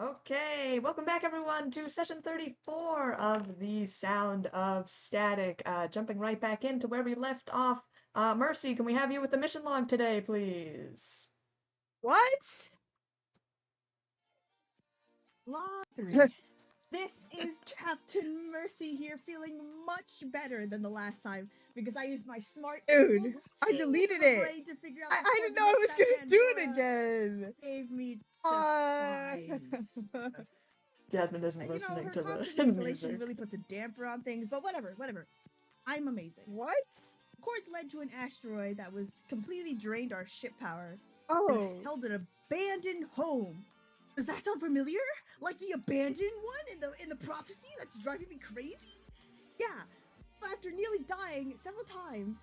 Okay, welcome back everyone to session 34 of the Sound of Static. Jumping right back into where we left off. Mercy, can we have you with the mission log today, please? What? Law 3. This is Captain Mercy here, feeling much better than the last time because I used my smart Dude, I deleted it. brain to figure out I didn't know I was gonna do it again. Gave me Jasmine isn't her listening to the manipulation music. really puts a damper on things, but whatever. I'm amazing. What? Courts led to an asteroid that was completely drained our ship power. Oh. And held an abandoned home. Does that sound familiar? Like the abandoned one in the prophecy that's driving me crazy? Yeah. After nearly dying several times,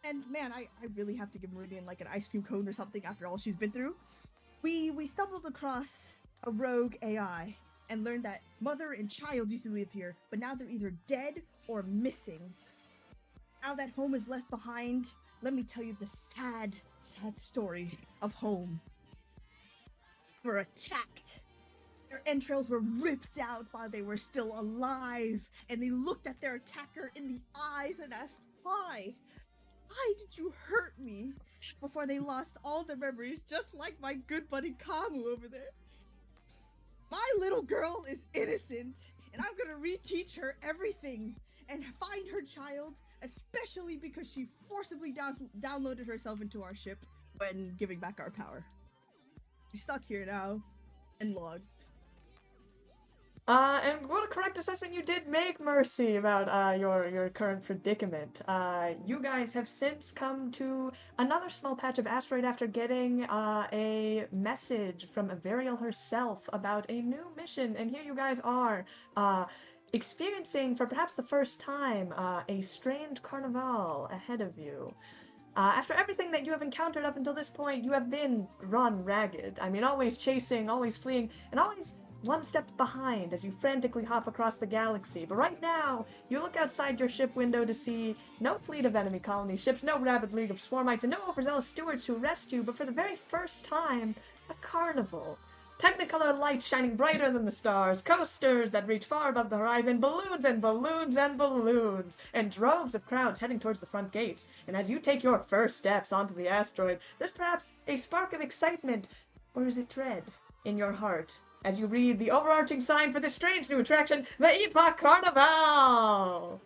and man, I really have to give Meridian like an ice cream cone or something after all she's been through. We stumbled across a rogue AI and learned that mother and child used to live here, but now they're either dead or missing. Now that home is left behind, let me tell you the sad story of home. Were attacked. Their entrails were ripped out while they were still alive, and they looked at their attacker in the eyes and asked, why? Why did you hurt me? Before they lost all their memories, just like my good buddy Kamu over there. My little girl is innocent, and I'm gonna reteach her everything and find her child, especially because she forcibly downloaded herself into our ship when giving back our power. We're stuck here now, and logged. And what a correct assessment you did make, Mercy, about your current predicament. You guys have since come to another small patch of asteroid after getting a message from Averial herself about a new mission, and here you guys are, experiencing for perhaps the first time a strange carnival ahead of you. After everything that you have encountered up until this point, you have been run ragged. I mean, always chasing, always fleeing, and always one step behind as you frantically hop across the galaxy. But right now, you look outside your ship window to see no fleet of enemy colony ships, no rabid league of swarmites, and no overzealous stewards who rescue, but for the very first time, a carnival. Technicolor lights shining brighter than the stars, coasters that reach far above the horizon, balloons and balloons and balloons, and droves of crowds heading towards the front gates. And as you take your first steps onto the asteroid, there's perhaps a spark of excitement, or is it dread, in your heart, as you read the overarching sign for this strange new attraction, the Epoch Carnivale!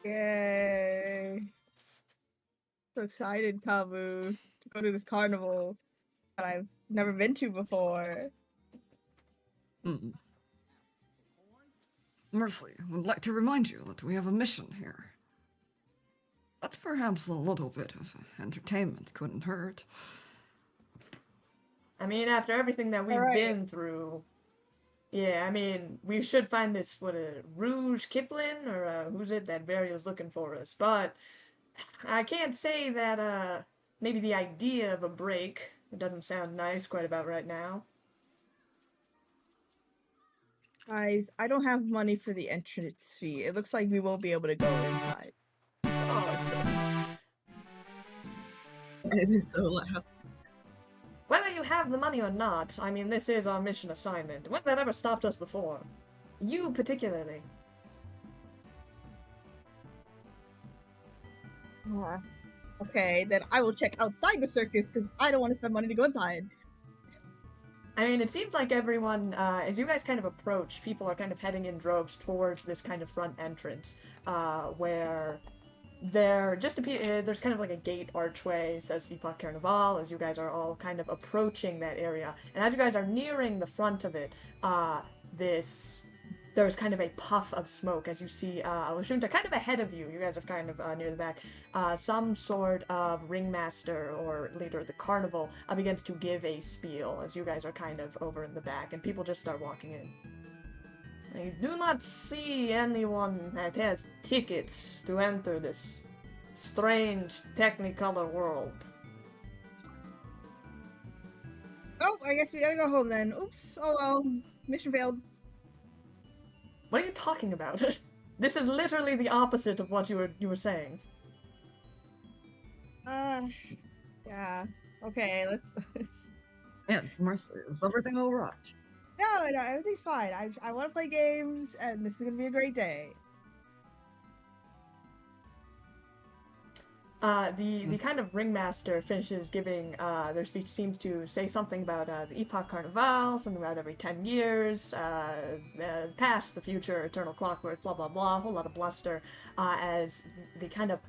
Yay. So excited, Kabu, to go to this carnival that I've never been to before. Mercy, I would like to remind you that we have a mission here. But perhaps a little bit of entertainment couldn't hurt. I mean, after everything that we've been through, yeah, I mean, we should find this, Rouge Kipling, or who's it that Vario's looking for us, but I can't say that, maybe the idea of a break, it doesn't sound nice quite about right now. Guys, I don't have money for the entrance fee. It looks like we won't be able to go inside. Oh, it's so... It is so loud. Whether you have the money or not, I mean, this is our mission assignment. When that ever stopped us before? You particularly. Okay, then I will check outside the circus because I don't want to spend money to go inside. I mean, it seems like everyone, as you guys kind of approach, people are kind of heading in droves towards this kind of front entrance, where there's kind of like a gate archway, says Epoch Carnivale, as you guys are all kind of approaching that area. And as you guys are nearing the front of it, there's kind of a puff of smoke as you see Lashunta kind of ahead of you. You guys are kind of near the back. Some sort of ringmaster or leader of the carnival begins to give a spiel as you guys are kind of over in the back, and people just start walking in. I do not see anyone that has tickets to enter this strange technicolor world. Oh, I guess we gotta go home then. Oops. Oh well. Mission failed. What are you talking about? This is literally the opposite of what you were saying. Yeah. Okay, let's Yes, Mercy, is everything alright? No, no, everything's fine. I want to play games, and this is gonna be a great day. The kind of ringmaster finishes giving their speech, seems to say something about the Epoch Carnivale, something about every 10 years, the past, the future, eternal clockwork, blah blah blah, a whole lot of bluster, as they kind of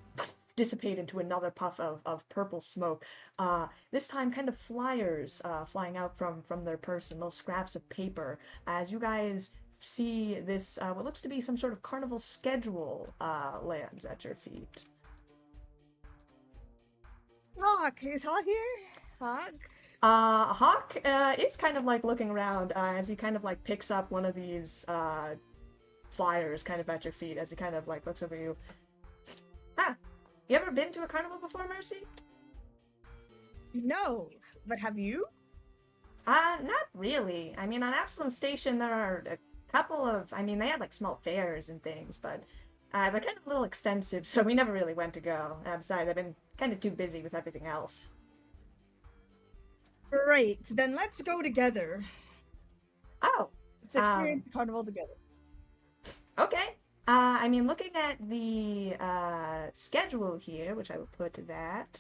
dissipate into another puff of purple smoke. This time kind of flyers flying out from their person, little scraps of paper, as you guys see this, what looks to be some sort of carnival schedule lands at your feet. Hawk, is Hawk here? Hawk? Hawk is kind of like looking around as he kind of like picks up one of these flyers kind of at your feet as he kind of like looks over you. Ah, you ever been to a carnival before, Mercy? No, but have you? Not really. I mean, on Absalom Station there are a couple of, I mean, they had like small fairs and things, but they're kind of a little expensive, so we never really went to go. Besides, I've been kind of too busy with everything else. Great, then let's go together. Oh, Let's experience the carnival together. okay. I mean, looking at the schedule here, which I will put that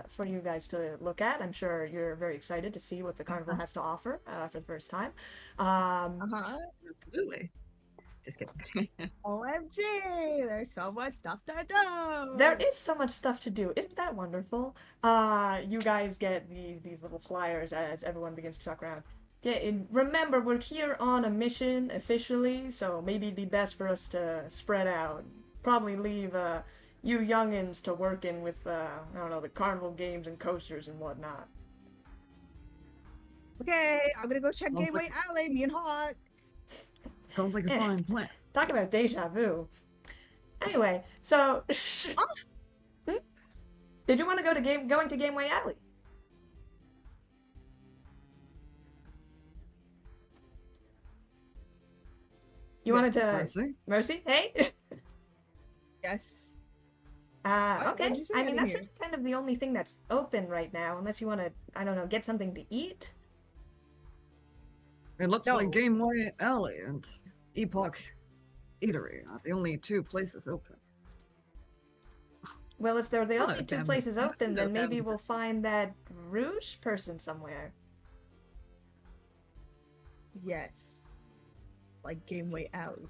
for you guys to look at. I'm sure you're very excited to see what the carnival has to offer for the first time. Absolutely. Just kidding. OMG, there's so much stuff to do. There is so much stuff to do. Isn't that wonderful? You guys get these little flyers as everyone begins to talk around. Yeah, and remember, we're here on a mission officially, so maybe it'd be best for us to spread out. Probably leave you youngins to working with, I don't know, the carnival games and coasters and whatnot. Okay, I'm gonna go check Sounds Gateway Alley, me and Hawk. Sounds like a fine plan. Talk about deja vu. Anyway, so... Did you want to go to going to Gameway Alley? You wanted to... Mercy? Mercy? Hey? Yes. Okay. What'd you say? I I mean, didn't that's hear. really kind of the only thing that's open right now, unless you want to, I don't know, get something to eat? It looks No. like Gameway Alley and Epoch Eatery are the only two places open. Well, if they're the Oh, only two damn it. places open, then No, maybe damn it. we'll find that Rouge person somewhere. Yes. Like Gameway Alley.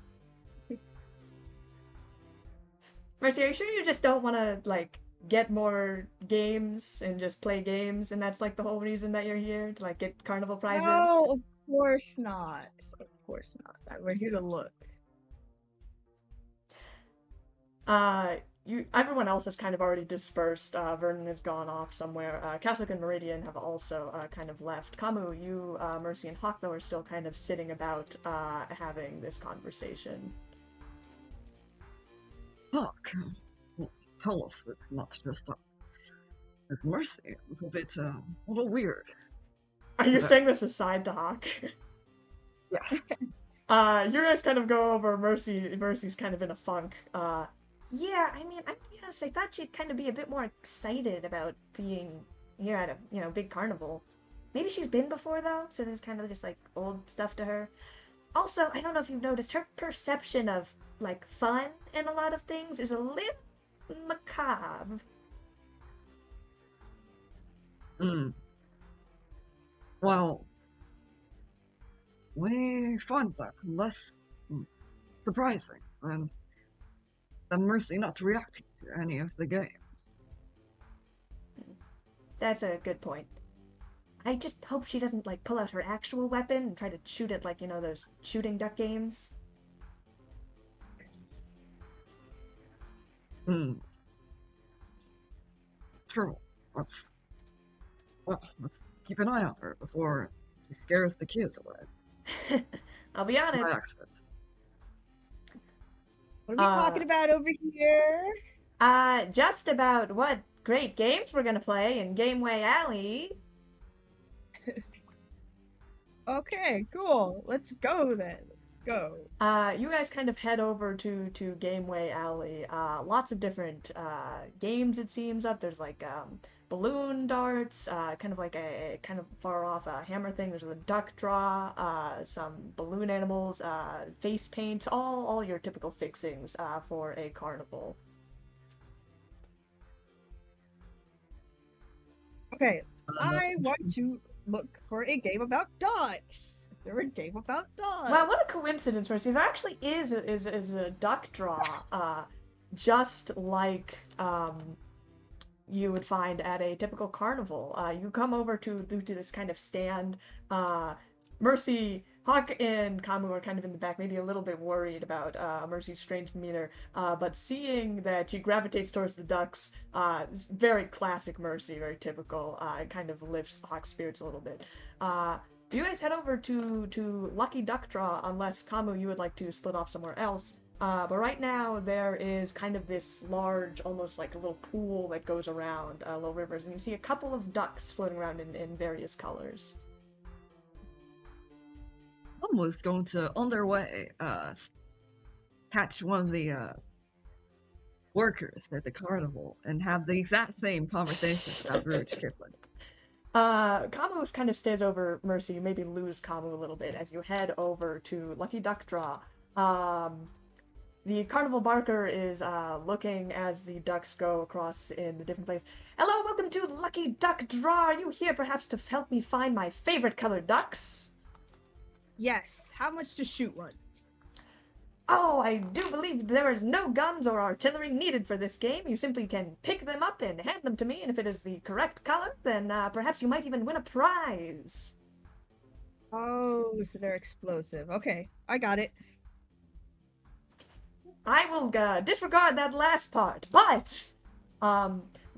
Mercy, are you sure you just don't want to, like, get more games and just play games, and that's, like, the whole reason that you're here? To, like, get carnival prizes? No, of course not. Of course not. We're here to look. Everyone else has kind of already dispersed. Vernon has gone off somewhere. Kasuk and Meridian have also kind of left. Kamu, you, Mercy, and Hawk, though, are still kind of sitting about having this conversation. Fuck. Well, tell us it's not just it's Mercy. A little weird. Are you Yeah. saying this aside to Hawk? Yes. You guys kind of go over Mercy's kind of in a funk. Yeah, I mean, I'm to be honest, I thought she'd kind of be a bit more excited about being here at a, big carnival. Maybe she's been before, though, so there's kind of just, like, old stuff to her. Also, I don't know if you've noticed, her perception of, like, fun in a lot of things is a little macabre. Well, we find that less surprising than Mercy not reacting to any of the games. That's a good point. I just hope she doesn't, like, pull out her actual weapon and try to shoot it like, those shooting duck games. True. Let's keep an eye on her before she scares the kids away I'll be on it. by accident. What are we talking about over here? Just about what great games we're gonna play in Gameway Alley. Okay, cool. Let's go then. Let's go. You guys kind of head over to Gameway Alley. Lots of different games it seems up. There's like balloon darts, kind of like a kind of far off hammer thing. There's a duck draw, some balloon animals, face paint, all your typical fixings for a carnival. Okay, I want to look for a game about ducks. Is there a game about ducks? Wow, what a coincidence, Mercy. There actually is a duck draw, just like you would find at a typical carnival. You come over to this kind of stand. Mercy, Hawk, and Kamu are kind of in the back, maybe a little bit worried about Mercy's strange demeanor. But seeing that she gravitates towards the ducks, very classic Mercy, very typical. It kind of lifts Hawk's spirits a little bit. You guys head over to Lucky Duck Draw, unless Kamu, you would like to split off somewhere else. But right now there is kind of this large, almost like a little pool that goes around little rivers, and you see a couple of ducks floating around in various colors. Almost going to, on their way, catch one of the workers at the carnival and have the exact same conversation about Rouge Kipling. Kamu kind of stays over Mercy. You maybe lose Kamu a little bit as you head over to Lucky Duck Draw. The carnival barker is looking as the ducks go across in the different places. Hello, welcome to Lucky Duck Draw. Are you here perhaps to help me find my favorite colored ducks? Yes. How much to shoot one? Oh, I do believe there is no guns or artillery needed for this game. You simply can pick them up and hand them to me, and if it is the correct color, then perhaps you might even win a prize. Oh, so they're explosive. Okay, I got it. I will disregard that last part, but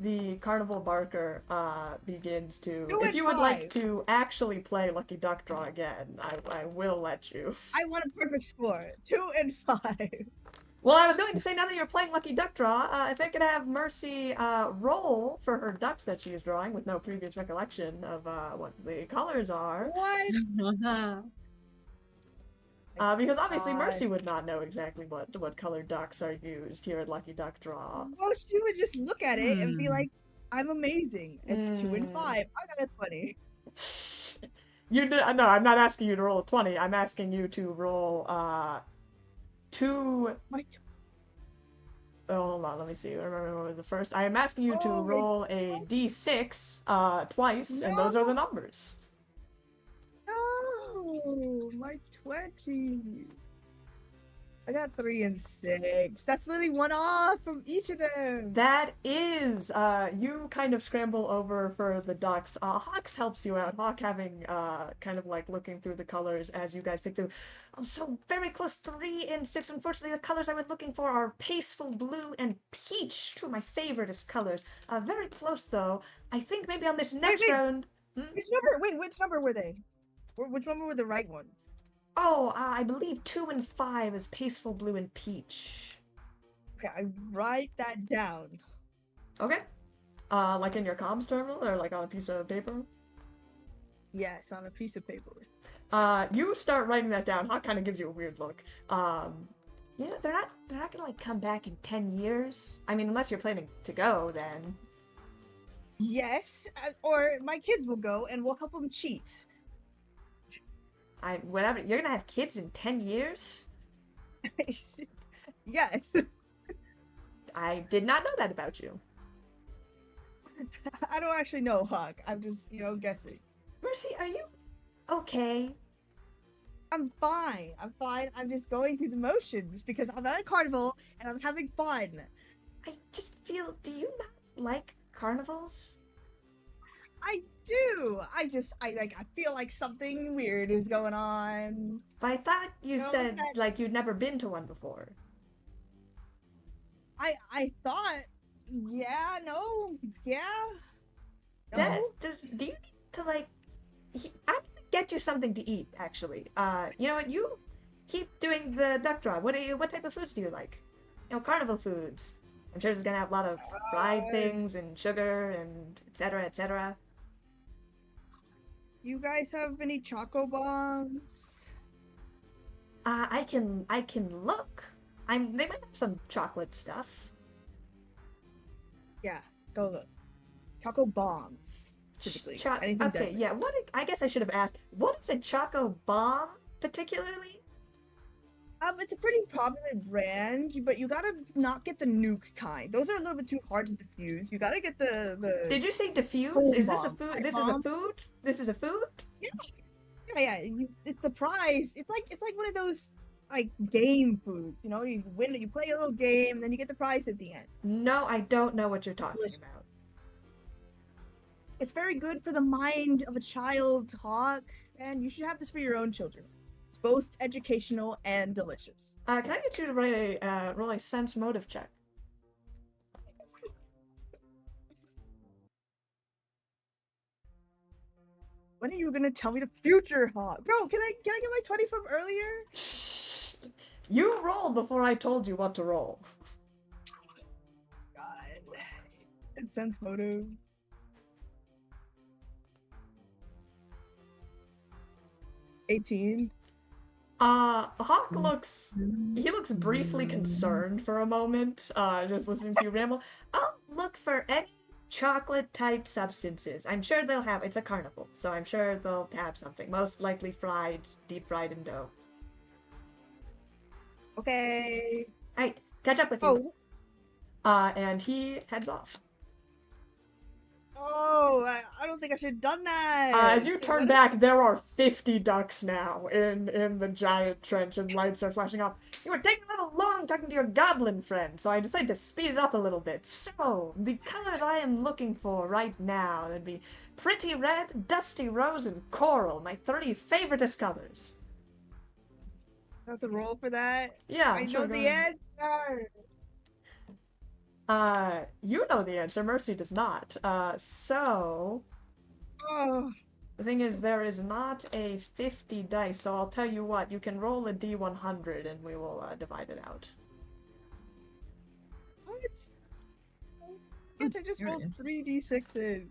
the carnival barker begins to. If you would like to actually play Lucky Duck Draw again, I will let you. I want a perfect score. 2 and 5. Well, I was going to say, now that you're playing Lucky Duck Draw, if I could have Mercy roll for her ducks that she is drawing with no previous recollection of what the colors are. What? Because obviously Mercy would not know exactly what color ducks are used here at Lucky Duck Draw. Well, she would just look at it and be like, I'm amazing. It's 2 and 5. I got a 20. No, I'm not asking you to roll a 20. I'm asking you to roll 2. Oh, hold on, let me see. I remember the first. I am asking you to roll a d6 twice, and those are the numbers. No, my 20. I got 3 and 6. That's literally 1 off from each of them. That is, you kind of scramble over for the ducks. Hawks helps you out. Hawk having, kind of like looking through the colors as you guys pick through. Oh, so very close, 3 and 6. Unfortunately, the colors I was looking for are pastel blue and peach. Two of my favoriteest colors. Very close though. I think maybe on this next round. Which number were they? Which one were the right ones? Oh, I believe 2 and 5 is pastel blue and peach. Okay, I write that down. Okay. Like in your comms terminal or like on a piece of paper? Yes, on a piece of paper. You start writing that down. Hawk kind of gives you a weird look. You know, they're not gonna like come back in 10 years. I mean, unless you're planning to go, then. Yes, or my kids will go and we'll help them cheat. Whatever. You're gonna have kids in 10 years? Yes. I did not know that about you. I don't actually know, Hawk. I'm just, guessing. Mercy, are you okay? I'm fine. I'm just going through the motions because I'm at a carnival and I'm having fun. I just feel, do you not like carnivals? I do. I feel like something weird is going on. But I thought you said like you'd never been to one before. I thought, yeah, no. Do you need to like? I'm gonna get you something to eat. Actually, you know what? You keep doing the duck draw. What type of foods do you like? Carnival foods. I'm sure it's gonna have a lot of fried things and sugar and etc. etc. You guys have any choco bombs? I can look. They might have some chocolate stuff. Yeah, go look. Choco bombs, typically. Anything Okay, deadly. yeah. I guess I should have asked. What is a Choco Bomb particularly? It's a pretty popular brand, but you gotta not get the nuke kind. Those are a little bit too hard to diffuse. You gotta get the. Did you say diffuse? Home Is this a bomb. food? Pipe This is a bomb. food? This is a food? Yeah. It's the prize. It's like one of those like game foods. You know, you win. You play a little game, and then you get the prize at the end. No, I don't know what you're talking Delicious. about. It's very good for the mind of a child, Hawk, and you should have this for your own children. It's both educational and delicious. Can I get you to write roll a sense motive check? When are you gonna tell me the future, Hawk? Bro, can I get my 20 from earlier? You rolled before I told you what to roll. God. It's sense motive. 18. Hawk looks briefly concerned for a moment, just listening to you ramble. I'll look for any chocolate type substances. I'm sure they'll have, it's a carnival, so I'm sure they'll have something. Most likely deep fried in dough. Okay. Alright, catch up with you. And he heads off. Oh, I don't think I should have done that. As you turn back, there are 50 ducks now in the giant trench, and lights are flashing off. You were taking a little long talking to your goblin friend, so I decided to speed it up a little bit. So, the colors I am looking for right now, that'd be pretty red, dusty rose, and coral, my 30 favoriteest colors. I have to roll for that. Yeah, I sure, know go the ahead. answer. You know the answer, Mercy does not. So... Oh, The thing is, there is not a 50 dice, so I'll tell you what, you can roll a d100 and we will divide it out. what? Can't I just roll 3d6s?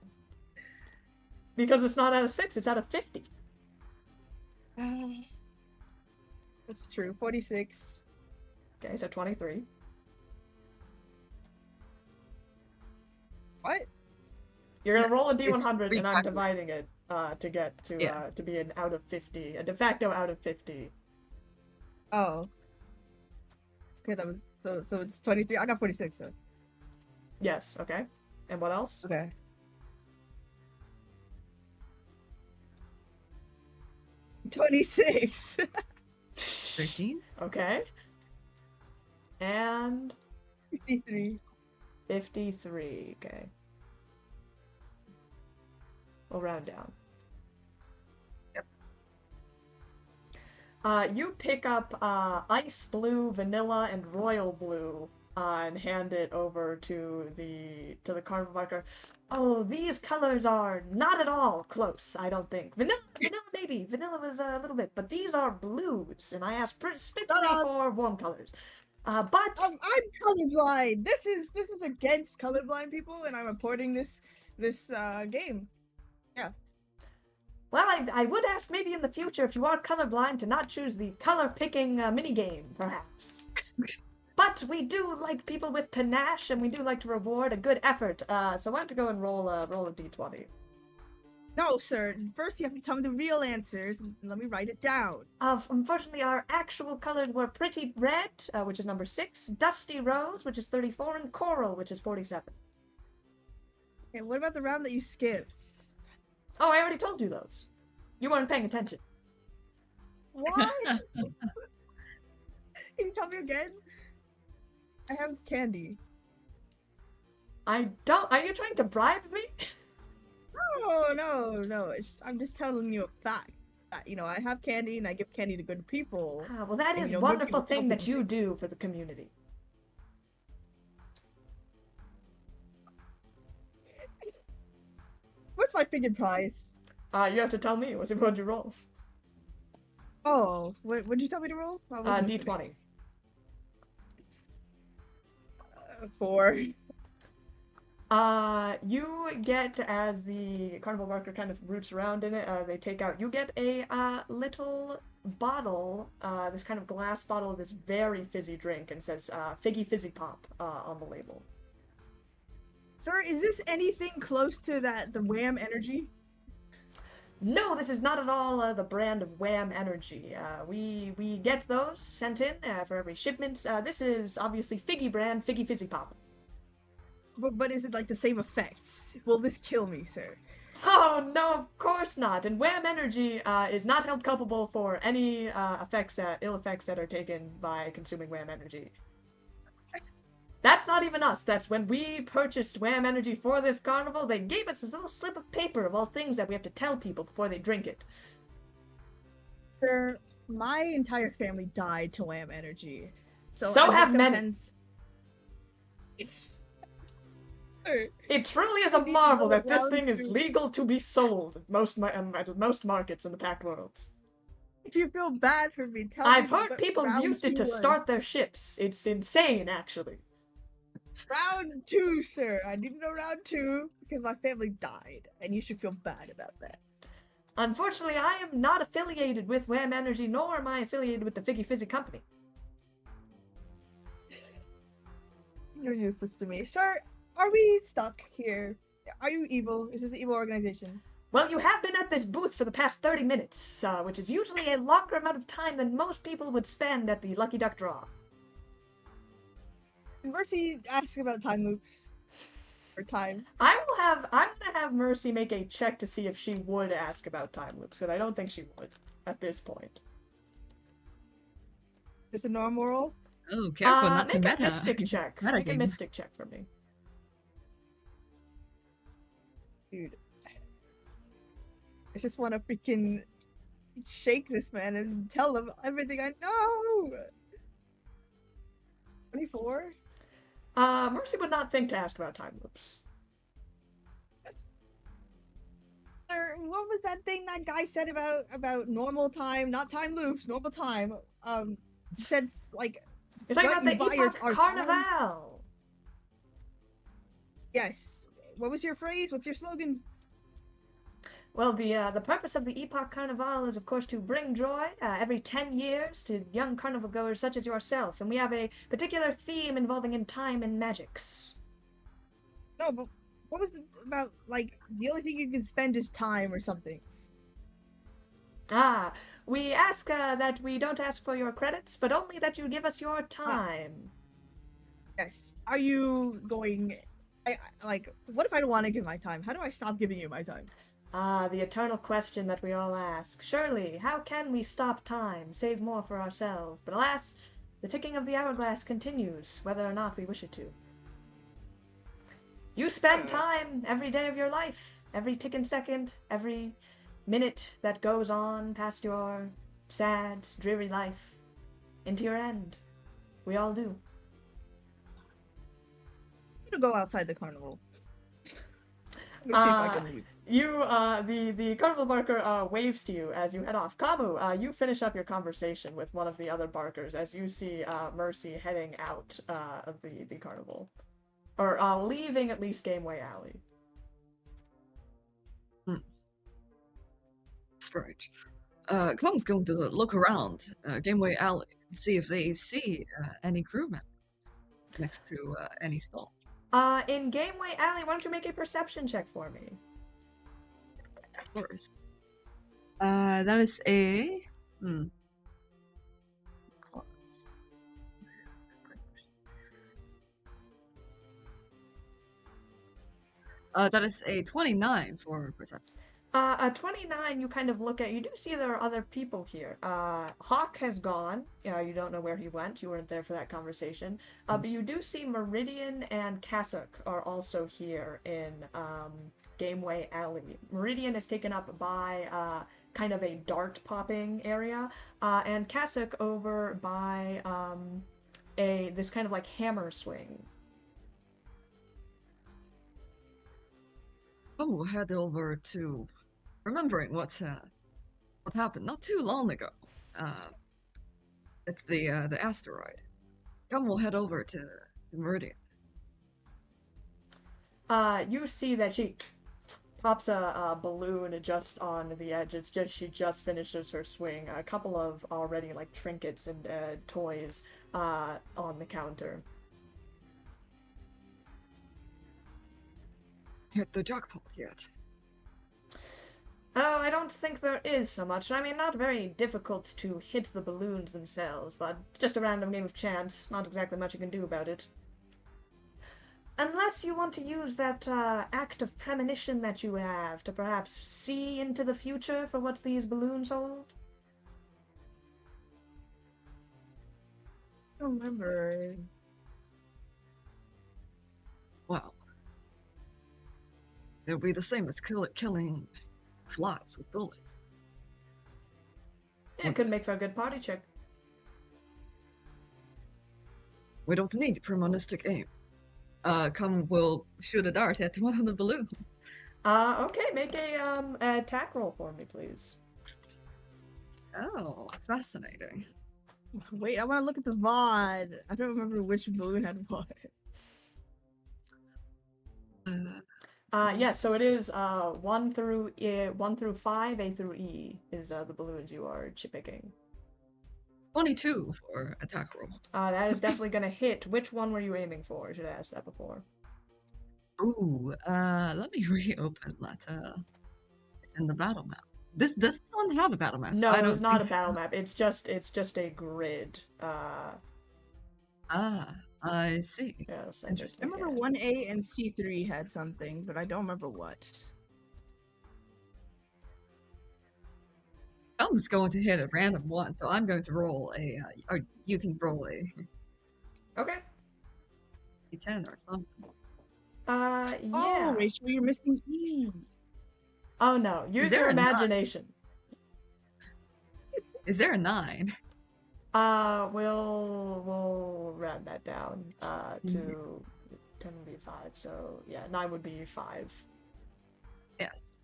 Because it's not out of 6, it's out of 50. That's true. 46. Okay, so 23. What? You're gonna roll a d100 It's and I'm dividing it to get to Yeah. to be an out of 50, a de facto out of 50. Oh. Okay, that was so it's 23. I got 46. So Yes, okay. And what else? okay. $26. 13? Okay. And 53. 53, okay. We'll round down. Yep. You pick up ice blue, vanilla, and royal blue and hand it over to the carnival marker. Oh, these colors are not at all close, I don't think. Vanilla maybe. Vanilla was a little bit, but these are blues, and I asked specifically Shut up. for warm colors. But I'm colorblind. This is against colorblind people, and I'm reporting this game. well, I would ask maybe in the future if you are colorblind to not choose the color-picking minigame, perhaps. But we do like people with panache, and we do like to reward a good effort. So why don't you go and roll a d20? No, sir. First, you have to tell me the real answers, and let me write it down. Unfortunately, our actual colors were pretty red, which is number 6, dusty rose, which is 34, and coral, which is 47. Okay, what about the round that you skipped? Oh, I already told you those. You weren't paying attention. What? Can you tell me again? I have candy. I don't. Are you trying to bribe me? No. I'm just telling you a fact. That, I have candy and I give candy to good people. Well, that And, is good wonderful people thing help that you do for the community. What's my figured price? You have to tell me. What'd you roll? Oh, what'd you tell me to roll? I wasn't listening. D20. 4. You get, as the carnival marker kind of roots around in it, they take out, you get a little bottle, this kind of glass bottle of this very fizzy drink, and says Figgy Fizzy Pop on the label. Sir, is this anything close to the Wham energy? No, this is not at all the brand of Wham Energy. We get those sent in for every shipment. This is obviously Figgy brand, Figgy Fizzy Pop. But is it like the same effects? Will this kill me, sir? Oh, no, of course not. And Wham Energy is not held culpable for any ill effects that are taken by consuming Wham Energy. That's not even us. That's when we purchased Wham Energy for this carnival, they gave us this little slip of paper of all things that we have to tell people before they drink it. Sir, my entire family died to Wham Energy. So I have think many. offense- It truly is a marvel that this thing is legal to be sold at most markets in the Pact Worlds. If you feel bad for me, tell I've me heard what people round used it to 2 was. start their ships. It's insane, actually. Round 2, sir. I need to know round 2 because my family died, and you should feel bad about that. Unfortunately, I am not affiliated with Wham Energy, nor am I affiliated with the Figgy Fizzy Company. You're useless to me. Sir, are we stuck here? Are you evil? Is this an evil organization? Well, you have been at this booth for the past 30 minutes, which is usually a longer amount of time than most people would spend at the Lucky Duck Draw. Mercy asks about time loops. Or time. I'm gonna have Mercy make a check to see if she would ask about time loops, because I don't think she would at this point. Just a normal roll? Oh, careful not to make a meta. mystic check. Meta Make a game. mystic check for me. Dude. I just want to freaking shake this man and tell him everything I know! 24? Mercy would not think to ask about time loops. Sir, what was that thing that guy said about normal time, not time loops, normal time? He said, like... You're talking what about the you buy your- Epoch our Carnivale! Yes. What was your phrase? What's your slogan? Well, the purpose of the Epoch Carnivale is, of course, to bring joy every 10 years to young carnival goers such as yourself, and we have a particular theme involving in time and magics. No, but what was about, like, the only thing you can spend is time or something? We ask that we don't ask for your credits, but only that you give us your time. Yes. Are you going... like, what if I don't want to give my time? How do I stop giving you my time? The eternal question that we all ask. Surely, how can we stop time, save more for ourselves? But alas, the ticking of the hourglass continues, whether or not we wish it to. You spend time every day of your life, every ticking second, every minute that goes on past your sad, dreary life, into your end. We all do. I'm gonna go outside the carnival. I'm gonna see if I can leave. The carnival barker waves to you as you head off. Kamu, you finish up your conversation with one of the other barkers as you see Mercy heading out of the carnival. Or leaving at least Gameway Alley. Strange. Clum's going to look around Gameway Alley and see if they see any crew members next to any stall. In Gameway Alley, why don't you make a perception check for me? Of course. That is a... that is a 29 for perception. A 29, you kind of look at, you do see there are other people here. Hawk has gone. You don't know where he went. You weren't there for that conversation. But you do see Meridian and Cassock are also here in Gameway Alley. Meridian is taken up by kind of a dart popping area, and Cassock over by this kind of like hammer swing. Oh, head over to remembering what happened not too long ago. It's the asteroid. Come, we'll head over to Meridian. You see that she pops a balloon just on the edge. It's just she just finishes her swing. A couple of already like trinkets and toys on the counter. Hit the jackpot yet? Oh, I don't think there is so much. I mean, not very difficult to hit the balloons themselves, but just a random game of chance. Not exactly much you can do about it. Unless you want to use that act of premonition that you have to perhaps see into the future for what these balloons hold. I don't remember. Well, it'll be the same as killing flies with bullets. Yeah, it could make for a good party trick. We don't need premonition aim. We'll shoot a dart at one of the balloons. Okay, make a attack roll for me, please. Oh, fascinating. Wait, I want to look at the VOD. I don't remember which balloon had what. Yeah, so it is 1 through 5, A through E is the balloons you are picking. 22 for attack roll. That is definitely gonna hit. Which one were you aiming for? I should have asked that before. Ooh, let me reopen that in the battle map. This doesn't have a battle map. No, I it don't was not a think so. battle map. It's just a grid. I see. Yes, Interesting. I remember 1A and C3 had something, but I don't remember what. I'm just going to hit a random one, so I'm going to roll a. Or you can roll a Okay. D10 or something. Yeah. Oh, Rachel, you're missing E. Oh no, use there your a nine? imagination. Is there a 9? We'll round that down to 10 would be 5. So yeah, 9 would be 5. Yes.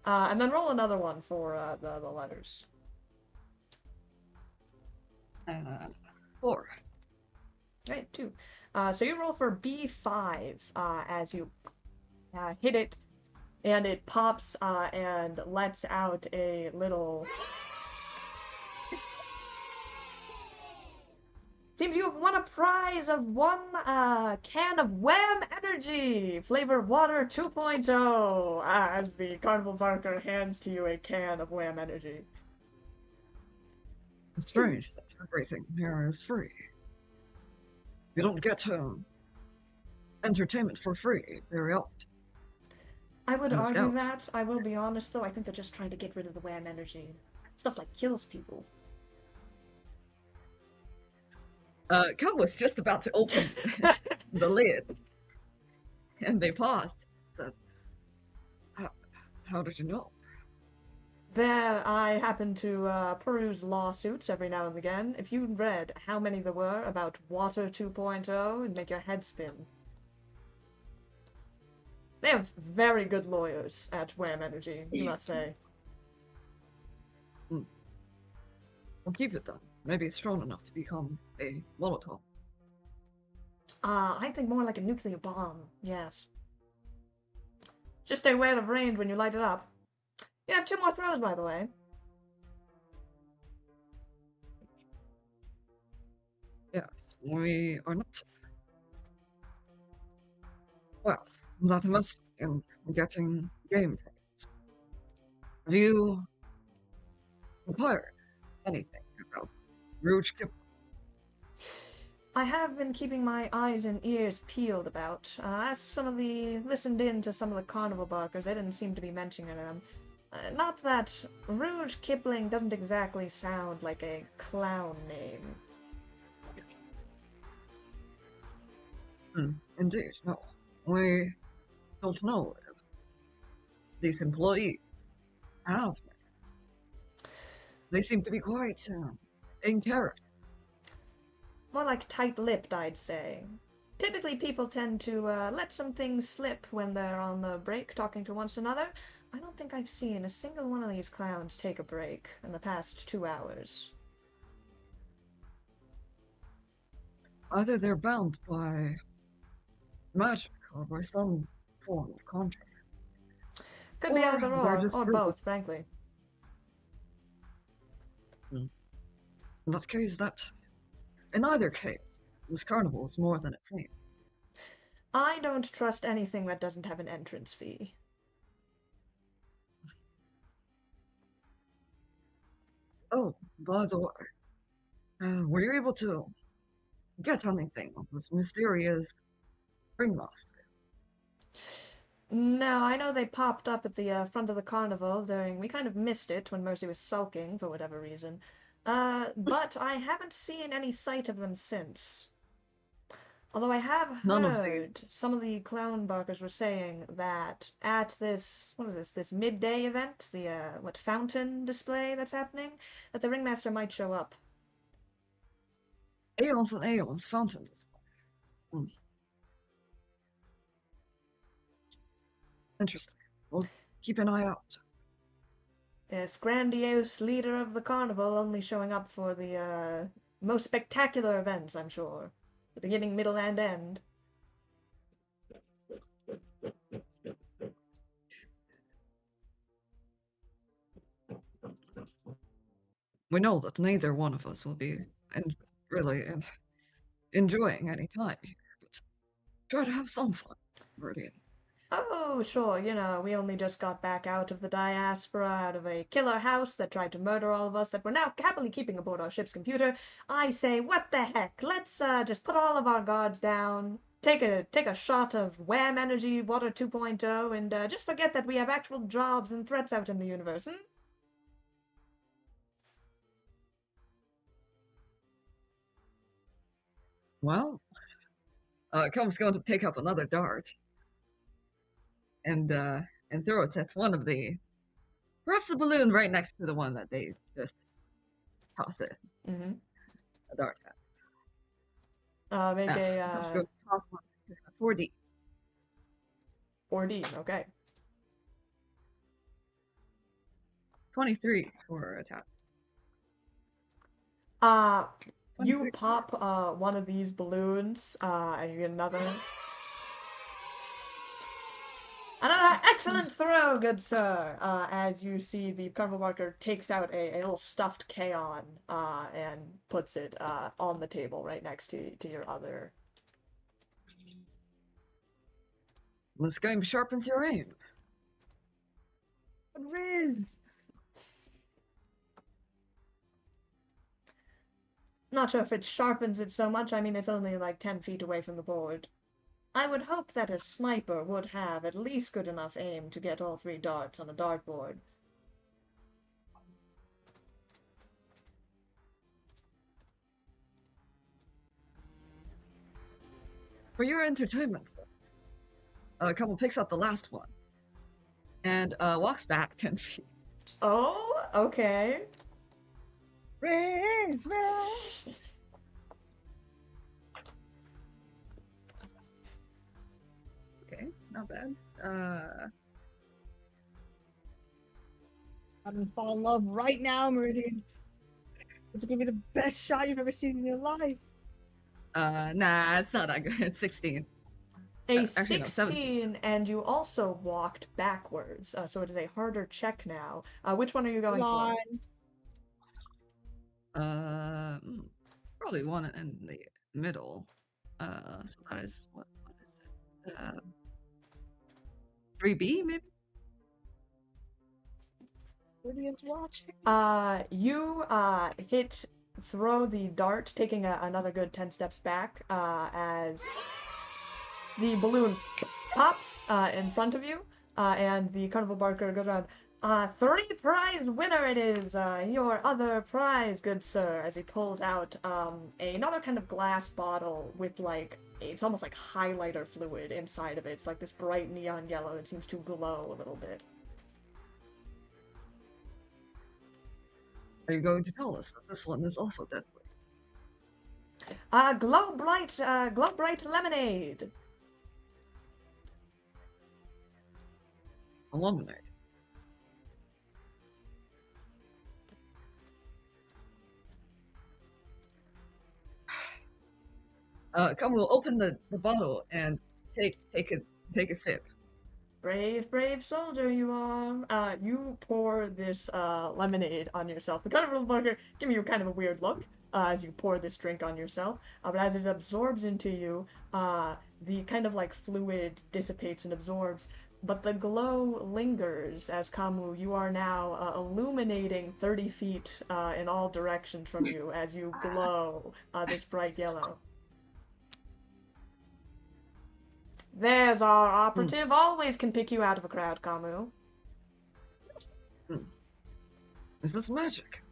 And then roll another one for the letters. 4. Right, 2. So you roll for B5 as you hit it, and it pops and lets out a little. Seems you have won a prize of 1 can of Wham Energy, flavored water 2.0, as the Carnival Barker hands to you a can of Wham Energy. It's strange that everything here is free. You don't get entertainment for free very often. I would And argue scouts. that. I will be honest, though. I think they're just trying to get rid of the Wham Energy. Stuff like kills people. Cub was just about to open the lid, and they paused. Says, "How did you know?" There, I happen to peruse lawsuits every now and again. If you read how many there were about Water 2.0, it'd make your head spin. They have very good lawyers at Wham Energy, you must say. We'll keep it then. Maybe it's strong enough to become a Molotov. I think more like a nuclear bomb, yes. Just stay aware of range when you light it up. You have 2 more throws, by the way. Yes, we are not. Well, not invested in getting game tickets. Have you inquired anything about Rouge Kip? I have been keeping my eyes and ears peeled about. Listened in to some of the carnival barkers. They didn't seem to be mentioning them. Not that Rouge Kipling doesn't exactly sound like a clown name. Indeed, no. We don't know if these employees have. They seem to be quite in character. More like tight-lipped, I'd say. Typically, people tend to let some things slip when they're on the break talking to one another. I don't think I've seen a single one of these clowns take a break in the past 2 hours. Either they're bound by magic or by some form of contract. Could be either they're just or group of- both, frankly. In that case, in either case, this carnival is more than it seems. I don't trust anything that doesn't have an entrance fee. Oh, by the way, were you able to get anything of this mysterious ringmaster? No, I know they popped up at the front of the carnival during. We kind of missed it when Mercy was sulking for whatever reason. But I haven't seen any sight of them since. Although I have None of these. heard some of the clown barkers were saying that at this, what is this midday event, the, fountain display that's happening, that the ringmaster might show up. Aeons and Aeons fountain display. Interesting. We'll keep an eye out. This grandiose leader of the carnival only showing up for the, most spectacular events, I'm sure. The beginning, middle, and end. We know that neither one of us will be really enjoying any time here, but try to have some fun, Meridian. Oh, sure, we only just got back out of the diaspora, out of a killer house that tried to murder all of us that we're now happily keeping aboard our ship's computer. I say, what the heck, let's just put all of our guards down, take a shot of Wham Energy Water 2.0, and just forget that we have actual jobs and threats out in the universe, hmm? Well, Comb's going to pick up another dart and throw it at one of perhaps the balloon right next to the one that they just toss it. Mm-hmm. A dart at. Make Comb's going to toss one to 4D. 4D, okay. 23 for attack. You 23. pop one of these balloons, and you get another. Another excellent throw, good sir! As you see the carnival barker takes out a little stuffed K-On, and puts it on the table right next to your other. This game sharpens your aim. Riz! Not sure if it sharpens it so much, I mean it's only like 10 feet away from the board. I would hope that a sniper would have at least good enough aim to get all 3 darts on a dartboard. For your entertainment, Couple picks up the last one and walks back 10 feet. Oh, okay. Riz! Okay, not bad. I'm gonna fall in love right now, Meridian. This is gonna be the best shot you've ever seen in your life. Nah, it's not that good. It's 16. A Actually, no, 16, and you also walked backwards, so it is a harder check now. Which one are you going for? Probably one in the middle. So that is what is it? 3B maybe? Meridian's watching. You throw the dart, taking another good 10 steps back, as the balloon pops in front of you, and the carnival barker goes around. 3 prize winner it is! Your other prize, good sir, as he pulls out another kind of glass bottle with it's almost like highlighter fluid inside of it. It's like this bright neon yellow that seems to glow a little bit. Are you going to tell us that this one is also deadly? Glow bright lemonade! A lemonade. Come, we'll open the bottle and take a sip. Brave, brave soldier you are. You pour this lemonade on yourself. The carnival worker give you kind of a weird look as you pour this drink on yourself. But as it absorbs into you, the kind of like fluid dissipates and absorbs. But the glow lingers as Kamu, you are now illuminating 30 feet in all directions from you as you glow this bright yellow. There's our operative. Always can pick you out of a crowd, Kamu. Is this magic?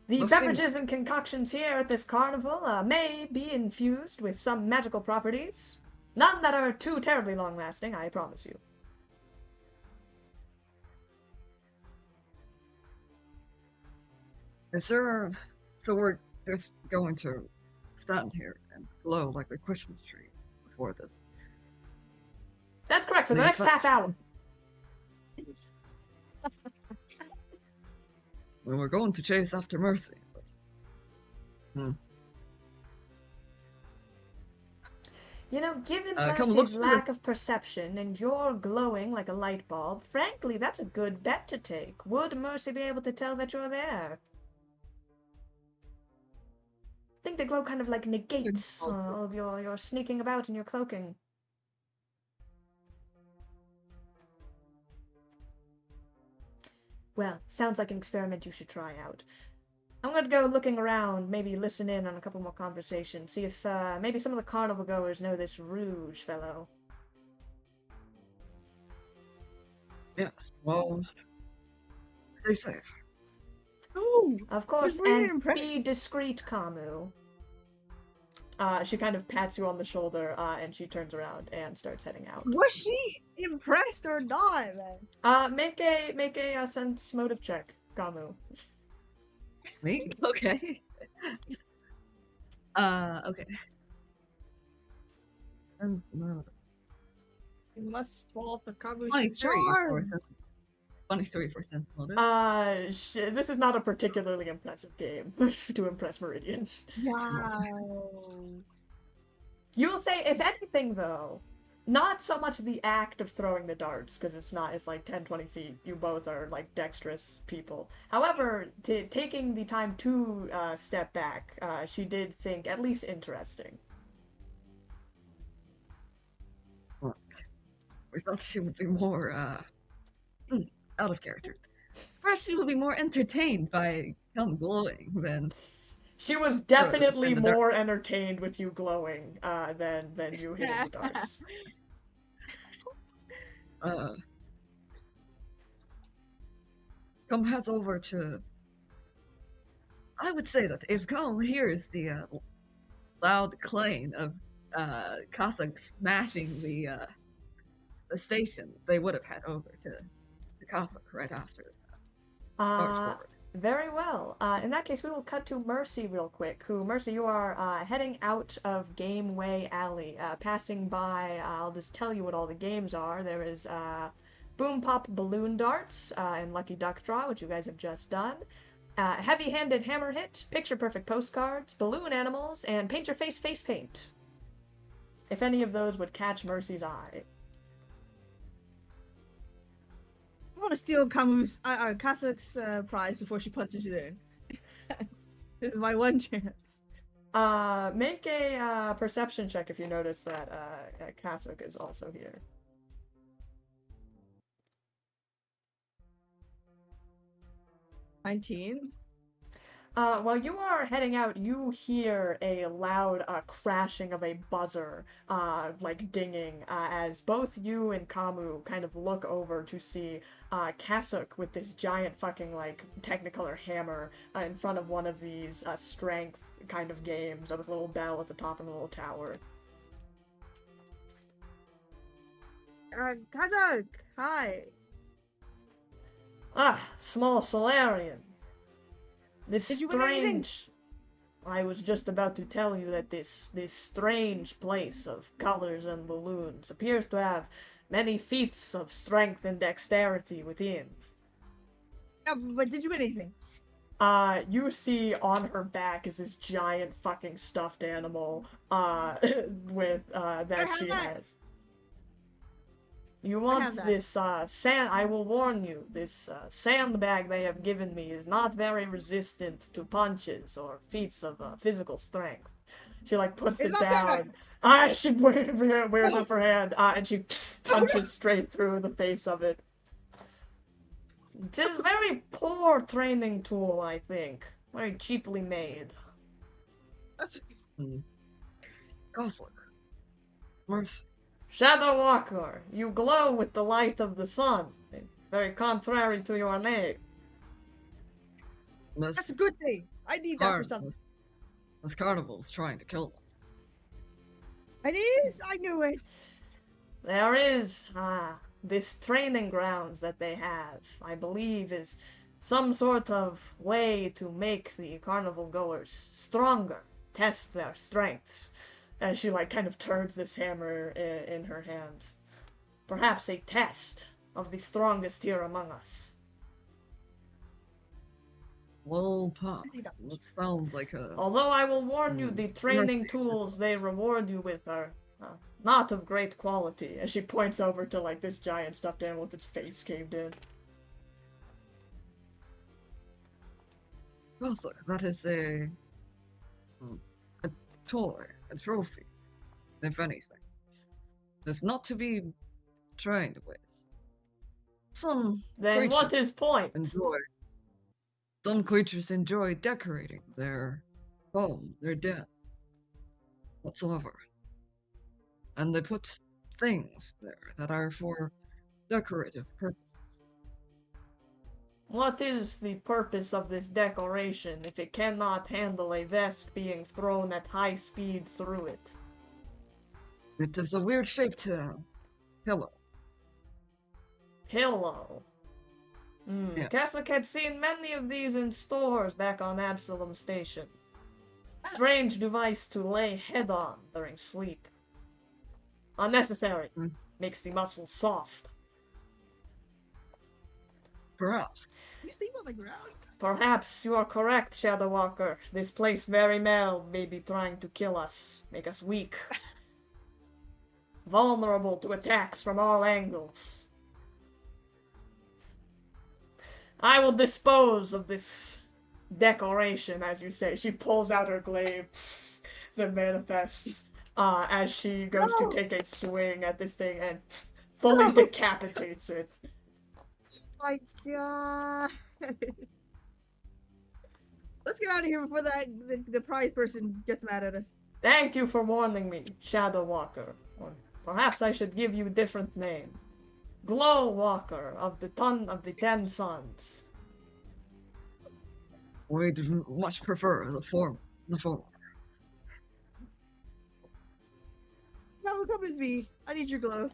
The Let's see beverages and concoctions here at this carnival may be infused with some magical properties. None that are too terribly long-lasting, I promise you. Is there... So we're just going to stand here and glow like the Christmas tree before this. That's correct, for the next half hour. Well, we're going to chase after Mercy, but... You know, given come, Mercy's let's do lack this. of perception and you're glowing like a light bulb, frankly, that's a good bet to take. Would Mercy be able to tell that you're there? I think the glow kind of like negates all of your sneaking about and your cloaking. Well, sounds like an experiment you should try out. I'm gonna go looking around, maybe listen in on a couple more conversations, see if maybe some of the carnival goers know this Rouge fellow. Yes, well... Stay safe. Oh, Of course, was really and impressed. be discreet, Kamu. She kind of pats you on the shoulder, and she turns around and starts heading out. Was she impressed or not, man? Make a sense motive check, Kamu. Me? Okay. Okay. And, no. You must fall for Kabu's 23 for charm. sense. 23 for sense motive. This is not a particularly impressive game to impress Meridian. Wow. You'll say, if anything, though, not so much the act of throwing the darts, because it's like 10, 20 feet. You both are, like, dexterous people. However, taking the time to step back, she did think at least interesting. We thought she would be more, out of character. Perhaps she would be more entertained by Come glowing than... She was definitely and the more entertained with you glowing than you hitting the darts. Come heads over to... I would say that if Come hears the loud clang of Cossack smashing the station, they would have head over to Cossack right after. Very well. In that case, we will cut to Mercy real quick. Mercy, you are heading out of Gameway Alley, passing by, I'll just tell you what all the games are. There is Boom Pop Balloon Darts and Lucky Duck Draw, which you guys have just done. Heavy-Handed Hammer Hit, Picture Perfect Postcards, Balloon Animals, and Paint Your Face Face Paint. If any of those would catch Mercy's eye. I want to steal Kamu's, Kasakh's prize before she punches it in. This is my one chance. Make a perception check if you notice that Kasuk is also here. 19. While you are heading out, you hear a loud crashing of a buzzer, like dinging, as both you and Kamu kind of look over to see Kasuk with this giant fucking, like, technicolor hammer in front of one of these strength kind of games with a little bell at the top of the little tower. Kazakh, hi. Small Solarian. This Did you win anything? I was just about to tell you that this strange place of colors and balloons appears to have many feats of strength and dexterity within. Yeah, but did you win anything? You see on her back is this giant fucking stuffed animal, with, that she has. You have want that. this sand? I will warn you. This sandbag they have given me is not very resistant to punches or feats of physical strength. She like puts It's it not that down. She wears up her hand, and she punches straight through the face of it. It is a very poor training tool, I think. Very cheaply made. That's Gosling. Mercy. Shadow Walker, you glow with the light of the sun. Very contrary to your name. a good thing. I need that for something. This carnival is trying to kill us. It is. I knew it. There is, this training grounds that they have, I believe, is some sort of way to make the carnival goers stronger, test their strengths. And she like kind of turns this hammer in her hand. Perhaps a test of the strongest here among us. Well, Pops, that sounds like a... Although I will warn you, the training Mercy. tools they reward you with are not of great quality. And she points over to like this giant stuffed animal with its face caved in. Gosling, that is a toy, a trophy, if anything. It's not to be trained with. Some Then what creatures is point? Some creatures enjoy decorating their home, their den, whatsoever. And they put things there that are for decorative purposes. What is the purpose of this decoration if it cannot handle a vest being thrown at high speed through it? It is a weird shaped pillow. Pillow. Yes. Keswick had seen many of these in stores back on Absalom Station. Strange device to lay head on during sleep. Unnecessary. Makes the muscles soft. Perhaps. You sleep on the ground. Perhaps you are correct, Shadow Walker. This place very well may be trying to kill us, make us weak. Vulnerable to attacks from all angles. I will dispose of this decoration, as you say. She pulls out her glaive that manifests as she goes to take a swing at this thing and fully decapitates it. My God. Let's get out of here before the prize person gets mad at us. Thank you for warning me, Shadow Walker. Or perhaps I should give you a different name. Glow Walker of the 10 Suns. We'd much prefer the former. Now come with me. I need your glow.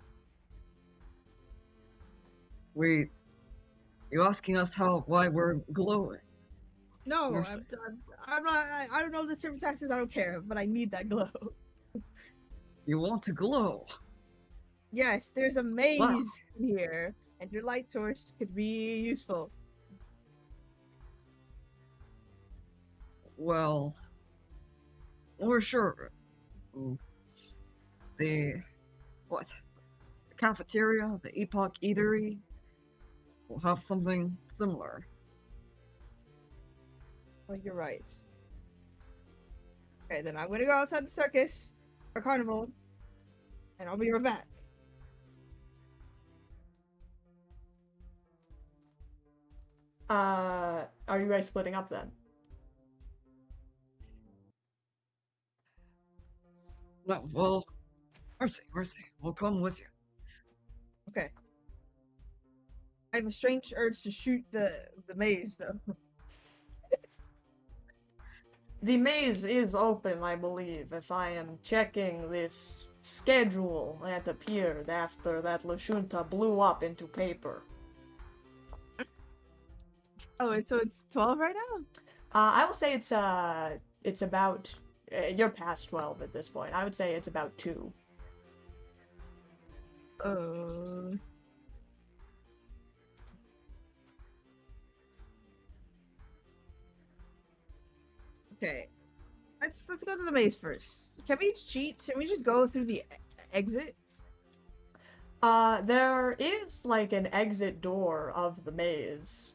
You asking us why we're glowing? No, Mercy. I'm not. I don't know the circumstances. I don't care, but I need that glow. You want to glow? Yes, there's a maze Wow. here, and your light source could be useful. Well, we're sure. The cafeteria, the Epoch Eatery, will have something similar. Oh, you're right. Okay, then I'm gonna go outside the circus or carnival, and I'll be right back. Are you guys splitting up then? No, well, Mercy, we'll come with you. Okay. I have a strange urge to shoot the maze, though. The maze is open, I believe, if I am checking this schedule that appeared after that Lashunta blew up into paper. Oh, so it's 12 right now? I will say it's about, you're past 12 at this point. I would say it's about 2. Okay. Let's go to the maze first. Can we cheat? Can we just go through the exit? There is like an exit door of the maze.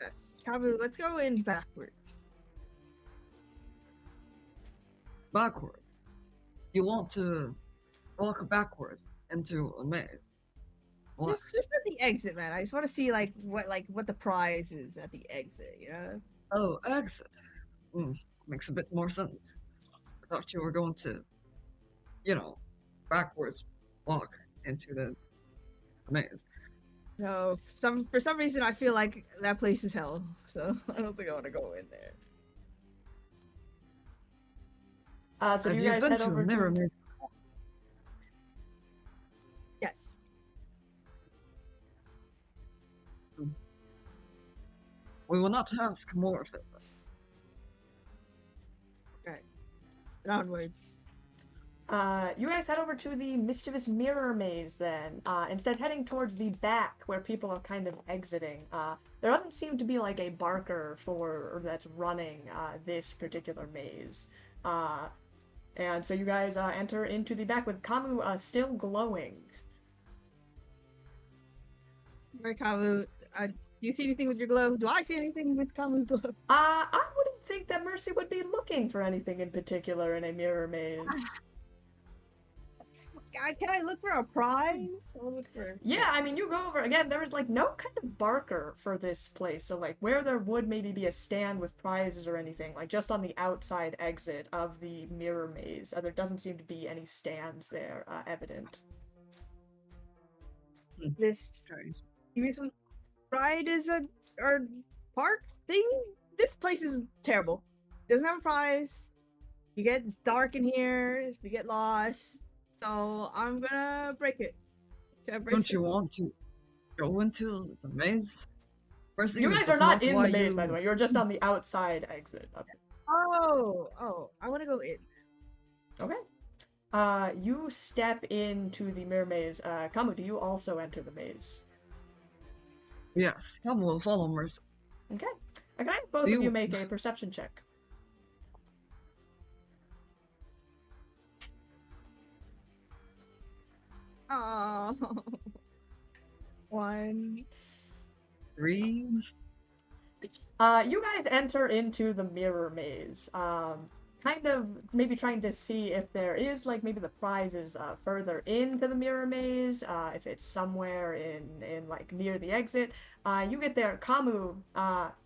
Yes, Kabu, let's go in backwards. Backwards. You want to walk backwards into a maze. What? Just at the exit, man. I just want to see what the prize is at the exit. You know? Oh, exit. Makes a bit more sense. I thought you were going to, backwards walk into the maze. No, for some reason I feel like that place is hell, so I don't think I want to go in there. So Have do you guys been head to over a mirror to? maze? Yes. We will not ask more of it. Okay. Onwards. You guys head over to the mischievous mirror maze then. Instead heading towards the back where people are kind of exiting. There doesn't seem to be like a barker that's running this particular maze. And so you guys enter into the back with Kamu still glowing. Right, Kamu. Do you see anything with your glow? Do I see anything with Kamu's glow? I wouldn't think that Mercy would be looking for anything in particular in a mirror maze. Can I look for a prize? I'll look for... Yeah, I mean, you go over, again, there is, like, no kind of barker for this place, so, like, where there would maybe be a stand with prizes or anything, like, just on the outside exit of the mirror maze, there doesn't seem to be any stands there, evident. This ride is or park thing? This place is terrible. Doesn't have a prize. It's dark in here, we get lost. So I'm gonna break it. Don't you want to go into the maze? First You guys are not in the maze, by the way. You're just on the outside exit of it. Oh, I want to go in. Okay. You step into the mirror maze. Kamu, do you also enter the maze? Yes, Kamu will follow Mercy. Okay. Okay, both of you make a perception check. Oh. 1, 3. You guys enter into the mirror maze. Kind of maybe trying to see if there is like maybe the prizes further into the mirror maze, if it's somewhere in like near the exit. You get there, Kamu,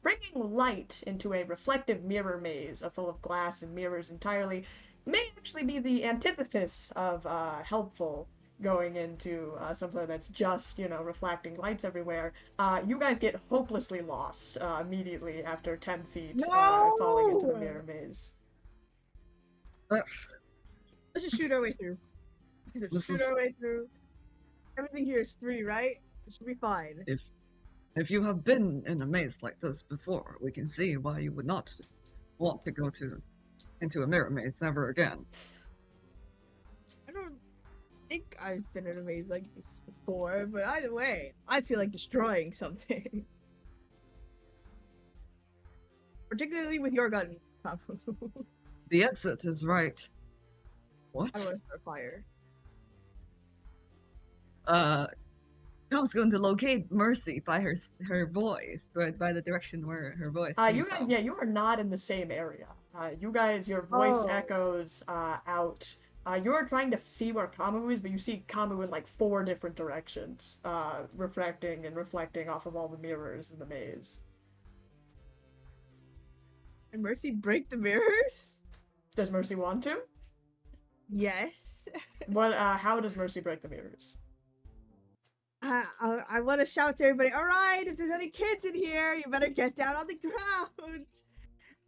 bringing light into a reflective mirror maze full of glass and mirrors entirely, may actually be the antithesis of helpful. Going into somewhere that's just, reflecting lights everywhere. You guys get hopelessly lost immediately after 10 feet falling into the mirror maze. Let's just shoot our way through. Our way through. Everything here is free, right? It should be fine. If you have been in a maze like this before, we can see why you would not want to go into a mirror maze ever again. I don't think I've been in a maze like this before, but either way, I feel like destroying something. Particularly with your gun, Kamu. The exit is right. What? I don't want to start fire. Kamu's going to locate Mercy by her voice, right, by the direction where her voice came You guys, from. yeah, you are not in the same area. You guys, your voice echoes out. You're trying to see where Kamu is, but you see Kamu in like 4 different directions, refracting and reflecting off of all the mirrors in the maze. And Mercy break the mirrors? Does Mercy want to? Yes. How does Mercy break the mirrors? I want to shout to everybody, all right, if there's any kids in here, you better get down on the ground.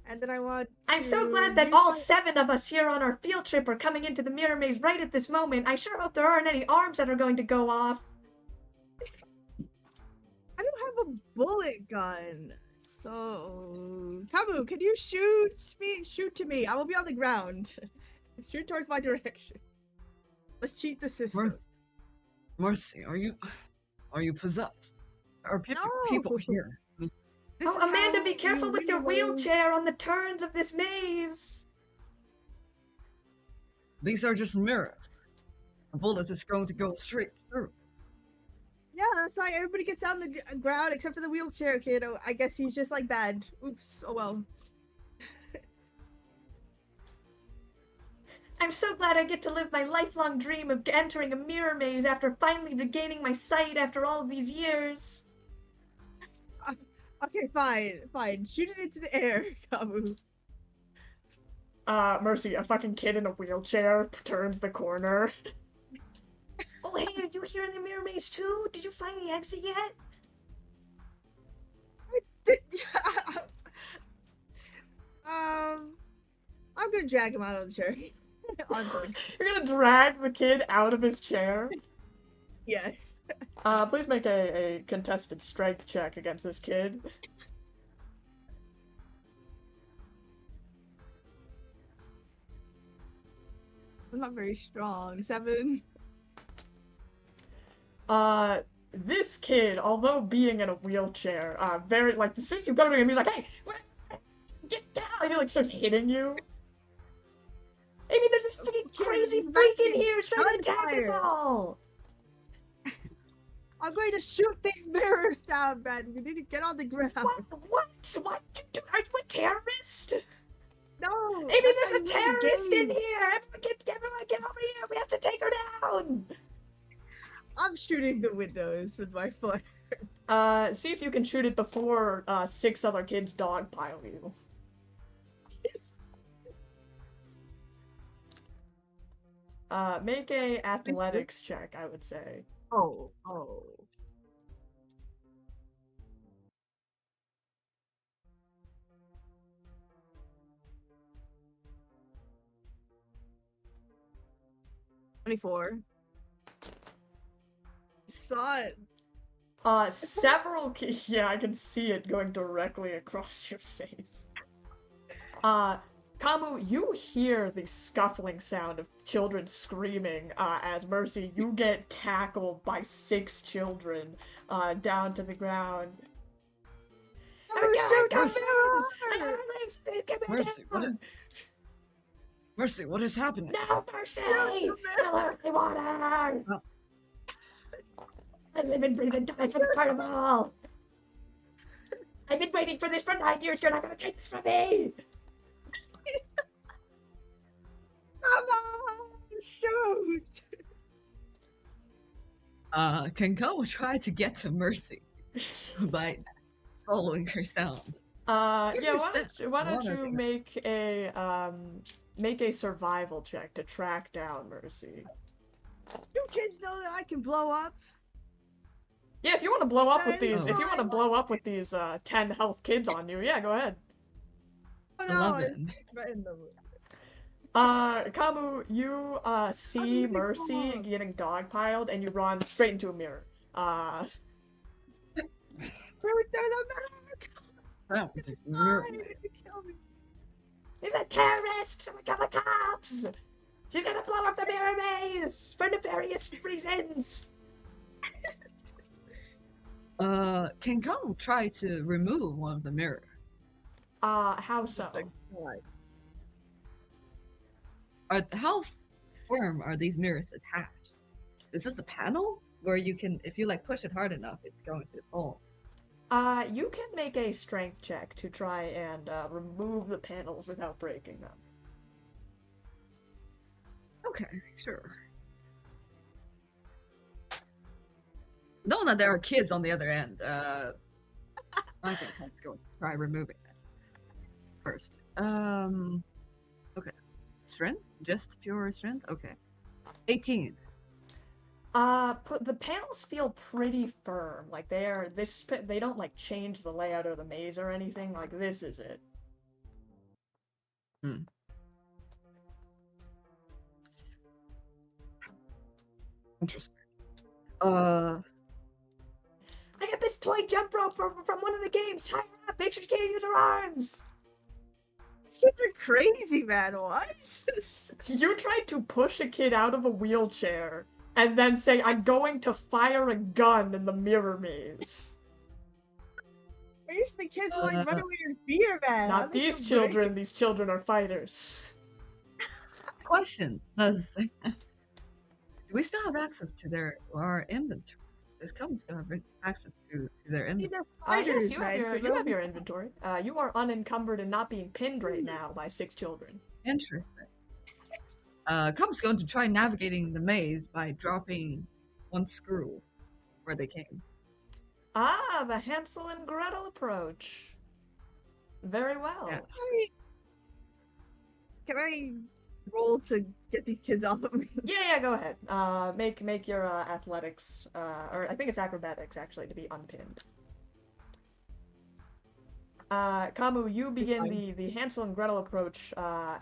And then I'm so glad that all 7 of us here on our field trip are coming into the mirror maze right at this moment. I sure hope there aren't any arms that are going to go off. I don't have a bullet gun. So, Kamu, can you shoot to me? I will be on the ground. Shoot towards my direction. Let's cheat the system. Mercy, are you possessed? Are people here? Amanda, be careful with your wheelchair on the turns of this maze. These are just mirrors. the bullet is going to go straight through. Yeah, that's why everybody gets down the ground except for the wheelchair kid. Oh, I guess he's just like bad. Oops. Oh well. I'm so glad I get to live my lifelong dream of entering a mirror maze after finally regaining my sight after all of these years. Okay, fine. Shoot it into the air, Kamu. Mercy, a fucking kid in a wheelchair turns the corner. Oh, hey, are you here in the mirror maze too? Did you find the exit yet? I'm gonna drag him out of the chair. You're gonna drag the kid out of his chair? Yes. Please make a contested strength check against this kid. I'm not very strong. 7. This kid, although being in a wheelchair, very, like, as soon as you go to him, he's like, hey, get down! And he, like, starts hitting you. Maybe there's this fucking crazy freak in here who's trying to attack us all! I'm going to shoot these mirrors down, man. We need to get on the ground. What? What? Are you a terrorist? No. Maybe that's there's a how you win the terrorist in game. here! Everyone get over here! We have to take her down! I'm shooting the windows with my flare. See if you can shoot it before 6 other kids dogpile you. Make a athletics check, I would say. Oh. 24. Saw it. Several yeah, I can see it going directly across your face. Kamu, you hear the scuffling sound of children screaming, as Mercy, you get tackled by 6 children, down to the ground. Mercy, what is happening? No, Mercy! Tell her I want her! Oh. I live and breathe and die for the carnival! I've been waiting for this for 9 years, you're not gonna take this from me! Come on! Shoot! Can Kamu try to get to Mercy by following her sound? Yeah, why don't you make a survival check to track down Mercy. You kids know that I can blow up? Yeah, if you want to blow up with That these, is if you want to fine. blow up with these 10 health kids on you, yeah, go ahead. Oh no, 11. Kamu, you see really Mercy wrong. getting dogpiled, and you run straight into a mirror. Oh, this mirror. He's a terrorist! Someone call the cops! She's gonna blow up the mirror maze for nefarious reasons. Can Kamu try to remove one of the mirror? How so? How firm are these mirrors attached? Is this a panel where you can, if you like push it hard enough, it's going to fall? You can make a strength check to try and remove the panels without breaking them. Okay, sure. Knowing that there are kids on the other end, I think I'm just going to try removing that first. Okay. Strength? Just pure strength? Okay. 18. The panels feel pretty firm. Like they don't like change the layout of the maze or anything. Like this is it. Interesting. I got this toy jump rope from one of the games. Tie her up. Make sure you can't use her arms. These kids are crazy, man. What? You tried to push a kid out of a wheelchair and then say, I'm going to fire a gun in the mirror maze. I used the kids like run away in fear, man. Not these children. These children are fighters. Question. Do We still have access to our inventory. This comes to have access to their See, inventory. they're Yes, fighters, you have man. your So you have they'll- your inventory. You are unencumbered and not being pinned right now by 6 children. Interesting. Cub's going to try navigating the maze by dropping one screw where they came. Ah, the Hansel and Gretel approach. Very well. Yes. Can I roll to get these kids off of me? Yeah, go ahead. Make your athletics, or I think it's acrobatics actually, to be unpinned. Kamu, you begin the Hansel and Gretel approach,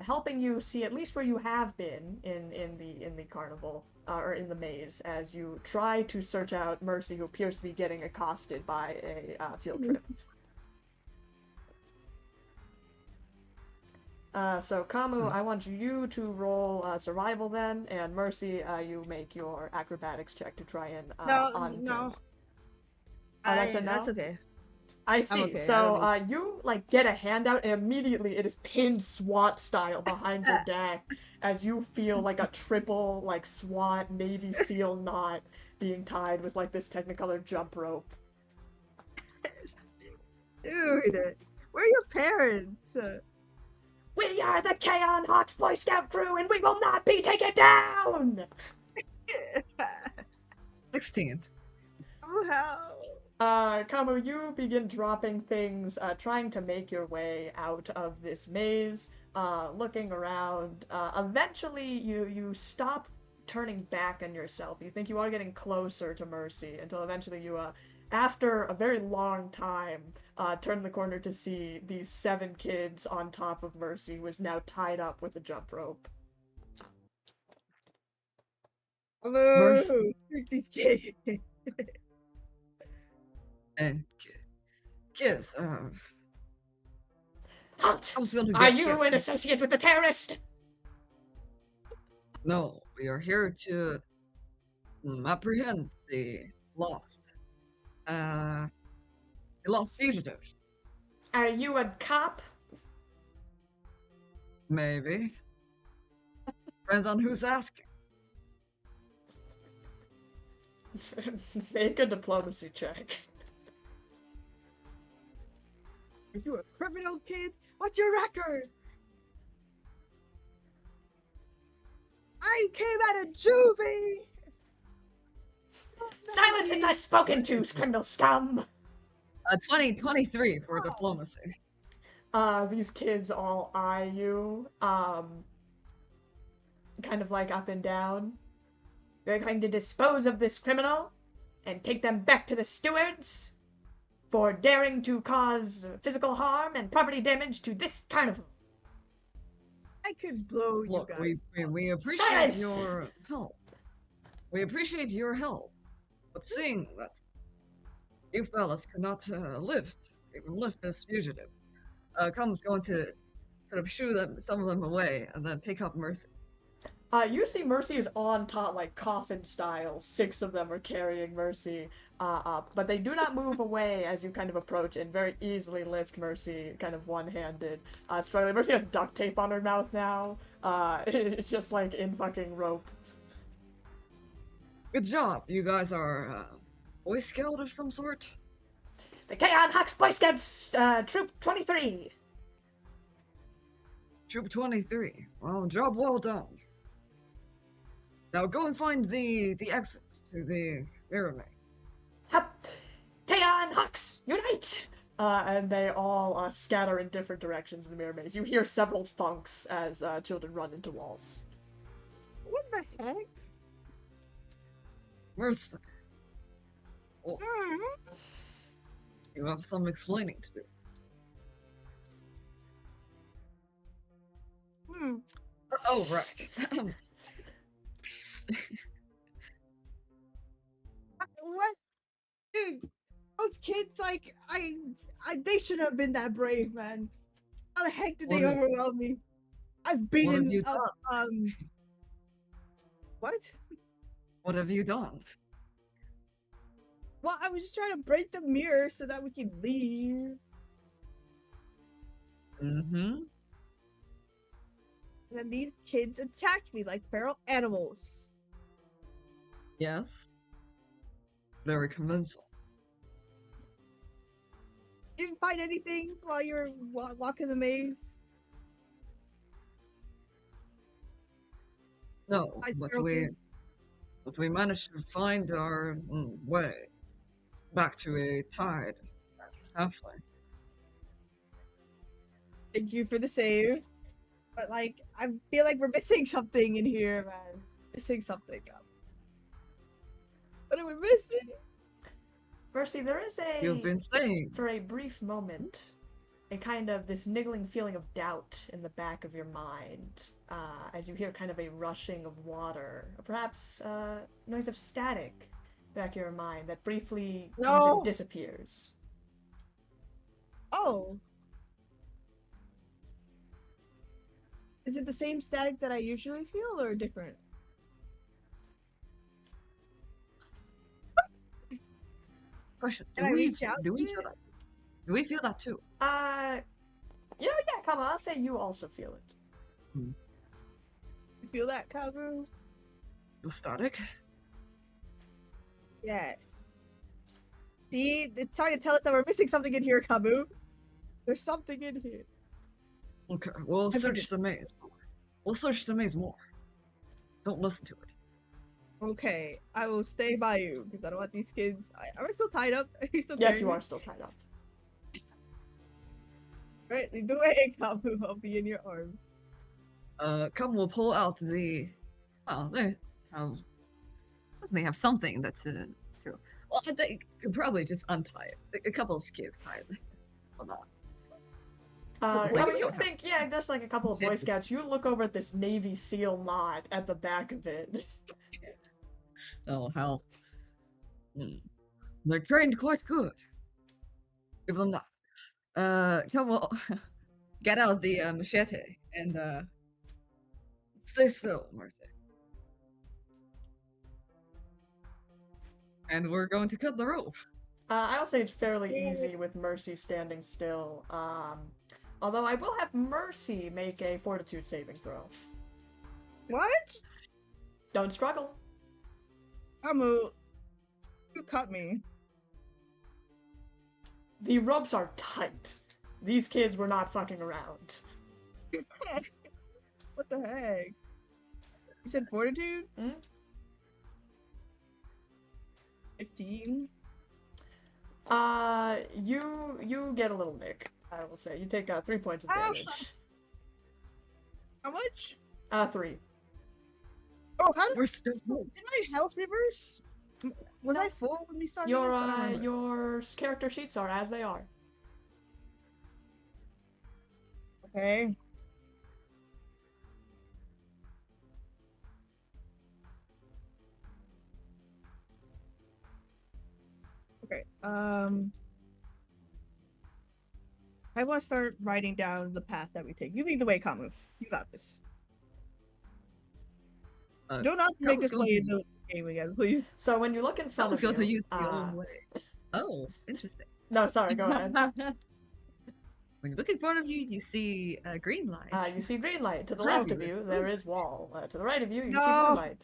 helping you see at least where you have been in the carnival, or in the maze, as you try to search out Mercy, who appears to be getting accosted by a field trip. So Kamu, I want you to roll survival then, and Mercy, you make your acrobatics check to try and unpin. No. Oh, that's a no? That's okay. I see. okay, I So don't you like get a hand out, and immediately it is pinned SWAT style behind your neck, as you feel like a triple like SWAT Navy SEAL knot being tied with like this Technicolor jump rope. Dude, where are your parents? We are the Kaon Hawks Boy Scout crew, and we will not be taken down! 16. Oh hell. Kamu, you begin dropping things, trying to make your way out of this maze, looking around. Eventually, you stop turning back on yourself. You think you are getting closer to Mercy, until eventually you, after a very long time, turn the corner to see these 7 kids on top of Mercy, who is now tied up with a jump rope. Mercy. These kids. And kids, Halt! I was going to Are get you an associate with the terrorist? No, we are here to apprehend the lost fugitives. Are you a cop? Maybe. Depends on who's asking. Make a diplomacy check. Are you a criminal kid? What's your record? I came out of juvie! Silence unless spoken to, criminal scum! 23 for diplomacy. These kids all eye you, kind of like up and down. You're going to dispose of this criminal and take them back to the stewards for daring to cause physical harm and property damage to this carnival. I could blow you Look, guys. we appreciate Silence! your help. We appreciate your help. But seeing that you fellas could not lift this fugitive, Cum's going to sort of shoo some of them away and then pick up Mercy. You see Mercy is on top, like coffin style. 6 of them are carrying Mercy up, but they do not move away as you kind of approach and very easily lift Mercy kind of one-handed. Struggling. Mercy has duct tape on her mouth now. It's just like in fucking rope. Good job. You guys are Boy Scout of some sort? The Kaon Hawks Boy Scouts, Troop 23. Troop 23. Well, job well done. Now go and find the exits to the mirror maze. Hup! Kaon Hawks, unite! And they all scatter in different directions in the mirror maze. You hear several thunks as children run into walls. What the heck? Mercy. Well, you have some explaining to do. Oh, right. What? Dude, those kids, like, they shouldn't have been that brave, man. How the heck did they What- overwhelm me? I've What beaten have you up, done? What? What have you done? Well, I was just trying to break the mirror so that we could leave. Mm-hmm. And then these kids attacked me like feral animals. Yes. Very convincing. You didn't find anything while you were walking the maze? No, Besides but feral kids? we managed to find our way back to a tide halfway. Thank you for the save. But like, I feel like we're missing something in here, man. Missing something. What are we missing? Mercy, there is You've been saying. for a brief moment, a kind of this niggling feeling of doubt in the back of your mind, as you hear kind of a rushing of water, or perhaps noise of static back of your mind that briefly comes No. and disappears. Oh. Is it the same static that I usually feel or different? Question: Can I reach out do we to feel it? that? Do we feel that too? You know, yeah, come on, I'll say you also feel it. You feel that, Kabu? The static? Yes. See, it's trying to tell us that we're missing something in here, Kabu. There's something in here. Okay, we'll I search the maze more. We'll search the maze more. Don't listen to it. Okay, I will stay by you because I don't want these kids. Am I still tied up? Are you still Yes, carrying you me? are still tied up. Right, lead the way, Kabu. I'll be in your arms. Come, we'll pull out the. Oh, they may have something that's true. Well, I think you could probably just untie it. A couple of kids tie it. Or not. It's like, Come on, we you don't have- think, yeah, just like a couple of Boy Shit. Scouts, you look over at this Navy SEAL knot at the back of it. Oh, hell. They're trained quite good. Give them that. Come on. Get out the machete and stay still, Martha. And we're going to cut the rope. I'll say it's fairly easy with Mercy standing still. Although I will have Mercy make a fortitude saving throw. What? Don't struggle. Kamu, you cut me. The ropes are tight. These kids were not fucking around. What the heck? You said fortitude? Hmm? 15? You get a little nick, I will say. You take 3 points of damage. How much? 3. Oh, how did We're still my health reverse? Was No. I full when we started Your this? I don't remember. your character sheets are as they are. Okay. Okay. I want to start writing down the path that we take. You lead the way, Kamu. You got this. Do not make Kamu's us going play to- the game again, please. So when you look in front Someone's of going you, to use the old way. Oh, interesting. no, sorry, go ahead. When you look in front of you, you see a green light. You see green light. To the Grab left of you. you, there is wall. To the right of you, you see No. blue light.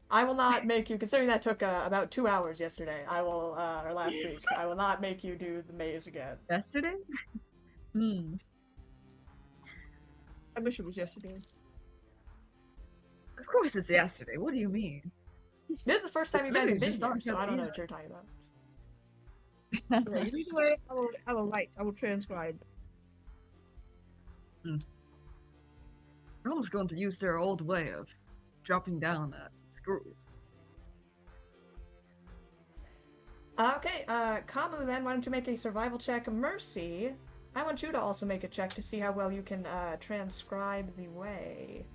I will not make you, considering that took about 2 hours yesterday, I will, or last week, I will not make you do the maze again. Yesterday? I wish it was yesterday. Of course it's yesterday. What do you mean? This is the first time you guys have Literally been just saw here, each so other, I don't know yeah. what you're talking about. Okay, you lead the way. I will write. I will transcribe. Rome's going to use their old way of dropping down some screws. Okay, Kamu then, why don't you make a survival check? Mercy, I want you to also make a check to see how well you can transcribe the way.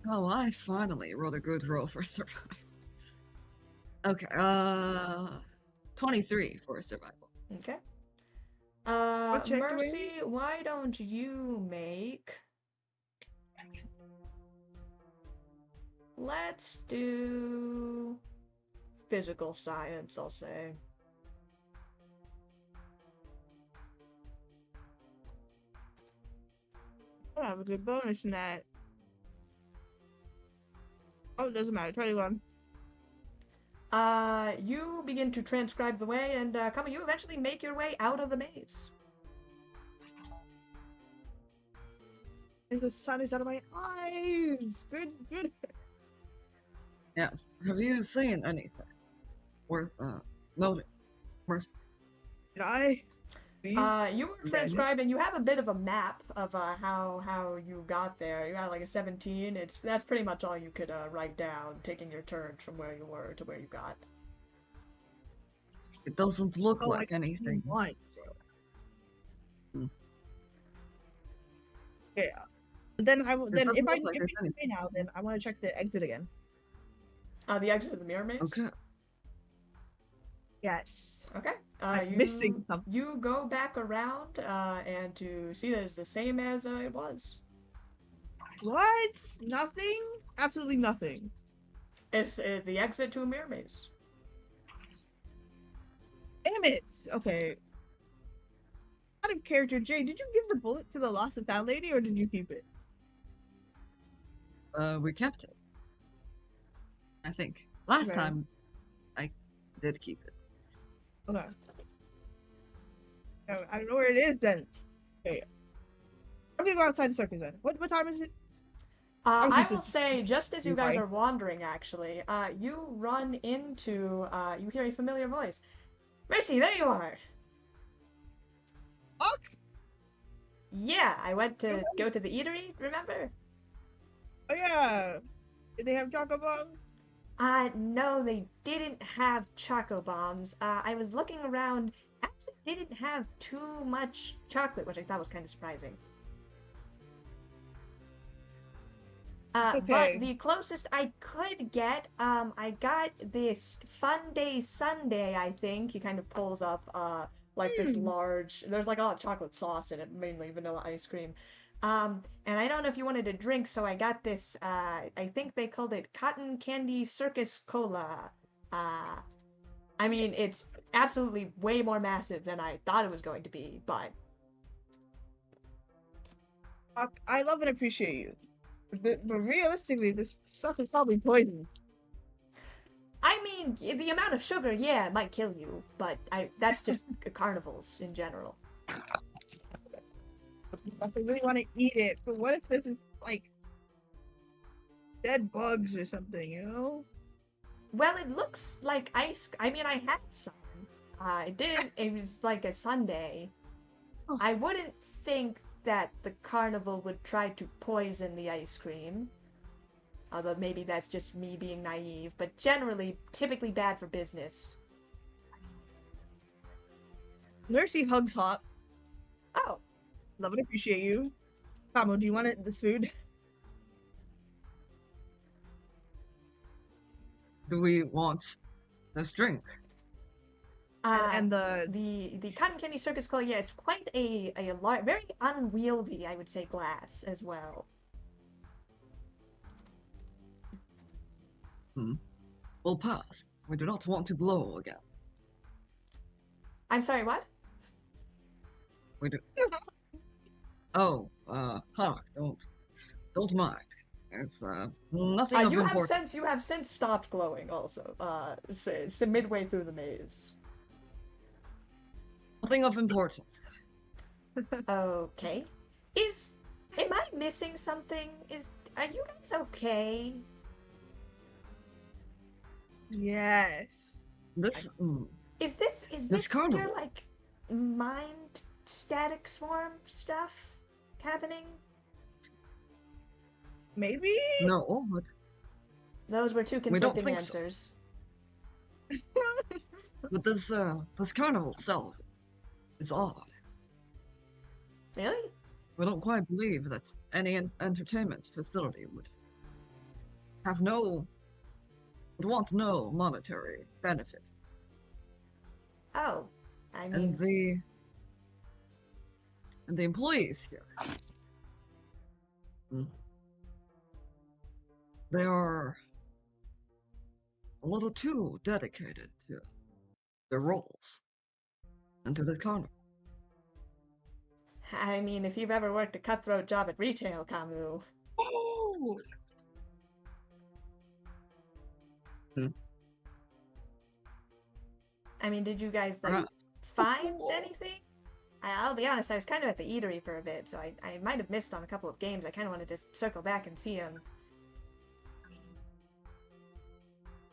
Oh, I finally rolled a good roll for survival. Okay, 23 for survival. Okay. check do I Mercy, why don't you make... Let's do... physical science, I'll say. I have a good bonus in that. Oh, it doesn't matter. 21. You begin to transcribe the way, and Kama, you eventually make your way out of the maze. And the sun is out of my eyes. Good, good. Yes. Have you seen anything worth noting? Mercy? Did I? You were transcribing. You have a bit of a map of how you got there. You got like a 17. That's pretty much all you could write down, taking your turns from where you were to where you got. It doesn't look Oh, like anything. Hmm. Yeah. Then I will. Then doesn't if I look like if there's it's okay now, then I want to check the exit again. The exit of the mirror maze. Okay. Yes. Okay. I'm missing something. You go back around and to see that it's the same as it was. What? Nothing? Absolutely nothing. It's the exit to a mirror maze. Damn it. Okay. Out of character, Jay, did you give the bullet to the lost and found lady, or did you keep it? We kept it. I think last Okay. time I did keep it. Okay. I don't know where it is then. Okay. I'm gonna go outside the circus then. What time is it? I will say, just as you guys Right. are wandering, actually, you run into, you hear a familiar voice. Mercy, there you are! Fuck! Yeah, I went to go to the eatery, remember? Oh yeah. Did they have chocolate bombs? No, they didn't have choco bombs. I was looking around, actually didn't have too much chocolate, which I thought was kind of surprising. Okay. But the closest I could get, I got this Fun Day Sundae, I think. He kind of pulls up, like this large, there's like a lot of chocolate sauce in it, mainly vanilla ice cream. And I don't know if you wanted a drink, so I got this, I think they called it Cotton Candy Circus Cola. I mean, it's absolutely way more massive than I thought it was going to be, but... Fuck, I love and appreciate you. But realistically, this stuff is probably poison. I mean, the amount of sugar, yeah, it might kill you, but that's just carnivals in general. I really want to eat it, but what if this is like dead bugs or something, you know? Well, it looks like ice. I mean, I had some. It was like a sundae. Oh. I wouldn't think that the carnival would try to poison the ice cream. Although maybe that's just me being naive, but generally, typically bad for business. Mercy hugs Hop. Oh. Love and appreciate you. Kamo, do you want this food? Do we want this drink? And the The Cotton Candy Circus Cola, yeah, it's quite a very unwieldy, I would say, glass as well. We'll pass. We do not want to blow again. I'm sorry, what? We do. Oh, don't mind. There's nothing of importance. You have since stopped glowing. Also, it's midway through the maze. Nothing of importance. Okay. Am I missing something? Are you guys okay? yes. This. Is this your carnival. like mind static swarm stuff happening? Maybe? No, but Those were two We don't conflicting think so. answers. this carnival itself is odd. Really? We don't quite believe that any entertainment facility would want no monetary benefit. Oh, I mean, And the employees here. They are a little too dedicated to their roles and to the carnival. if you've ever worked a cutthroat job at retail, Camus. Oh. I mean, did you guys like Perhaps. find anything? I'll be honest, I was kind of at the eatery for a bit, so I might have missed on a couple of games. I kind of wanted to circle back and see them.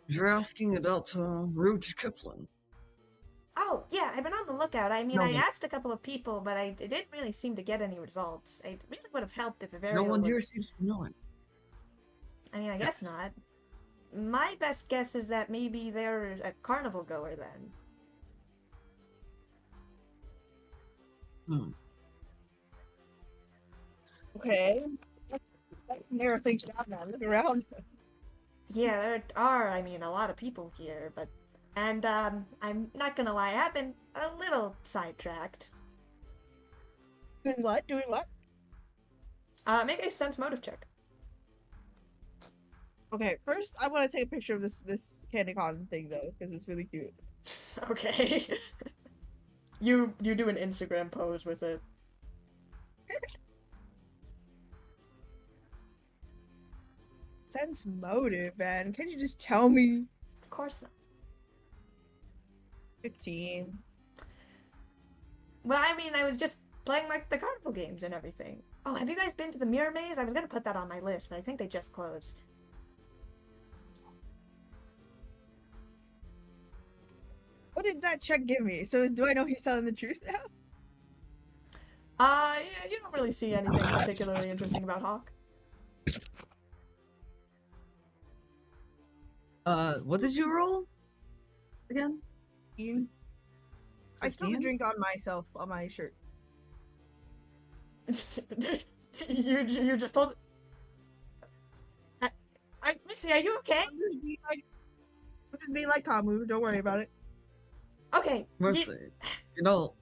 You're asking about Rouge Kipling. Oh, yeah, I've been on the lookout. I mean, No I one- asked a couple of people, but it didn't really seem to get any results. It really would have helped if a No variable one here was... seems to know it. I mean, I guess Yes. not. My best guess is that maybe they're a carnival goer then. Okay. Let's narrow things down now. Look around. Yeah, there are, I mean, a lot of people here, but... And, I'm not gonna lie, I've been a little sidetracked. Doing what? Doing what? Make a sense motive check. Okay, first I want to take a picture of this candy con thing though, because it's really cute. Okay. You do an Instagram pose with it. Sense motive, man. Can't you just tell me? Of course not. 15. Well, I mean, I was just playing like the carnival games and everything. Oh, have you guys been to the Mirror Maze? I was gonna put that on my list, but I think they just closed. What did that check give me? So do I know he's telling the truth now? Yeah, you don't really see anything particularly interesting about Hawk. What did you roll? Again? 15. I spilled the 15? drink on myself on my shirt. you just told. Missy, are you okay? I'm just being like Kamu. Don't worry about it. Okay. Mercy. You know,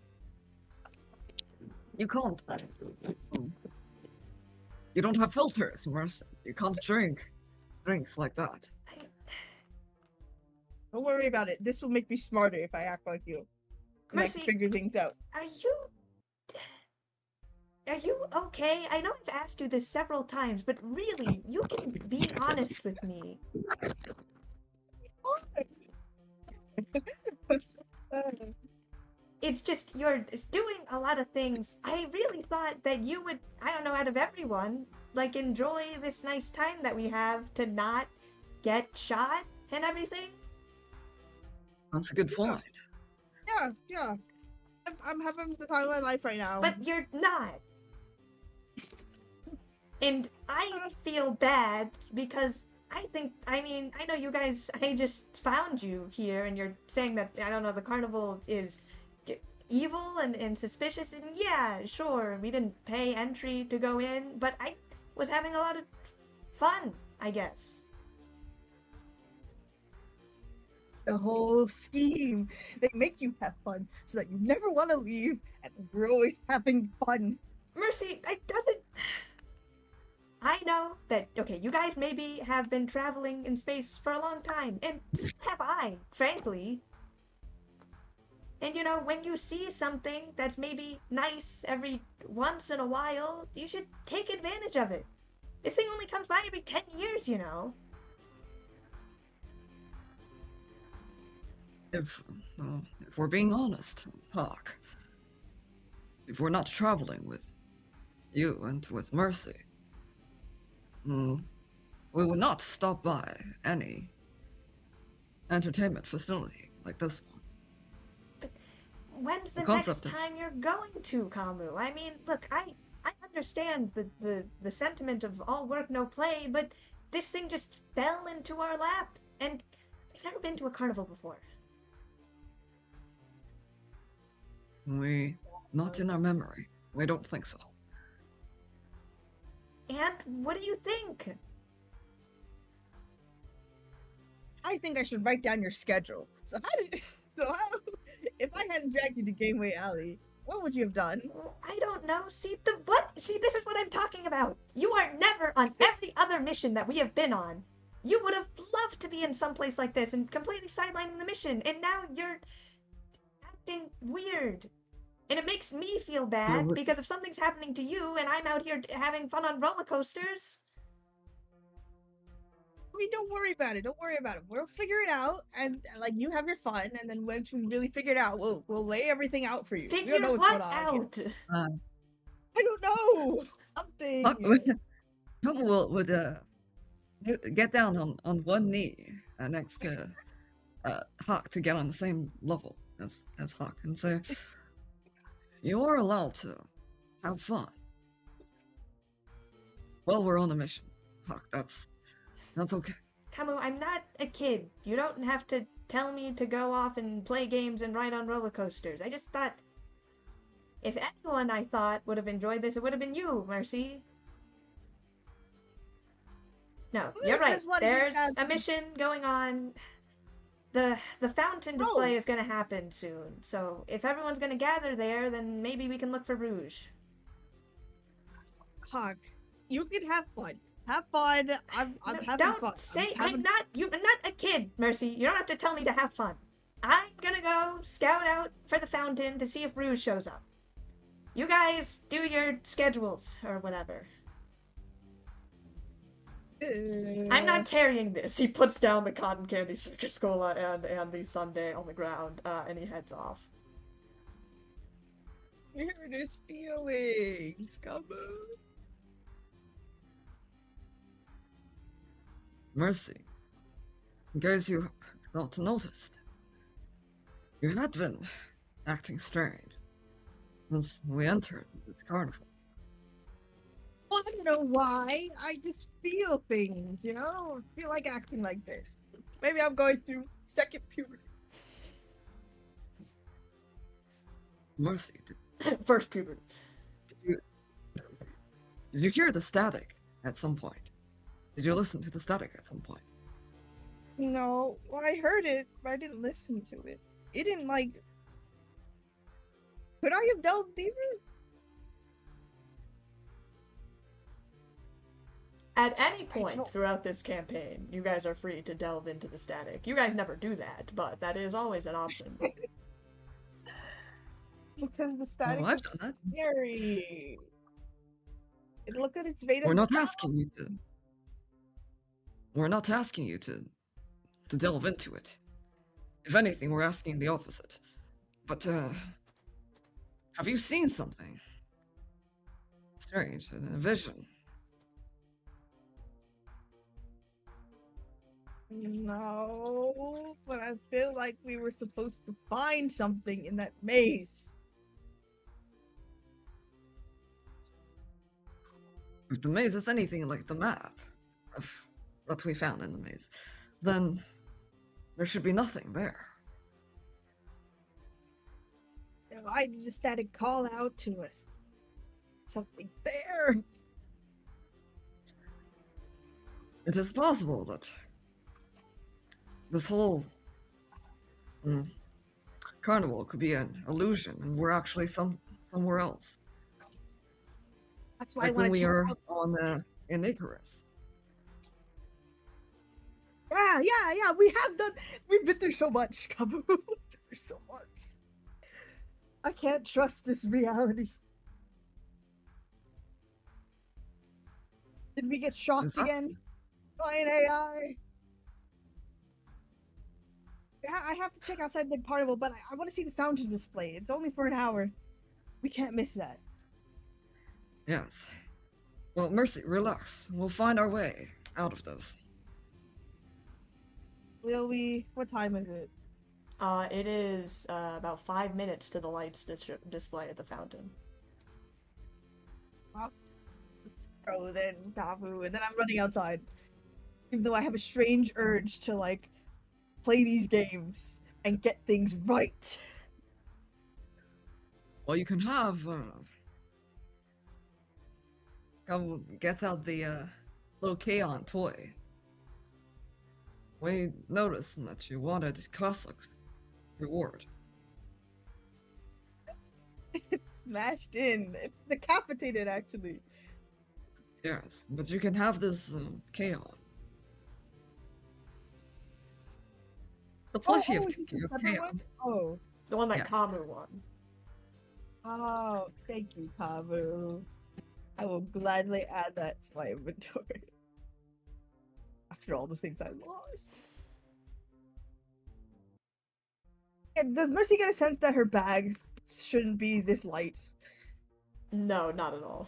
you can't. You don't have filters, Mercy. You can't drink drinks like that. Don't worry about it. This will make me smarter if I act like you. And I Mercy, can figure things out. Are you okay? I know I've asked you this several times, but really, you can be honest with me. It's just you're doing a lot of things. I really thought that you would, I don't know, out of everyone, like enjoy this nice time that we have to not get shot and everything. That's a good point. Yeah. I'm having the time of my life right now. But you're not. And I feel bad because I mean, I know you guys, I just found you here and you're saying that, I don't know, the carnival is evil and suspicious, and yeah, sure, we didn't pay entry to go in, but I was having a lot of fun, I guess. The whole scheme. They make you have fun so that you never want to leave, and we're always having fun. Mercy, I know that, okay, you guys maybe have been traveling in space for a long time, and so have I, frankly. And you know, when you see something that's maybe nice every once in a while, you should take advantage of it. This thing only comes by every 10 years, you know. If we're being honest, Hawk, if we're not traveling with you and with Mercy, we would not stop by any entertainment facility like this one. When's the The next concept of- time you're going to, Kamu? I mean, look, I understand the sentiment of all work, no play, but this thing just fell into our lap, and we've never been to a carnival before. Not in our memory. We don't think so. And what do you think? I think I should write down your schedule. So if I hadn't dragged you to Gameway Alley, what would you have done? I don't know. See, this is what I'm talking about. You are never on every other mission that we have been on. You would have loved to be in some place like this and completely sidelining the mission, and now you're acting weird. And it makes me feel bad because if something's happening to you and I'm out here having fun on roller coasters. I mean, don't worry about it. Don't worry about it. We'll figure it out, and like you have your fun, and then once we really figure it out, we'll lay everything out for you. We Figure don't know what's what going on. out? Uh, I don't know. Huck Something. would get down on one knee next to Hawk to get on the same level as Hawk and say, "You are allowed to have fun. Well, we're on a mission, Hawk. That's okay." Camu, I'm not a kid. You don't have to tell me to go off and play games and ride on roller coasters. I just thought, if anyone I thought would have enjoyed this, it would have been you, Mercy. No, you're right. Just wanted you There's guys a to- mission going on. The fountain display is gonna happen soon, so if everyone's gonna gather there, then maybe we can look for Rouge. Hawk, you can have fun. Have fun. I'm No, having don't fun. say I'm you're not a kid, Mercy. You don't have to tell me to have fun. I'm gonna go scout out for the fountain to see if Rouge shows up. You guys do your schedules or whatever. I'm not carrying this. He puts down the cotton candy circus cola and the sundae on the ground, and he heads off. Here it is feelings. Come on. Mercy, in case you not noticed, you had been acting strange since we entered this carnival. Well, I don't know why. I just feel things, you know? I feel like acting like this. Maybe I'm going through second puberty. Mercy, First puberty. did you hear the static at some point? Did you listen to the static at some point? No, well, I heard it, but I didn't listen to it. It didn't like. Could I have delved deeper? At any point throughout this campaign, you guys are free to delve into the static. You guys never do that, but that is always an option. Because the static I've was done that. scary. Look at its Veda. We're not asking you to. We're not asking you to delve into it. If anything, we're asking the opposite. But have you seen something strange in a vision? No, but I feel like we were supposed to find something in that maze. If the maze is anything like the map of what we found in the maze, then there should be nothing there. Why did the static call out to us? Something there. It is possible that this whole carnival could be an illusion, and we're actually somewhere else. That's why I Like when want to we check are out. on in Icarus. Yeah. We have done. We've been through so much, Kabu. We've been through so much. I can't trust this reality. Did we get shocked Is that- again by an AI? Yeah, I have to check outside the carnival, but I want to see the fountain display. It's only for an hour. We can't miss that. Yes. Well, Mercy, relax. We'll find our way out of this. Will we? What time is it? It is about 5 minutes to the lights display at the fountain. Well, let's go then, Kabu, and then I'm running outside. Even though I have a strange urge to like play these games and get things right. Well, you can have come get out the little Kaon toy. We noticed that you wanted Cossack's reward. It's smashed in. It's decapitated, actually. Yes, but you can have this Kaon. The plushie of is this a separate Kaon. one? Oh. The one that Yes. Kamu won. Oh, thank you, Kabu. I will gladly add that to my inventory. after all the things I lost. Yeah, does Mercy get a sense that her bag shouldn't be this light? No, not at all.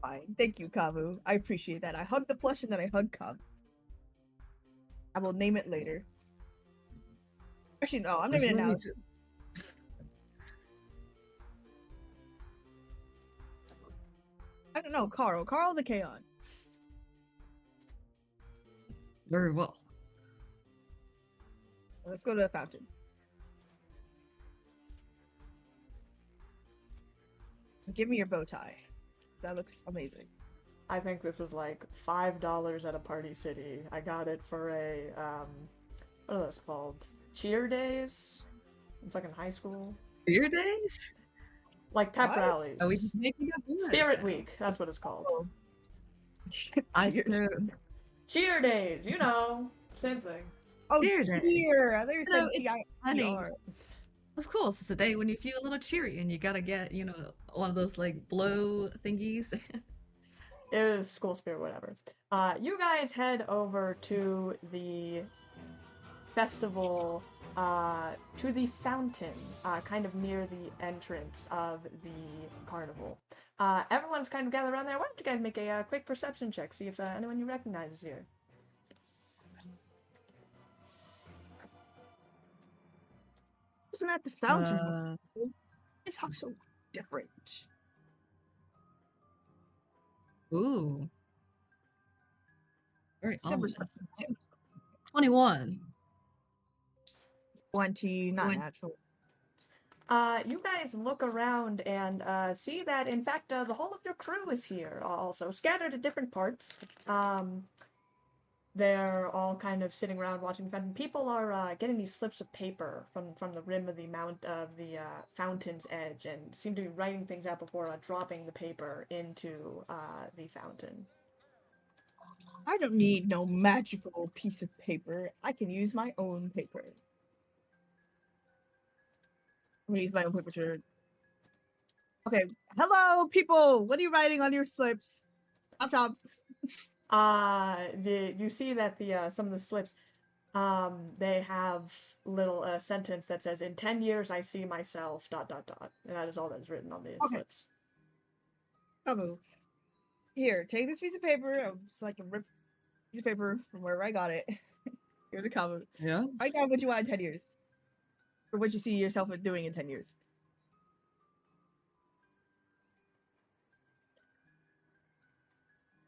Fine. Thank you, Kavu. I appreciate that. I hug the plush and then I hug Kavu. I will name it later. Actually, no, I'm There's naming it no now. need to- I don't know, Carl. Carl the Kaon. Very well. Let's go to the fountain. Give me your bow tie. That looks amazing. I think this was like $5 at a Party City. I got it for a what are those called? Cheer days in fucking high school. Beer days? Like pep What? rallies. Are we just making up words? Spirit Week, that's what it's called. Oh. I Cheers. spoon. Cheer days, you know, same thing. Oh, Cheer day. cheer. I thought you No, said it's funny. T-I-E-R. Of course, it's a day when you feel a little cheery and you gotta get, one of those like blow thingies. It was school spirit, whatever. You guys head over to the festival, to the fountain, kind of near the entrance of the carnival. Everyone's kind of gathered around there. Why don't you guys make a quick perception check, see if anyone you recognize is here. Wasn't at the fountain. It talks so different. Ooh. Very ominous. December 21. 20, not Twen- natural. You guys look around and see that, in fact, the whole of your crew is here, also scattered at different parts. They're all kind of sitting around watching the fountain. People are getting these slips of paper from the rim of the fountain's edge, and seem to be writing things out before dropping the paper into the fountain. I don't need no magical piece of paper. I can use my own paper. I'm gonna use my own paper to... Okay, hello, people! What are you writing on your slips? Chop chop. You see that some of the slips, they have little sentence that says, "In 10 years, I see myself, ... And that is all that is written on the Okay. slips. Kamu. Here, take this piece of paper. It's like a rip piece of paper from wherever I got it. Here's a Kamu. Yes. Write down what you want in 10 years. Or what you see yourself doing in 10 years.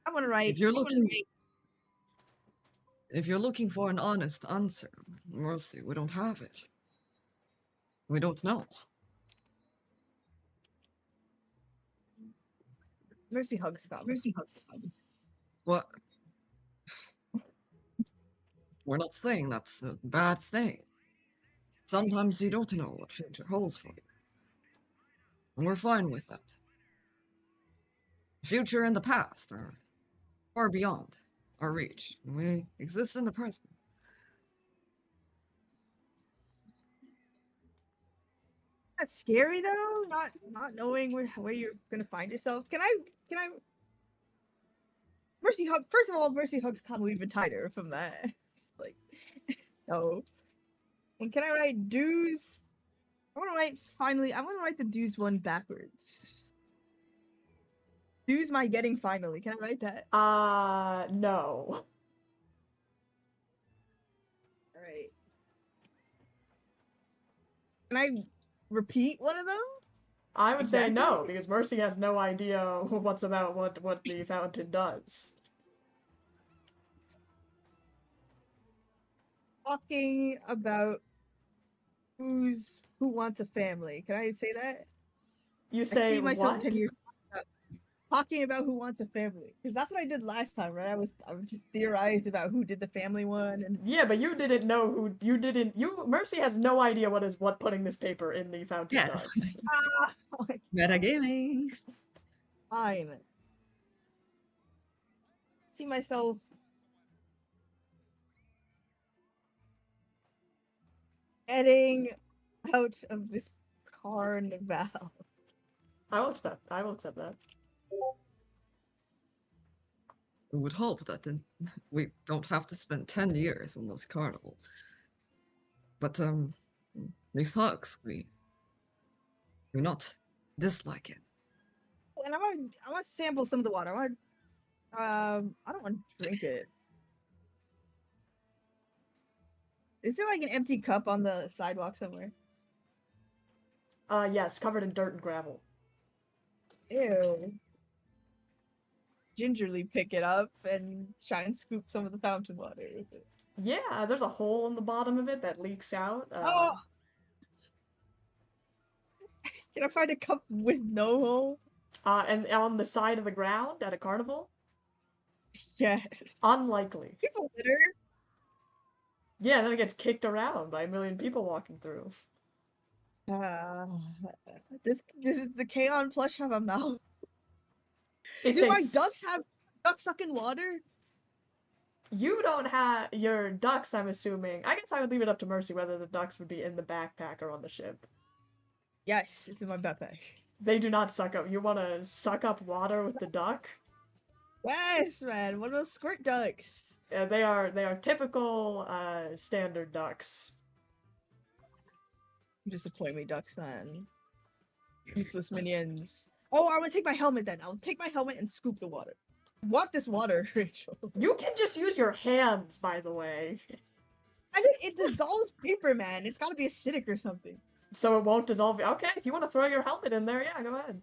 I want to write... If you're looking for an honest answer, Mercy, we don't have it. We don't know. Mercy hugs Kamu. What? We're not saying that's a bad thing. Sometimes you don't know what future holds for you. And we're fine with that. The future and the past are far beyond our reach. We exist in the present. That's scary though, not knowing where you're gonna find yourself. Can I Mercy hug first of all, Mercy hugs Kamu even tighter from that. Just like no. And can I write dues? I wanna write the dues one backwards. Dues my getting finally. Can I write that? No. Alright. Can I repeat one of them? I would say no, Exactly. because Mercy has no idea what the fountain does. Talking about who wants a family. Can I say that? You I say see myself what? 10 years talking about who wants a family. Because that's what I did last time, right? I was just theorized about who did the family one and Yeah, but you didn't know who Mercy has no idea what putting this paper in the fountain Yes. does. Metagaming. fine. See myself getting out of this carnival. I will accept that. we would hope that then we don't have to spend 10 years on this carnival. But these hugs, we do not dislike it. And I want to sample some of the water. I don't want to drink it. Is there like an empty cup on the sidewalk somewhere? Yes, covered in dirt and gravel. Ew. Gingerly pick it up and try and scoop some of the fountain water with it. Yeah, there's a hole in the bottom of it that leaks out. Oh! Can I find a cup with no hole? And on the side of the ground at a carnival? Yes. Unlikely. People litter. Yeah, then it gets kicked around by a million people walking through. This is the Kaon plush have a mouth. It's Do my ducks have duck sucking water? You don't have your ducks, I'm assuming. I guess I would leave it up to Mercy whether the ducks would be in the backpack or on the ship. Yes, it's in my backpack. They do not suck up. You want to suck up water with the duck? Yes, man. What about squirt ducks? Yeah, they are typical standard ducks. You disappoint me, ducks, man. Useless minions. Oh, I'm gonna take my helmet then. I'll take my helmet and scoop the water. I want this water, Rachel. You can just use your hands, by the way. I mean, it dissolves paper, man. It's gotta be acidic or something. So it won't dissolve. Okay, if you want to throw your helmet in there, yeah, go ahead.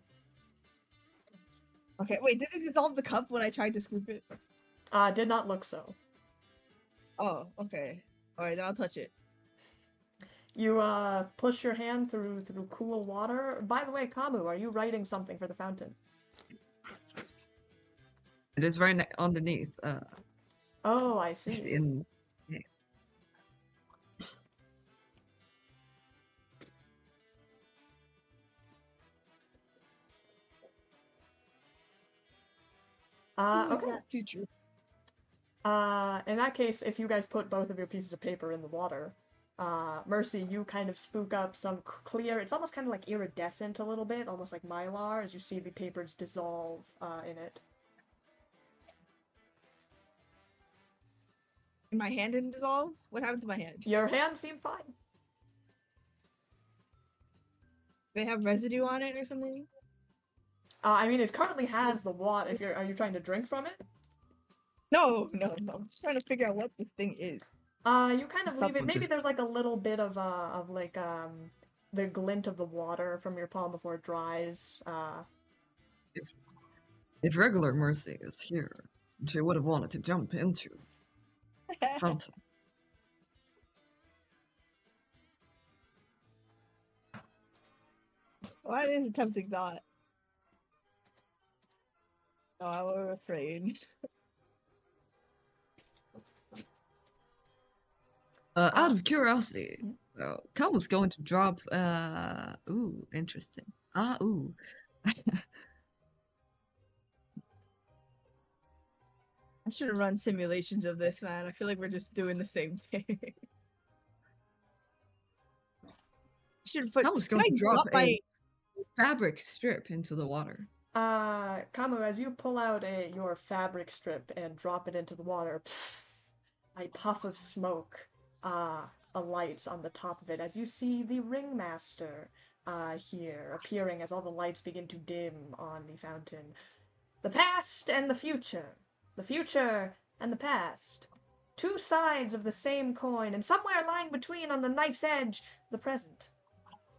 Okay, wait, did it dissolve the cup when I tried to scoop it? Did not look so. Oh, okay. Alright, then I'll touch it. You push your hand through cool water. By the way, Kamu, are you writing something for the fountain? It is right underneath. Oh, I see. In Okay. Future. In that case, if you guys put both of your pieces of paper in the water, Mercy, you kind of spook up some clear, it's almost kind of like iridescent a little bit, almost like mylar, as you see the papers dissolve in it. My hand didn't dissolve? What happened to my hand? Your hand seemed fine. Do they have residue on it or something? I mean, it currently has the water. Are you trying to drink from it? No. I'm just trying to figure out what this thing is. You kind of leave it. Something Maybe just- there's like a little bit of the glint of the water from your palm before it dries. If regular Mercy is here, she would have wanted to jump into the fountain. What is a tempting thought? Oh, I was afraid. Out of curiosity, Cal was going to drop. Ooh, interesting. Ooh. I should have run simulations of this, man. I feel like we're just doing the same thing. Should put. Cal was Can going I to drop my? a fabric strip into the water. Kamu, as you pull out your fabric strip and drop it into the water, a puff of smoke alights on the top of it as you see the ringmaster here appearing as all the lights begin to dim on the fountain. The past and the future. The future and the past. Two sides of the same coin, and somewhere lying between on the knife's edge, the present.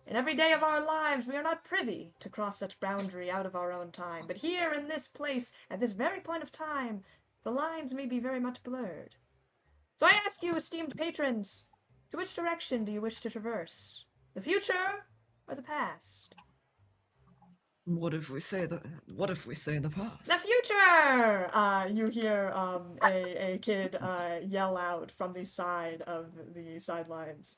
In every day of our lives, we are not privy to cross such boundary out of our own time. But here in this place, at this very point of time, the lines may be very much blurred. So I ask you, esteemed patrons, to which direction do you wish to traverse? The future or the past? What if we say the past? The future! You hear a kid yell out from the side of the sidelines.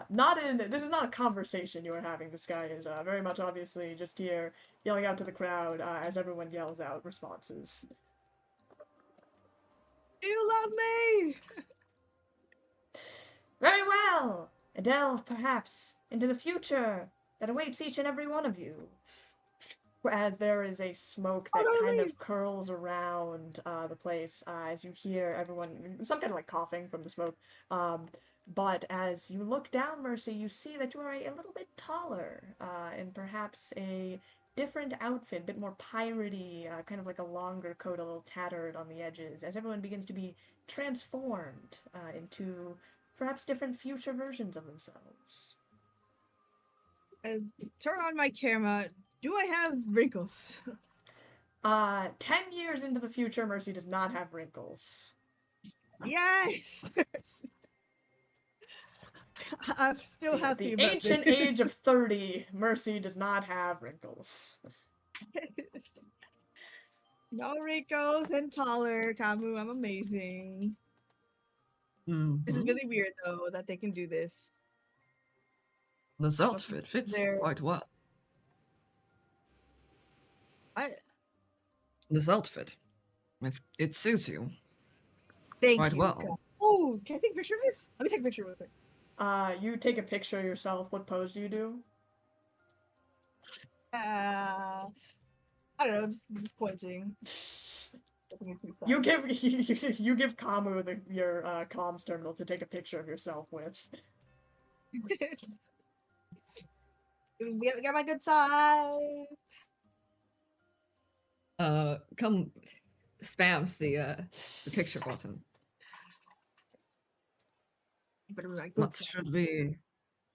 This is not a conversation you are having. This guy is very much obviously just here yelling out to the crowd as everyone yells out responses. Do you love me? Very well! A delve, perhaps, into the future that awaits each and every one of you. as there is a smoke Oh, that no, kind leave. of curls around the place as you hear everyone, some kind of like coughing from the smoke. But as you look down, Mercy, you see that you are a little bit taller and perhaps a different outfit, a bit more piratey, kind of like a longer coat, a little tattered on the edges, as everyone begins to be transformed into perhaps different future versions of themselves. Turn on my camera. Do I have wrinkles? 10 years into the future, Mercy does not have wrinkles. Yes! I'm still happy The about ancient this. age of 30, Mercy does not have wrinkles. No wrinkles and taller, Kamu. I'm amazing. This is Mhm. really weird, though, that they can do this. This outfit fits They're- quite well. I This outfit, it suits you thank quite you. well. Oh, can I take a picture of this? Let me take a picture real quick. You take a picture of yourself. What pose do you do? I don't know, just pointing. You give you give Kamu your comms terminal to take a picture of yourself with. Get my good side. Come spams the picture button. Better be my good What side. should be?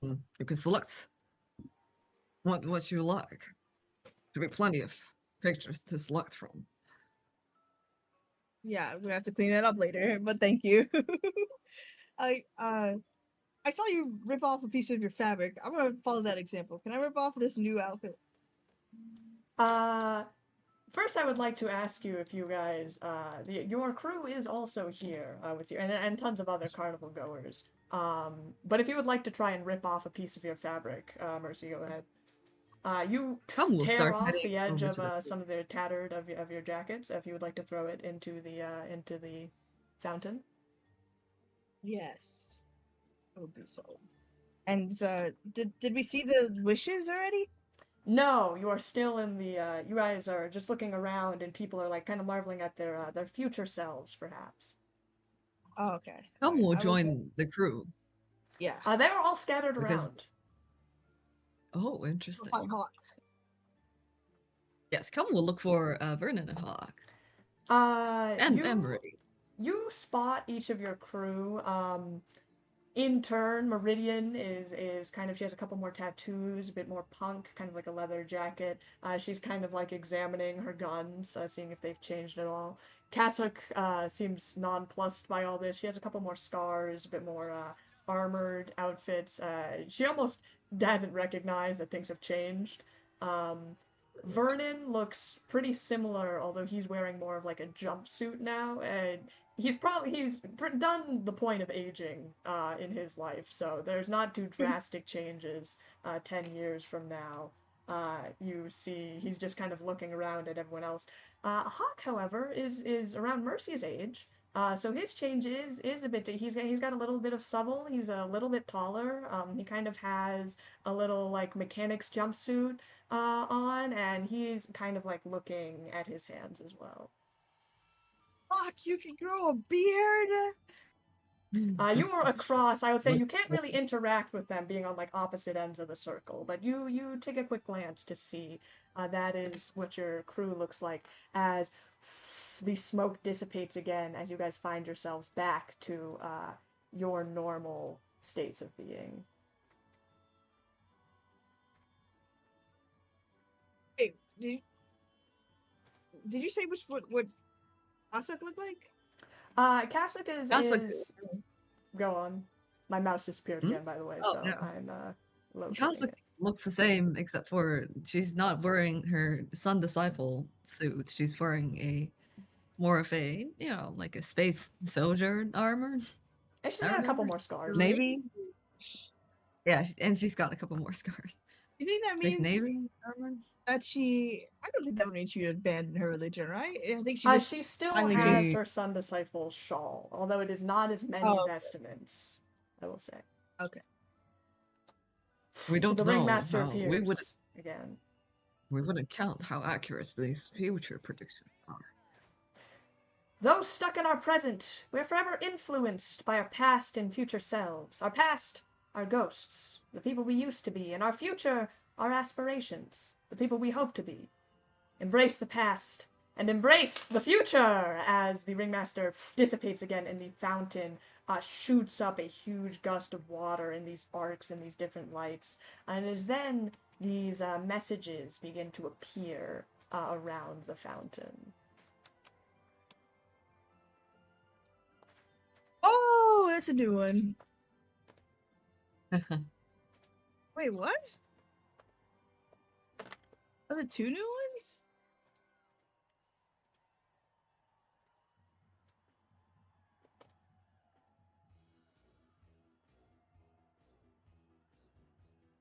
You can select what you like. There'll be plenty of pictures to select from. Yeah, we're gonna have to clean that up later, but thank you. I saw you rip off a piece of your fabric. I'm gonna follow that example. Can I rip off this new outfit? First, I would like to ask you if you guys, your crew is also here with you, and tons of other carnival goers. But if you would like to try and rip off a piece of your fabric, Mercy, go ahead. You Come, we'll tear start off heading the edge over of to the some of the tattered of your jackets. If you would like to throw it into the fountain. Yes, I will do so. And did we see the wishes already? No, you are still in the. You guys are just looking around, and people are like kind of marveling at their future selves, perhaps. Oh, okay. Come, Alright, we'll I will go- join the crew Yeah. They're all scattered because. around. Oh, We'll interesting. find Hawk. Yes, come, we'll look for Vernon and Hawk You and Emery. you spot each of your crew. In turn, Meridian is kind of, she has a couple more tattoos, a bit more punk, kind of like a leather jacket. She's kind of like examining her guns, seeing if they've changed at all. Cassock seems nonplussed by all this. She has a couple more scars, a bit more armored outfits. She almost doesn't recognize that things have changed. Vernon looks pretty similar, although he's wearing more of like a jumpsuit now, and he's done the point of aging in his life, so there's not too drastic changes 10 years from now. You see he's just kind of looking around at everyone else. Hawk, however, is around Mercy's age. So his change is a bit. He's got a little bit of stubble. He's a little bit taller. He kind of has a little like mechanic's jumpsuit on, and he's kind of like looking at his hands as well. Hawk, you can grow a beard. You are across. I would say you can't really interact with them being on like opposite ends of the circle, but you take a quick glance to see that is what your crew looks like as the smoke dissipates again as you guys find yourselves back to your normal states of being. Wait, did you say what Asif looked like? Cassock Cassock- is go on. My mouse disappeared again, by the way, Oh, so no. I'm locating Cassock it. looks the same, except for she's not wearing her Sun Disciple suit. She's wearing a more of a, like a space soldier armor. And she's I got a couple remember. more scars. Navy. Yeah, and she's got a couple more scars. You think that Space means Navy armor. that she? I don't think that would mean she would abandon her religion, right? I think She still finally has changed. her Sun Disciple shawl, although it is not as many Oh, okay. vestments, I will say. Okay. We don't The know ringmaster how- appears we would- again. We wouldn't count how accurate these future predictions are. Those stuck in our present, we're forever influenced by our past and future selves. Our past, our ghosts, the people we used to be, and our future, our aspirations, the people we hope to be. Embrace the past and embrace the future as the ringmaster dissipates again and the fountain shoots up a huge gust of water in these arcs and these different lights. And it is then these messages begin to appear around the fountain. Oh, that's a new one. Wait, what? Are there two new ones?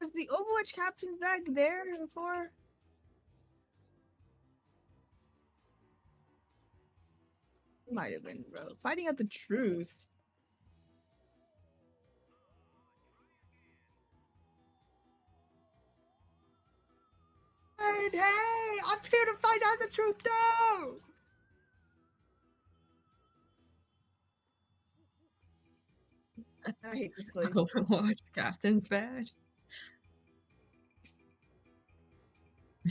Was the Overwatch captain's bag there before? Might have been, bro. Finding out the truth. Hey, I'm here to find out the truth too! I hate this place. Overwatch captain's badge. I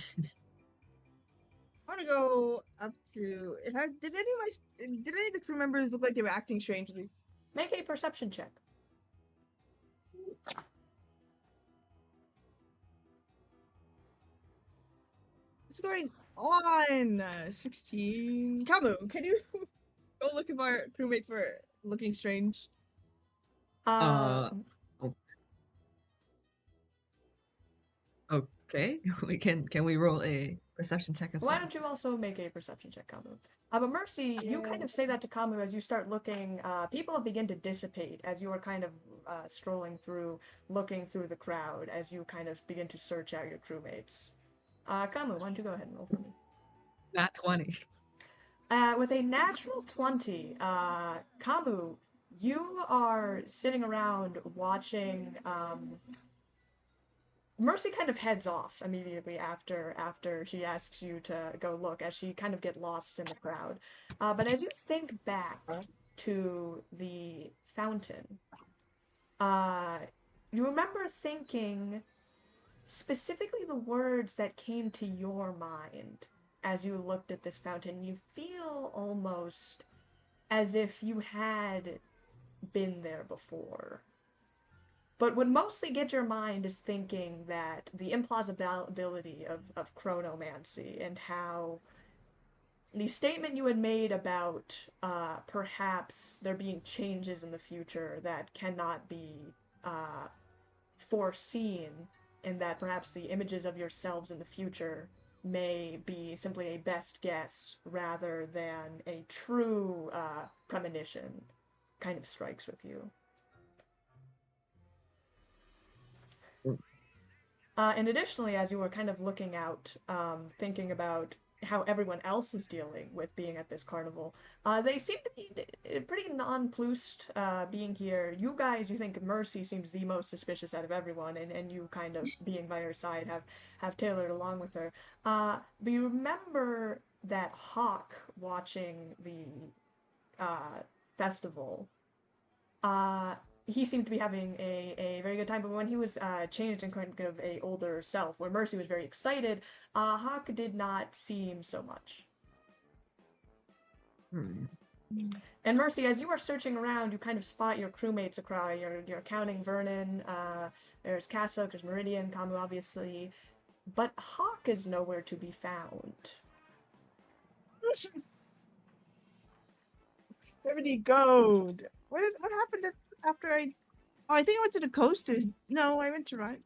want to go up to. Did any of the crew members look like they were acting strangely? Make a perception check. What's going on? 16. Kamu, can you go look at our crewmates for looking strange? Okay, can we roll a perception check as well? Why don't you also make a perception check, Kamu? But Mercy, you kind of say that to Kamu as you start looking. People begin to dissipate as you are kind of strolling through, looking through the crowd as you kind of begin to search out your crewmates. Kamu, why don't you go ahead and roll for me? Nat 20. With a natural 20, Kamu, you are sitting around watching. Mercy kind of heads off immediately after she asks you to go look, as she kind of gets lost in the crowd. But as you think back to the fountain, you remember thinking specifically the words that came to your mind as you looked at this fountain. You feel almost as if you had been there before. But what mostly gets your mind is thinking that the implausibility of chronomancy and how the statement you had made about perhaps there being changes in the future that cannot be foreseen, and that perhaps the images of yourselves in the future may be simply a best guess rather than a true premonition, kind of strikes with you. And additionally, as you were kind of looking out, thinking about how everyone else is dealing with being at this carnival, they seem to be pretty nonplussed being here. You guys, you think Mercy seems the most suspicious out of everyone, and you kind of, being by her side, have tailored along with her. But you remember that Hawk watching the festival, he seemed to be having a very good time, but when he was changed in kind of a older self, where Mercy was very excited, Hawk did not seem so much. And Mercy, as you are searching around, you kind of spot your crewmates across. You're counting Vernon, there's Cassock, there's Meridian, Kamu obviously, but Hawk is nowhere to be found. Where did he go? What happened after I... Oh, I think I went to the coaster. No, I went to right.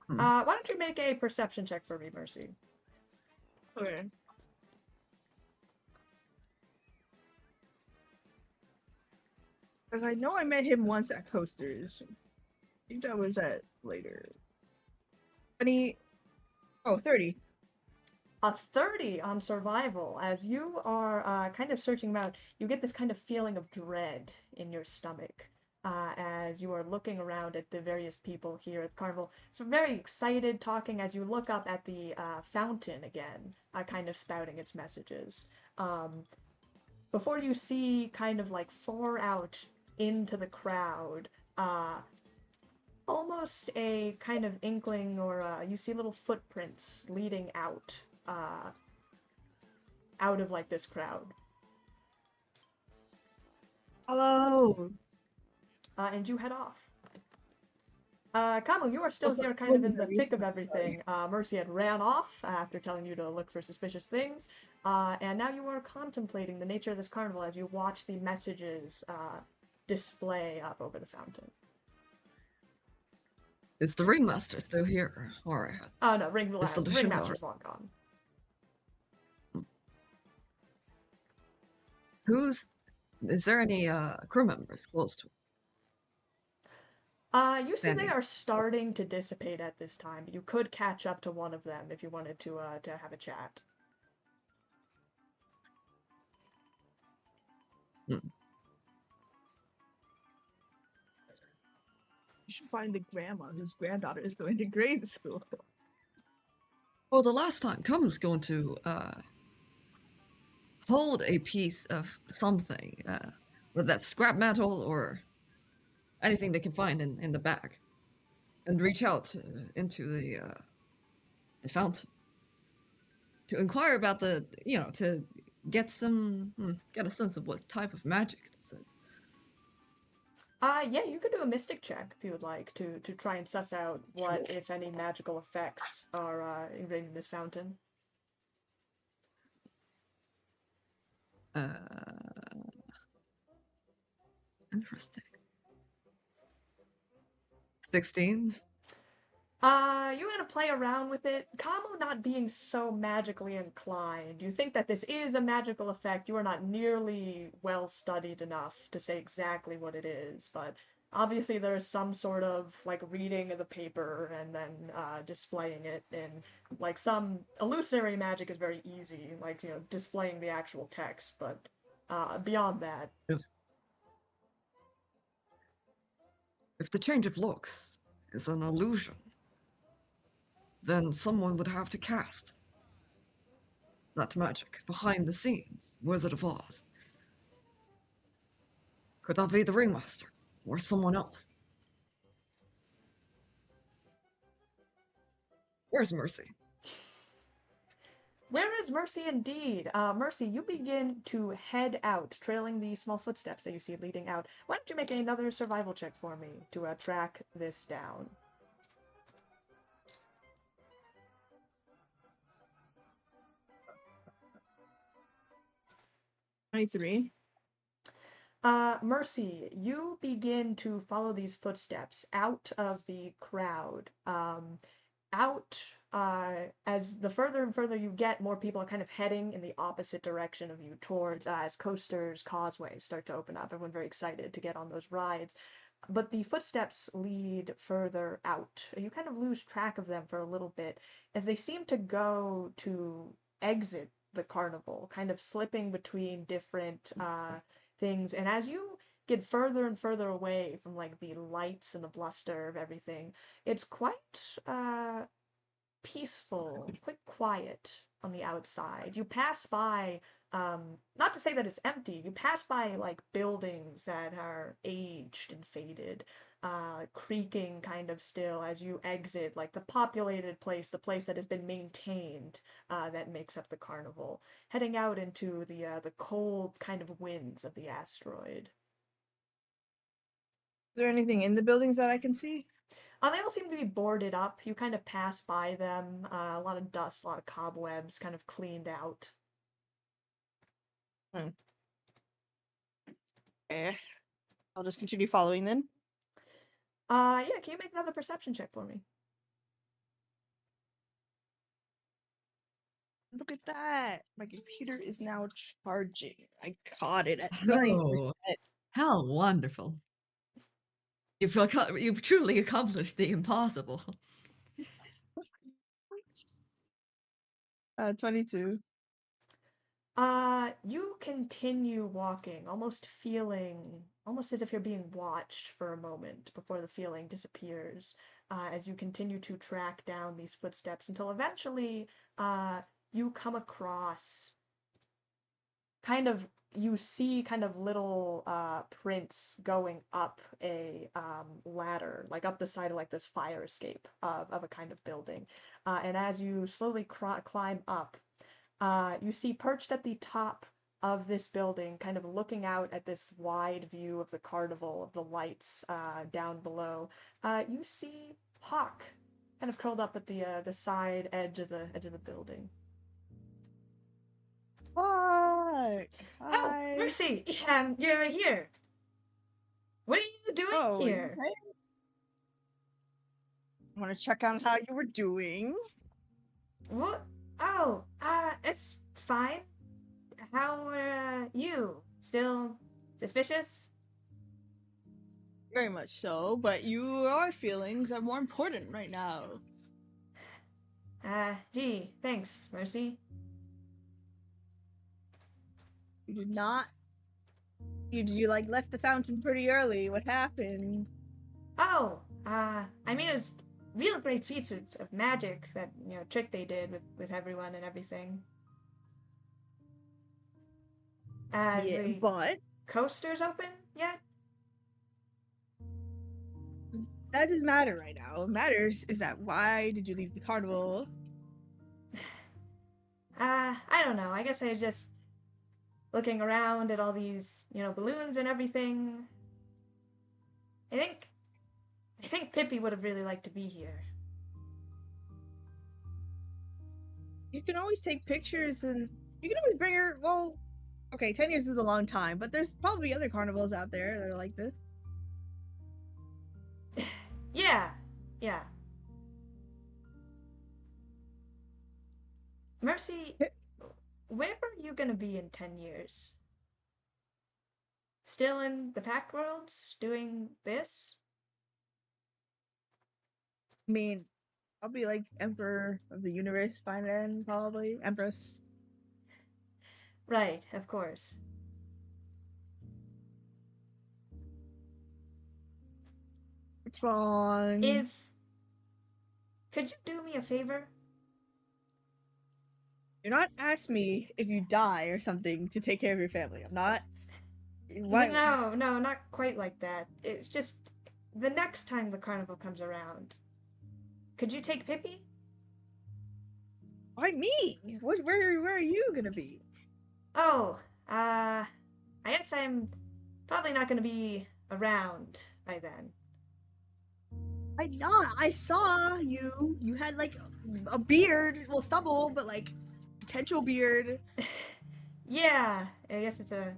Why don't you make a perception check for me, Mercy? Okay. Because I know I met him once at Coasters. I think that was at later. 20... Oh, 30. A 30 on survival. As you are kind of searching about, you get this kind of feeling of dread in your stomach. as you are looking around at the various people here at the carnival. So very excited talking as you look up at the fountain again, kind of spouting its messages. Before you see kind of like far out into the crowd, almost a kind of inkling, or you see little footprints leading out of like this crowd. Hello. And you head off. Kamo, you are still Wasn't- here kind of wasn't in the very- thick of everything. Mercy had ran off after telling you to look for suspicious things, and now you are contemplating the nature of this carnival as you watch the messages display up over the fountain. Is the ringmaster still here? Or Oh no, Is the Ringmaster's long gone. is there any crew members close to? You see they Standing. are starting to dissipate at this time, but you could catch up to one of them if you wanted to have a chat. You should find the grandma whose granddaughter is going to grade school. Well, the last time Cum's going to hold a piece of something, whether that's scrap metal or anything they can find in the bag, and reach out into the fountain to inquire about to get get a sense of what type of magic this is. Yeah, you could do a mystic check if you would like to try and suss out what, if any, magical effects are ingrained in this fountain. Interesting. 16. You gotta play around with it. Kamo not being so magically inclined, you think that this is a magical effect. You are not nearly well studied enough to say exactly what it is, but obviously there's some sort of like reading of the paper and then displaying it, and like some illusionary magic is very easy, like displaying the actual text, but beyond that. If the change of looks is an illusion, then someone would have to cast that magic behind the scenes, Wizard of Oz. Could that be the ringmaster or someone else? Where's Mercy? Where is Mercy indeed? Mercy, you begin to head out, trailing the small footsteps that you see leading out. Why don't you make another survival check for me to track this down? $23. Mercy, you begin to follow these footsteps out of the crowd. As the further and further you get, more people are kind of heading in the opposite direction of you towards as coasters, causeways start to open up. Everyone very excited to get on those rides. But the footsteps lead further out. You kind of lose track of them for a little bit as they seem to go to exit the carnival, kind of slipping between different things. And as you get further and further away from like the lights and the bluster of everything, it's quite peaceful, quite quiet on the outside. You pass by, not to say that it's empty, you pass by like buildings that are aged and faded, creaking kind of still as you exit like the populated place, the place that has been maintained, that makes up the carnival, heading out into the cold kind of winds of the asteroid. Is there anything in the buildings that I can see? They all seem to be boarded up. You kind of pass by them. A lot of dust, a lot of cobwebs, kind of cleaned out. I'll just continue following then. Yeah, can you make another perception check for me? Look at that. My computer is now charging. I caught it at 30%. How wonderful. You've truly accomplished the impossible. 22. You continue walking, almost feeling almost as if you're being watched for a moment before the feeling disappears, as you continue to track down these footsteps until eventually you come across you see kind of little prints going up a ladder, like up the side of like this fire escape of a kind of building. And as you slowly climb up, you see perched at the top of this building, kind of looking out at this wide view of the carnival, of the lights down below, you see Hawk kind of curled up at the side edge of the building. Fuck! Oh, Hi. Mercy! You're here. What are you doing Oh, you here? okay? I want to check on how you were doing. What? Oh, it's fine. How are you? Still suspicious? Very much so, but your feelings are more important right now. Gee, thanks, Mercy. You did not. You like left the fountain pretty early. What happened? Oh, I mean, it was real great feats of magic, that, trick they did with everyone and everything. Is Yeah, the but coasters open yet? that doesn't matter right now. What matters is that why did you leave the carnival? I don't know. I guess I was just looking around at all these, balloons and everything. I think Pippi would have really liked to be here. You can always take pictures and you can always bring her. Well, okay, 10 years is a long time, but there's probably other carnivals out there that are like this. Yeah. Mercy, where are you gonna be in 10 years? Still in the Pact Worlds, doing this? I mean, I'll be like Emperor of the Universe by then, probably. Empress. Right, of course. What's wrong? Could you do me a favor? Do not ask me if you die or something to take care of your family. I'm not. Why? No, not quite like that. It's just the next time the carnival comes around. Could you take Pippi? Why me? Where are you gonna be? Oh, I guess I'm probably not gonna be around by then. I not. I saw you. You had like a beard, well, stubble, but like potential beard. Yeah, I guess it's a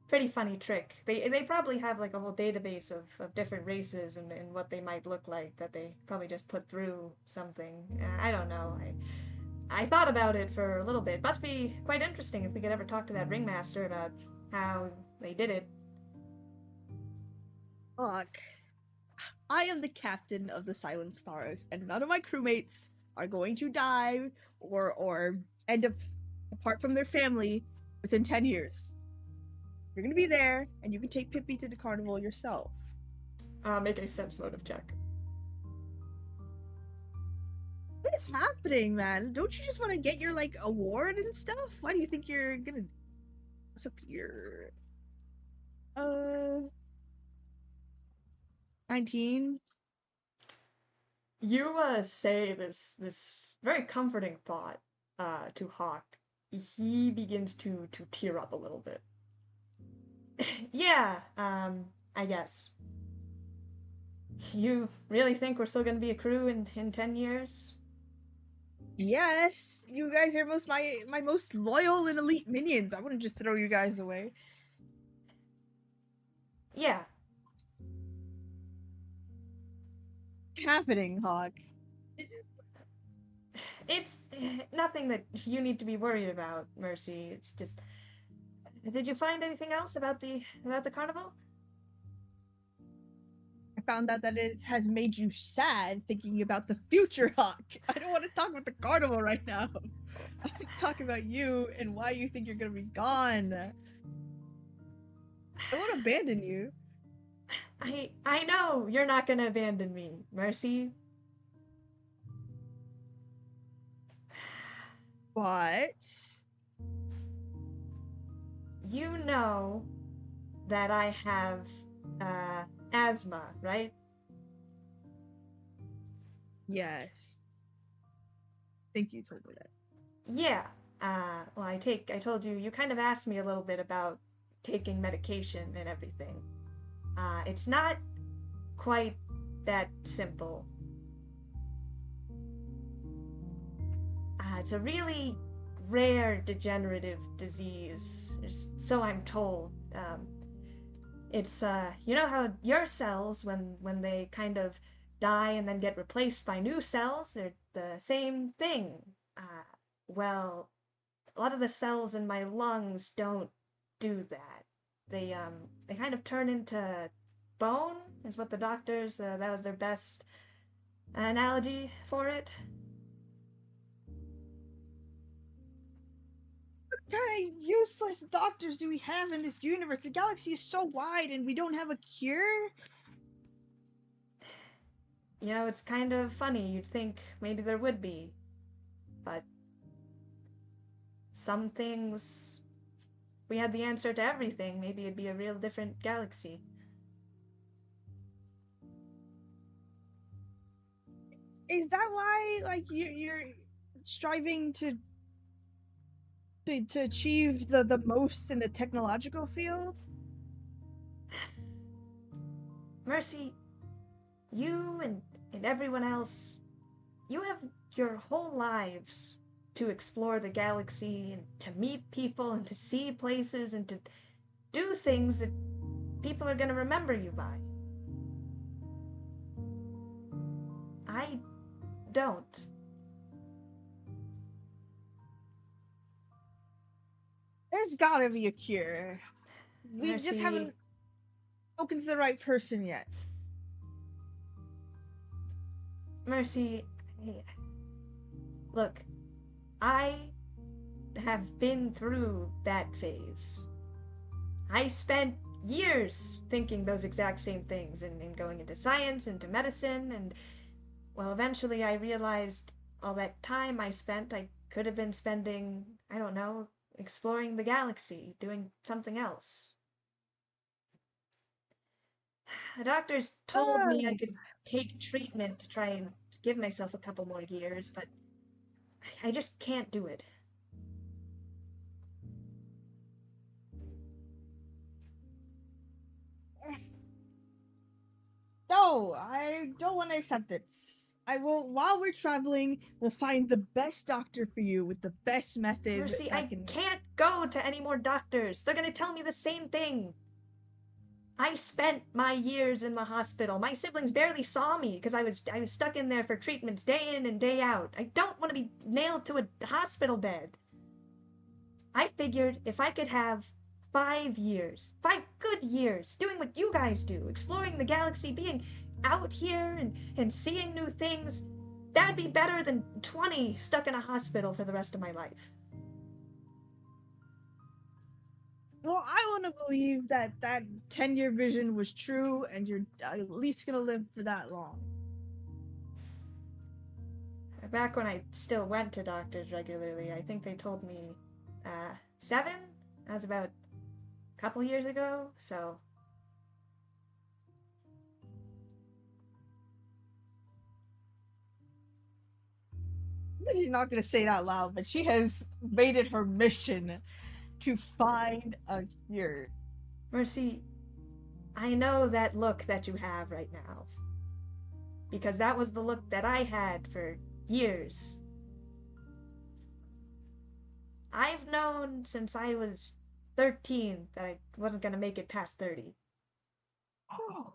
pretty funny trick. They probably have like a whole database of different races and what they might look like that they probably just put through something. I don't know. I thought about it for a little bit. Must be quite interesting if we could ever talk to that ringmaster about how they did it. Fuck. I am the captain of the Silent Stars, and none of my crewmates are going to die or end up apart from their family within 10 years. You're gonna be there, and you can take Pippi to the carnival yourself. Make a sense motive check. What is happening, man? Don't you just want to get your like award and stuff? Why do you think you're gonna disappear? 19. You say this very comforting thought to Hawk. He begins to tear up a little bit. Yeah, I guess. You really think we're still gonna be a crew in 10 years? Yes, you guys are my most loyal and elite minions. I wouldn't just throw you guys away. Yeah. What's happening, Hawk? It's nothing that you need to be worried about, Mercy. It's just... Did you find anything else about the carnival? I found out that it has made you sad thinking about the future, Hawk. I don't want to talk about the carnival right now. I want to talk about you and why you think you're gonna be gone. I won't abandon you. I know you're not gonna abandon me, Mercy. But You know that I have asthma, right? yes, I think you told me that. Yeah. Well, I told you, you kind of asked me a little bit about taking medication and everything. It's not quite that simple. It's a really rare degenerative disease, so I'm told. It's you know how your cells, when they kind of die and then get replaced by new cells, they're the same thing. Uh, well, a lot of the cells in my lungs don't do that. They kind of turn into bone, is what the doctors, that was their best analogy for it. What kind of useless doctors do we have in this universe? The galaxy is so wide and we don't have a cure? You know, it's kind of funny. You'd think maybe there would be, but some things, we had the answer to everything. Maybe it'd be a real different galaxy. Is that why, like, you're striving to achieve the most in the technological field? Mercy, you and everyone else, you have your whole lives to explore the galaxy and to meet people and to see places and to do things that people are going to remember you by. I don't. There's gotta be a cure. We just Mercy, haven't spoken to the right person yet. Mercy, look, I have been through that phase. I spent years thinking those exact same things and going into science, into medicine, and well, eventually I realized all that time I spent, I could have been spending, I don't know, exploring the galaxy, doing something else. The doctors told me I Oh, could take treatment to try and give myself a couple more years, but I just can't do it. no, I don't want to accept it. I will, while we're traveling, we'll find the best doctor for you with the best method Mercy, that I can. can't go to any more doctors. They're gonna tell me the same thing. I spent my years in the hospital. My siblings barely saw me because I was stuck in there for treatments day in and day out. I don't want to be nailed to a hospital bed. I figured if I could have 5 years, 5 good years, doing what you guys do, exploring the galaxy, being out here and seeing new things, that'd be better than 20 stuck in a hospital for the rest of my life. Well, I want to believe that that 10-year vision was true and you're at least going to live for that long. Back when I still went to doctors regularly, I think they told me 7. That was about a couple years ago, so She's not going to say it out loud, but she has made it her mission to find a cure. Mercy, I know that look that you have right now. Because that was the look that I had for years. I've known since I was 13 that I wasn't going to make it past 30. Oh,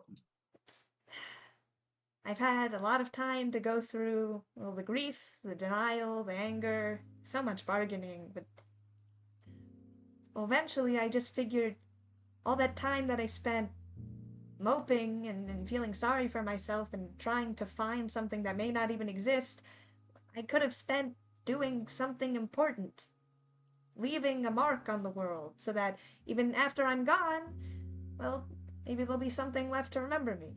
I've had a lot of time to go through, well, the grief, the denial, the anger, so much bargaining, but well, eventually I just figured all that time that I spent moping and feeling sorry for myself and trying to find something that may not even exist, I could have spent doing something important, leaving a mark on the world so that even after I'm gone, well, maybe there'll be something left to remember me.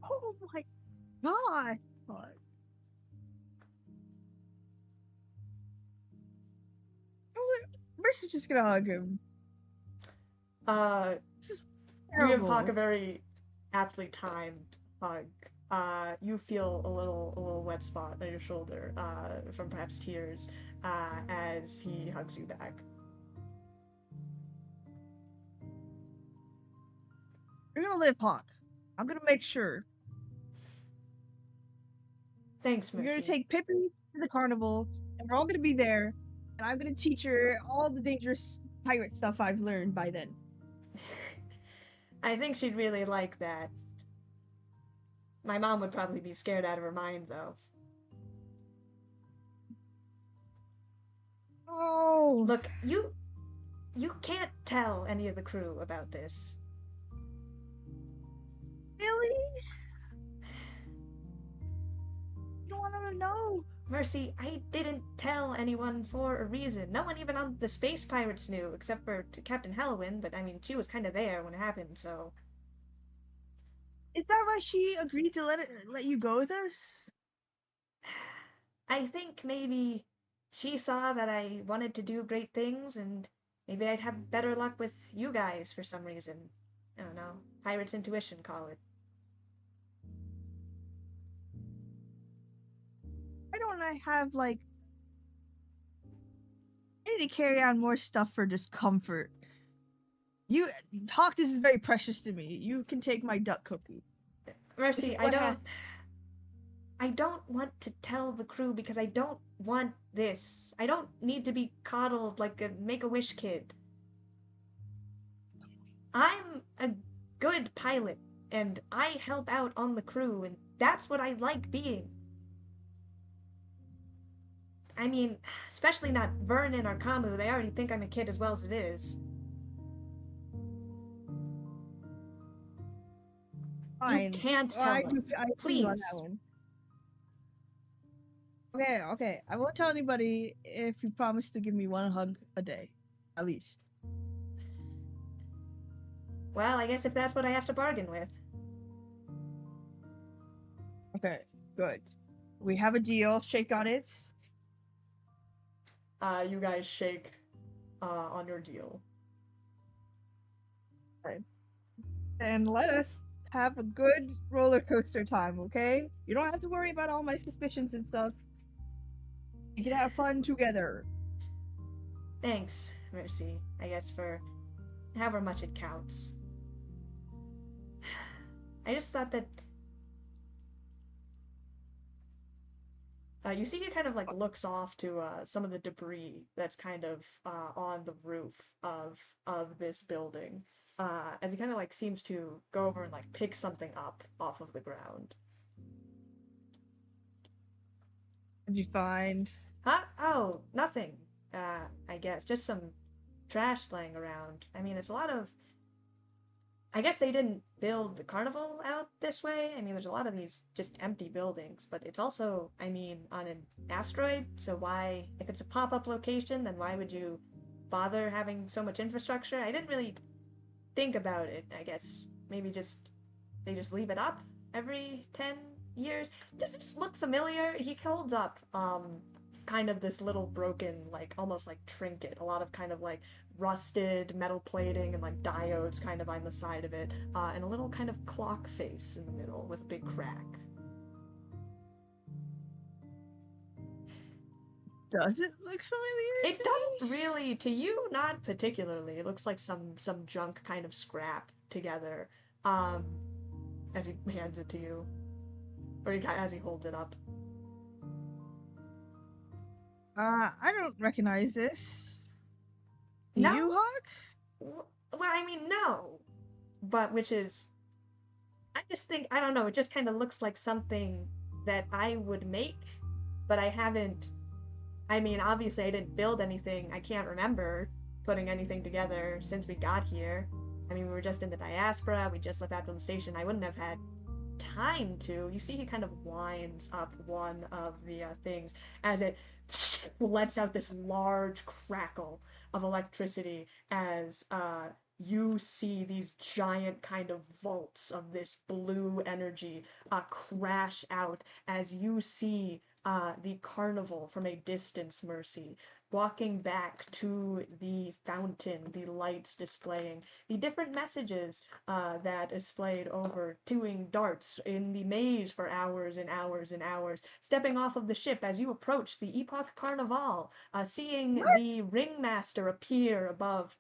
Oh my god. Mercy's just gonna hug him. Uh, This is you give Hawk terrible. a very aptly timed hug. You feel a little wet spot on your shoulder, from perhaps tears, as he hugs you back. You're gonna live, Hawk. I'm gonna make sure. Thanks, We're gonna Mercy. take Pippi to the carnival, and we're all gonna be there. And I'm gonna teach her all the dangerous pirate stuff I've learned by then. I think she'd really like that. My mom would probably be scared out of her mind, though. Oh, Look, you can't tell any of the crew about this. really? You don't want them to know? Mercy, I didn't tell anyone for a reason. No one even on the Space Pirates knew, except for Captain Halloween, but I mean, she was kind of there when it happened, so... Is that why she agreed to let you go with us? I think maybe she saw that I wanted to do great things, and maybe I'd have better luck with you guys for some reason. I don't know. Pirate's intuition, call it. Why don't I have like? I need to carry on more stuff for just comfort. You, Hawk, this is very precious to me. You can take my duck cookie. This Mercy, is what I don't want to tell the crew because I don't want this. I don't need to be coddled like a Make-A-Wish kid. I'm a good pilot, and I help out on the crew, and that's what I like being. I mean, especially not Vernon or Kamu. They already think I'm a kid as well as it is. Fine. You can't tell I them. I feel you on that Please. one. Okay. I won't tell anybody if you promise to give me one hug a day, at least. Well, I guess if that's what I have to bargain with. Okay, good. We have a deal. Shake on it. You guys shake on your deal. And let us have a good roller coaster time, okay? You don't have to worry about all my suspicions and stuff. We can have fun together. Thanks, Mercy, I guess, for however much it counts. I just thought that... you see he kind of like looks off to some of the debris that's kind of on the roof of this building, as he kind of like seems to go over and like pick something up off of the ground. What'd you find? Huh? Oh, nothing. I guess just some trash laying around. I mean, it's a lot of... I guess they didn't build the carnival out this way. I mean, there's a lot of these just empty buildings, but it's also, I mean, on an asteroid, so why, if it's a pop-up location, then why would you bother having so much infrastructure? I didn't really think about it, I guess. Maybe just, they just leave it up every 10 years? Does this look familiar? He holds up, kind of this little broken, like, almost like trinket, a lot of kind of like rusted metal plating and like diodes kind of on the side of it, and a little kind of clock face in the middle with a big crack. Does it look familiar It to doesn't me? really, to you, not particularly. It looks like some junk kind of scrap together, as he hands it to you, or as he holds it up. I don't recognize this. No? You, Hawk? Well, I mean, no. But which is, I just think, I don't know, it just kind of looks like something that I would make, but I haven't, I mean, obviously I didn't build anything. I can't remember putting anything together since we got here. I mean, we were just in the diaspora, we just left out from the station. I wouldn't have had time to. You see he kind of winds up one of the things as it lets out this large crackle of electricity as you see these giant kind of vaults of this blue energy crash out as you see the carnival from a distance, Mercy, walking back to the fountain, the lights displaying the different messages that displayed over, doing darts in the maze for hours and hours and hours, stepping off of the ship as you approach the Epoch Carnivale, seeing the ringmaster appear above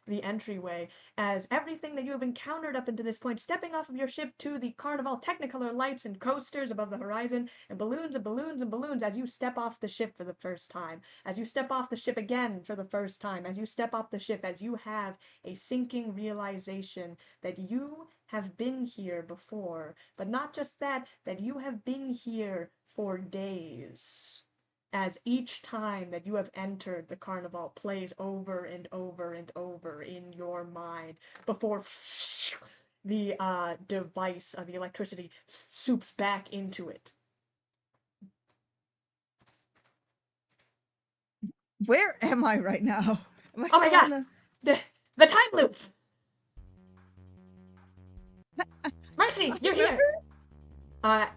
the entryway, as everything that you have encountered up until this point, stepping off of your ship to the Carnival technicolor lights and coasters above the horizon, and balloons and balloons and balloons as you step off the ship for the first time, as you step off the ship again for the first time, as you step off the ship, as you have a sinking realization that you have been here before, but not just that, that you have been here for days, as each time that you have entered the carnival plays over and over and over in your mind before the device the electricity swoops back into it. Where am I right now? Am I Oh my still god! on The time loop! Mercy, you're here!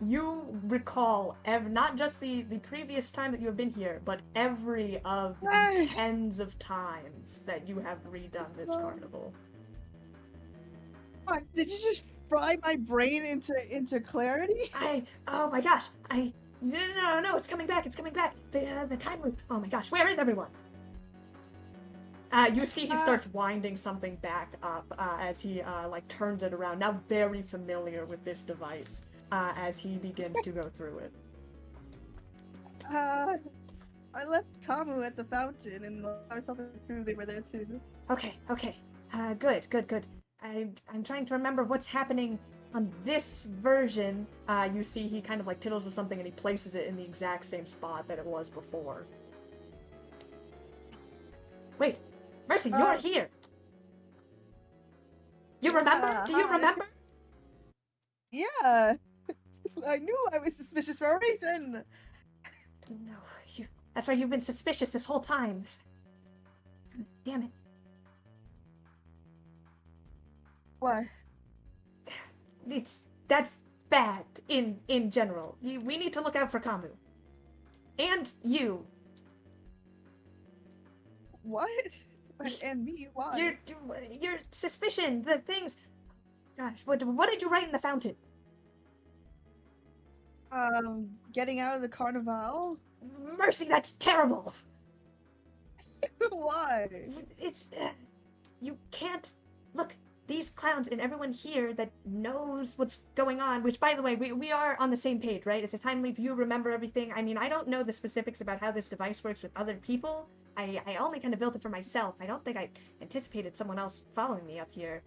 You recall not just the previous time that you have been here, but every of the tens of times that you have redone this carnival. Fuck, did you just fry my brain into clarity? Oh my gosh, no, it's coming back, the time loop, oh my gosh, where is everyone? You see he starts winding something back up as he like turns it around, now very familiar with this device. As he begins to go through it. I left Kamu at the fountain, and I saw the crew, they were there too. Okay. Good. I'm trying to remember what's happening on this version. You see he kind of like tiddles with something and he places it in the exact same spot that it was before. Wait, Mercy, you're here! You remember? Do you remember? Yeah! I knew I was suspicious for a reason! No, that's right, you've been suspicious this whole time. Damn What? it. That's bad, in general. We need to look out for Kamu. And you. What? And me? Why? Your suspicion, the things... Gosh, what did you write in the fountain? Getting out of the carnival? Mercy, that's terrible! Why? It's... you can't... Look, these clowns and everyone here that knows what's going on, which, by the way, we are on the same page, right? It's a time leap, you remember everything. I mean, I don't know the specifics about how this device works with other people. I only kind of built it for myself. I don't think I anticipated someone else following me up here.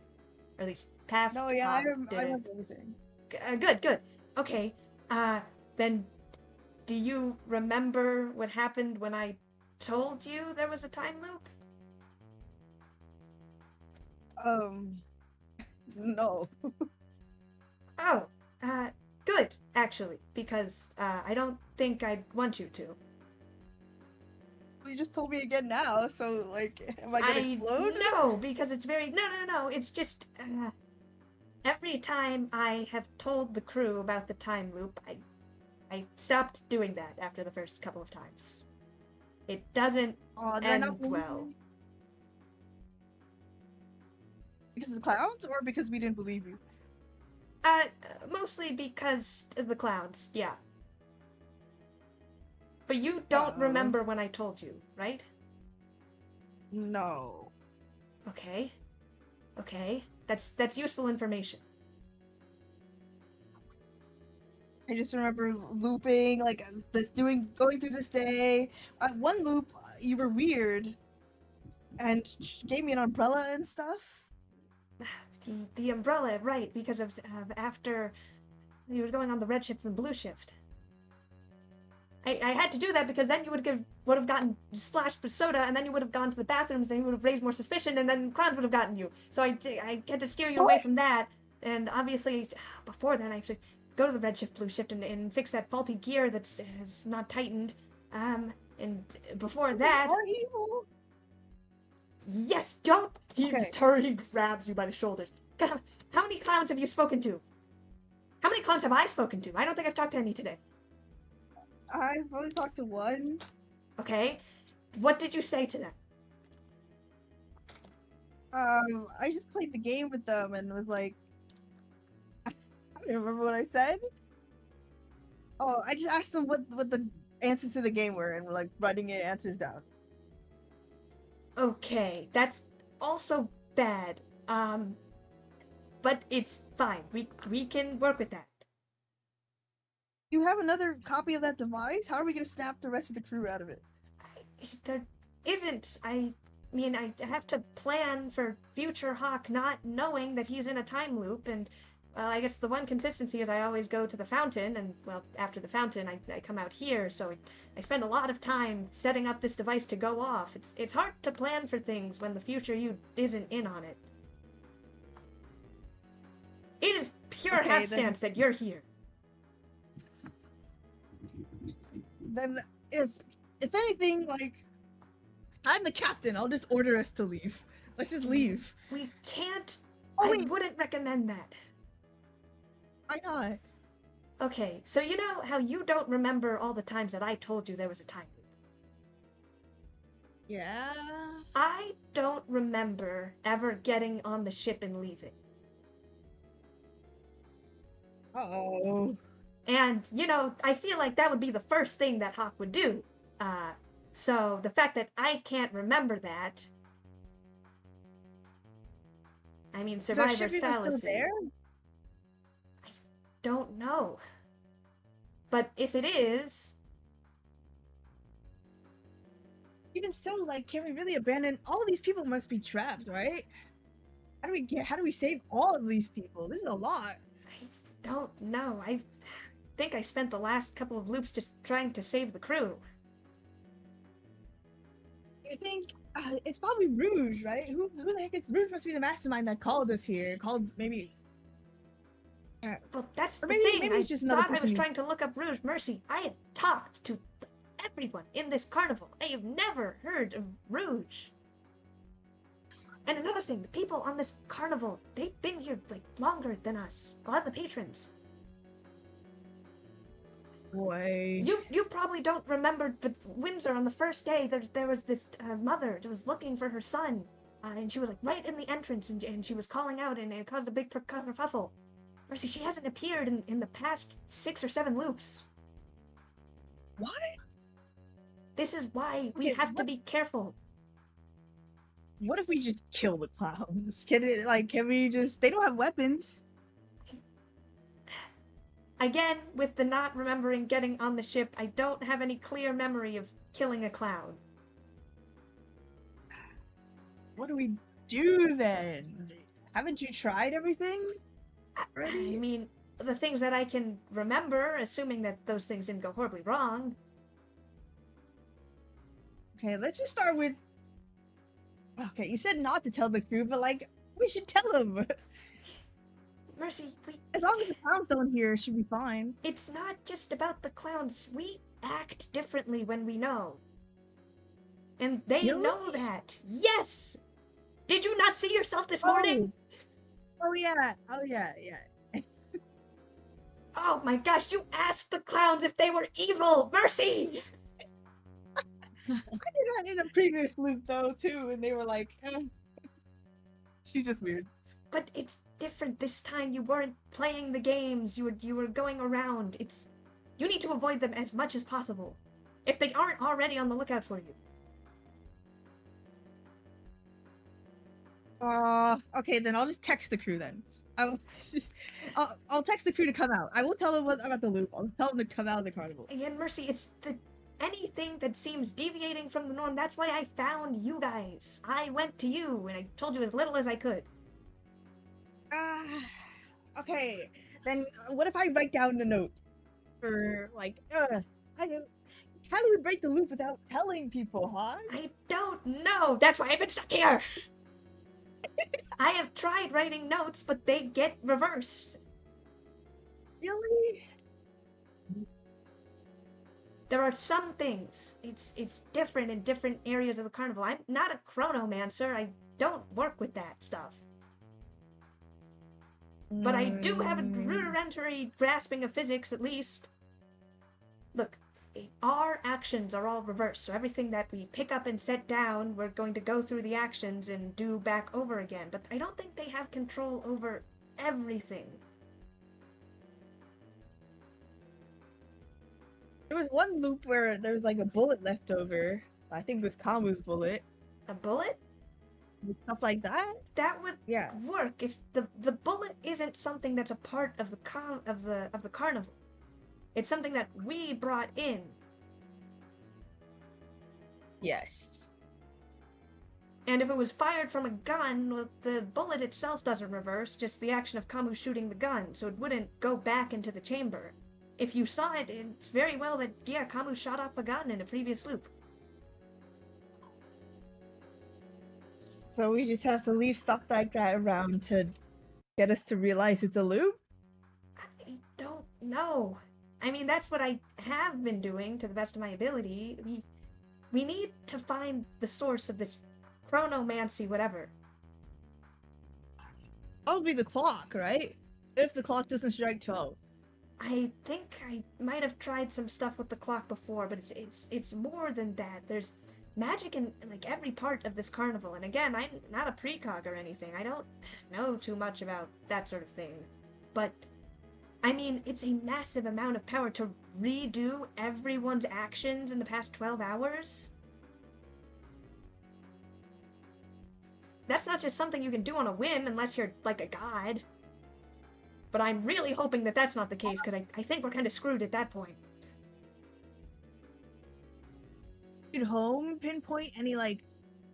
Or at least past... No, yeah, I remember everything. Good. Okay, then do you remember what happened when I told you there was a time loop? No. Oh, good, actually, because, I don't think I'd want you to. You just told me again now, so, like, am I gonna explode? No, because it's very... No, it's just, every time I have told the crew about the time loop, I stopped doing that after the first couple of times. It doesn't end well. Because of the clowns, or because we didn't believe you? Mostly because of the clowns, yeah. But you don't remember when I told you, right? No. Okay. That's useful information. I just remember looping, like, going through this day. One loop, you were weird, and gave me an umbrella and stuff. The umbrella, right, because of after you were going on the red shift and blue shift. I had to do that because then you would have gotten splashed with soda, and then you would have gone to the bathrooms, and you would have raised more suspicion, and then clowns would have gotten you. So I had to steer you away from that, and obviously, before then, I have to go to the red shift, blue shift, and fix that faulty gear that's not tightened. And before that... Are evil? Yes, don't. He Okay. he grabs you by the shoulders. God, how many clowns have you spoken to? How many clowns have I spoken to? I don't think I've talked to any today. I've only talked to one. Okay, what did you say to them? I just played the game with them and was like, I don't remember what I said. Oh, I just asked them what the answers to the game were and were like writing answers down. Okay, that's also bad. But it's fine. We can work with that. You have another copy of that device? How are we gonna snap the rest of the crew out of it? There isn't. I mean, I have to plan for future Hawk not knowing that he's in a time loop, and well, I guess the one consistency is I always go to the fountain, and well, after the fountain, I come out here, so I spend a lot of time setting up this device to go off. It's hard to plan for things when the future you isn't in on it. It is pure Okay, hapstance that you're here. Then if anything, like, I'm the captain. I'll just order us to leave. Let's just leave. We can't. Oh, I wait. wouldn't recommend that. Why not? Okay, so you know how you don't remember all the times that I told you there was a time loop? Yeah. I don't remember ever getting on the ship and leaving. Uh-oh. And, you know, I feel like that would be the first thing that Hawk would do. So the fact that I can't remember that, I mean, So survivor's shipping is fallacy. still there? I don't know. But if it is, Even so, like, can we really abandon all of these people? Must be trapped, right? How do we save all of these people? This is a lot. I don't know. I think I spent the last couple of loops just trying to save the crew. You think it's probably Rouge, right? Who the heck is Rouge? Must be the mastermind that called us here. Called maybe. Well, that's Or the maybe- thing. maybe I it's just another thought I was person. trying to look up Rouge Mercy. I had talked to everyone in this carnival. I have never heard of Rouge. And another thing, the people on this carnival, they've been here, like, longer than us. A lot of the patrons. Boy. You probably don't remember, but Windsor, on the first day, there was this mother that was looking for her son. And she was, like, right in the entrance, and she was calling out, and it caused a big kerfuffle. Mercy, she hasn't appeared in the past 6 or 7 loops. What? This is why we Okay, have to be careful. What if we just kill the clowns? Can we just? They don't have weapons. Again, with the not remembering getting on the ship, I don't have any clear memory of killing a clown. What do we do then? Haven't you tried everything? I mean, the things that I can remember, assuming that those things didn't go horribly wrong. Okay, let's just start with. Okay, you said not to tell the crew, but like we should tell them. Mercy, As long as the clowns don't hear, it should be fine. it's not just about the clowns. We act differently when we know. And they Really? know that. Yes! Did you not see yourself this morning? Oh yeah. Oh yeah. Yeah. Oh my gosh, you asked the clowns if they were evil! Mercy! I did that in a previous loop though too, and they were like, she's just weird. But it's different this time. You weren't playing the games. You were going around. You need to avoid them as much as possible. If they aren't already on the lookout for you. Okay, then I'll just text the crew then. I'll text the crew to come out. I won't tell them about the loop. I'll tell them to come out of the carnival. Again, Mercy, it's anything that seems deviating from the norm. That's why I found you guys. I went to you and I told you as little as I could. Okay. Then what if I write down a note for like, I don't. How do we break the loop without telling people, huh? I don't know. That's why I've been stuck here. I have tried writing notes, but they get reversed. Really? There are some things. It's different in different areas of the carnival. I'm not a chronomancer. I don't work with that stuff. But I do have a rudimentary grasping of physics, at least. Look, our actions are all reversed, so everything that we pick up and set down, we're going to go through the actions and do back over again. But I don't think they have control over everything. There was one loop where there was like a bullet left over. I think it was Kamu's bullet. A bullet? And stuff like that. That would Yeah. work if the bullet isn't something that's a part of the carnival. It's something that we brought in. Yes. And if it was fired from a gun, well, the bullet itself doesn't reverse, just the action of Kamu shooting the gun, so it wouldn't go back into the chamber. If you saw it, it's very well that, yeah, Kamu shot off a gun in a previous loop. So we just have to leave stuff like that around to get us to realize it's a loop? I don't know. I mean, that's what I have been doing to the best of my ability. We need to find the source of this chronomancy whatever. Probably the clock, right? If the clock doesn't strike 12. I think I might have tried some stuff with the clock before, but it's more than that. There's magic in like every part of this carnival, and again, I'm not a precog or anything. I don't know too much about that sort of thing. But I mean, it's a massive amount of power to redo everyone's actions in the past 12 hours. That's not just something you can do on a whim unless you're like a god. But I'm really hoping that that's not the case, because I think we're kind of screwed at that point. Did Home pinpoint any like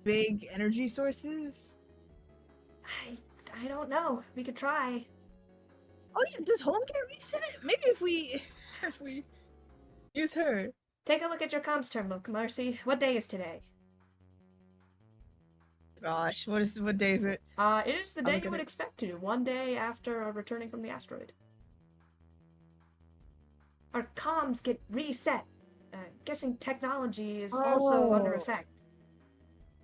big energy sources? I don't know. We could try. Oh yeah, does Home get reset? Maybe if we use her. Take a look at your comms terminal, Marcy. What day is today? Gosh, what day is it? It is the I'll day look you at would it. expect to, one day after returning from the asteroid. Our comms get reset. Guessing technology is also under Oh. effect.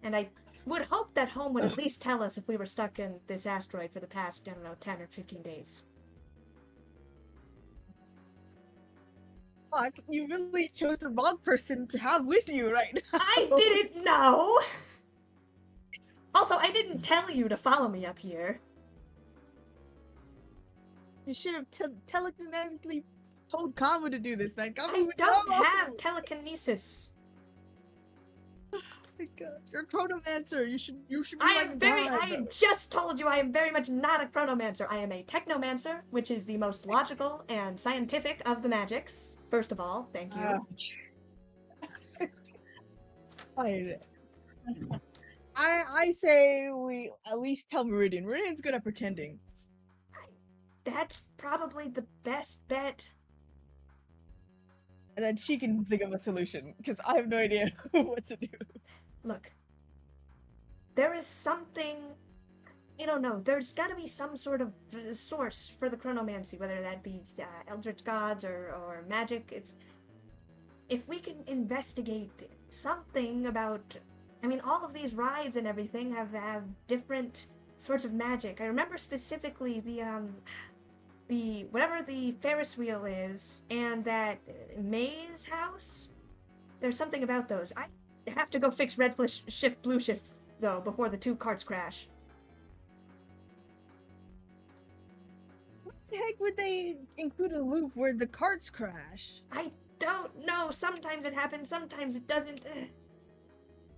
And I would hope that Home would at least tell us if we were stuck in this asteroid for the past, I don't know, 10 or 15 days. Fuck, you really chose the wrong person to have with you right now. I didn't know! Also, I didn't tell you to follow me up here. You should have telekinetically told Kamu to do this, man. Kamu I would don't know. have telekinesis. Oh my God, you're a chronomancer. You should be I like am very. God. I just told you I am very much not a chronomancer. I am a technomancer, which is the most logical and scientific of the magics. First of all, thank you. Fine. I say we at least tell Meridian. Meridian's good at pretending. That's probably the best bet. And then she can think of a solution, because I have no idea what to do. Look, there is something. I don't know. There's got to be some sort of source for the chronomancy, whether that be eldritch gods or magic. It's if we can investigate something about. I mean, all of these rides and everything have different sorts of magic. I remember specifically the whatever the Ferris wheel is, and that maze house. There's something about those. I have to go fix red shift, blue shift though before the two carts crash. What the heck would they include a loop where the carts crash? I don't know. Sometimes it happens, sometimes it doesn't.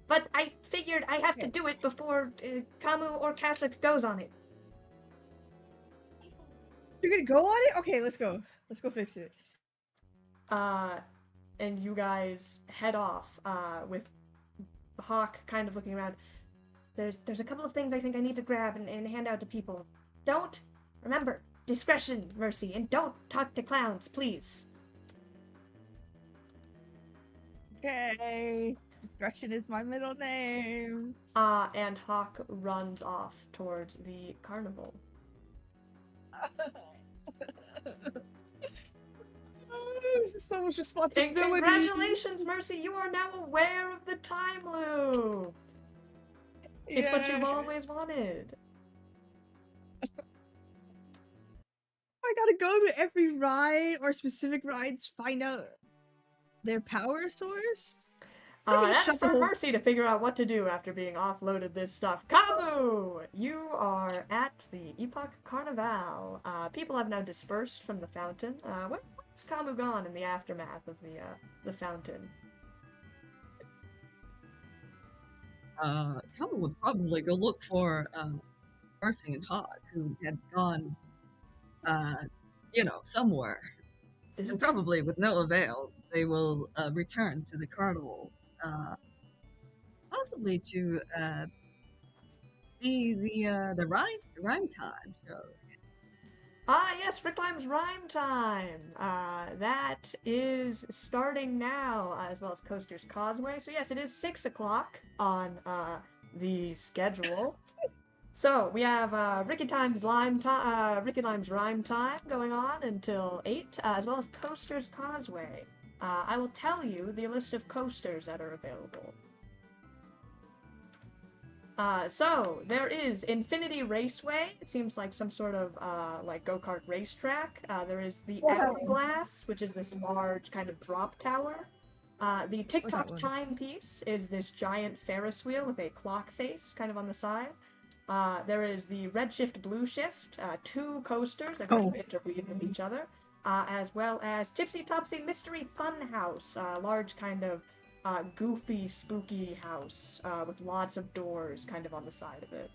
But I figured I have to do it before Kamu or Kasuk goes on it. You're gonna go on it? Okay, let's go. Let's go fix it. And you guys head off, with Hawk kind of looking around. There's a couple of things I think I need to grab and hand out to people. Remember, discretion, Mercy, and don't talk to clowns, please. Okay. Discretion is my middle name. And Hawk runs off towards the carnival. This is so much And responsibility. congratulations, Mercy, you are now aware of the time loop. It's what you've always wanted. I gotta go to every ride or specific rides, find out their power source. That's shut the for whole- Mercy to figure out what to do after being offloaded this stuff. Kamu! You are at the Epoch Carnivale. People have now dispersed from the fountain. Where's Kamu gone in the aftermath of the fountain? Calvin would probably go look for Mercy and Hawk, who had gone, somewhere. And probably with no avail, they will return to the carnival, possibly to be the rhyme time show. Yes, Ricklime's Rhyme Time. That is starting now, as well as Coaster's Causeway. So yes, it is 6 o'clock on the schedule. So we have Ricky Lime's Rhyme Time going on until 8, as well as Coaster's Causeway. I will tell you the list of coasters that are available. So there is Infinity Raceway. It seems like some sort of like go-kart racetrack. There is the Hourglass, which is this large kind of drop tower. The TikTok timepiece is this giant Ferris wheel with a clock face kind of on the side. There is the Redshift Blue Shift, 2 coasters that kind of interweave with each other, as well as Tipsy Topsy Mystery Fun House, large kind of goofy, spooky house with lots of doors kind of on the side of it.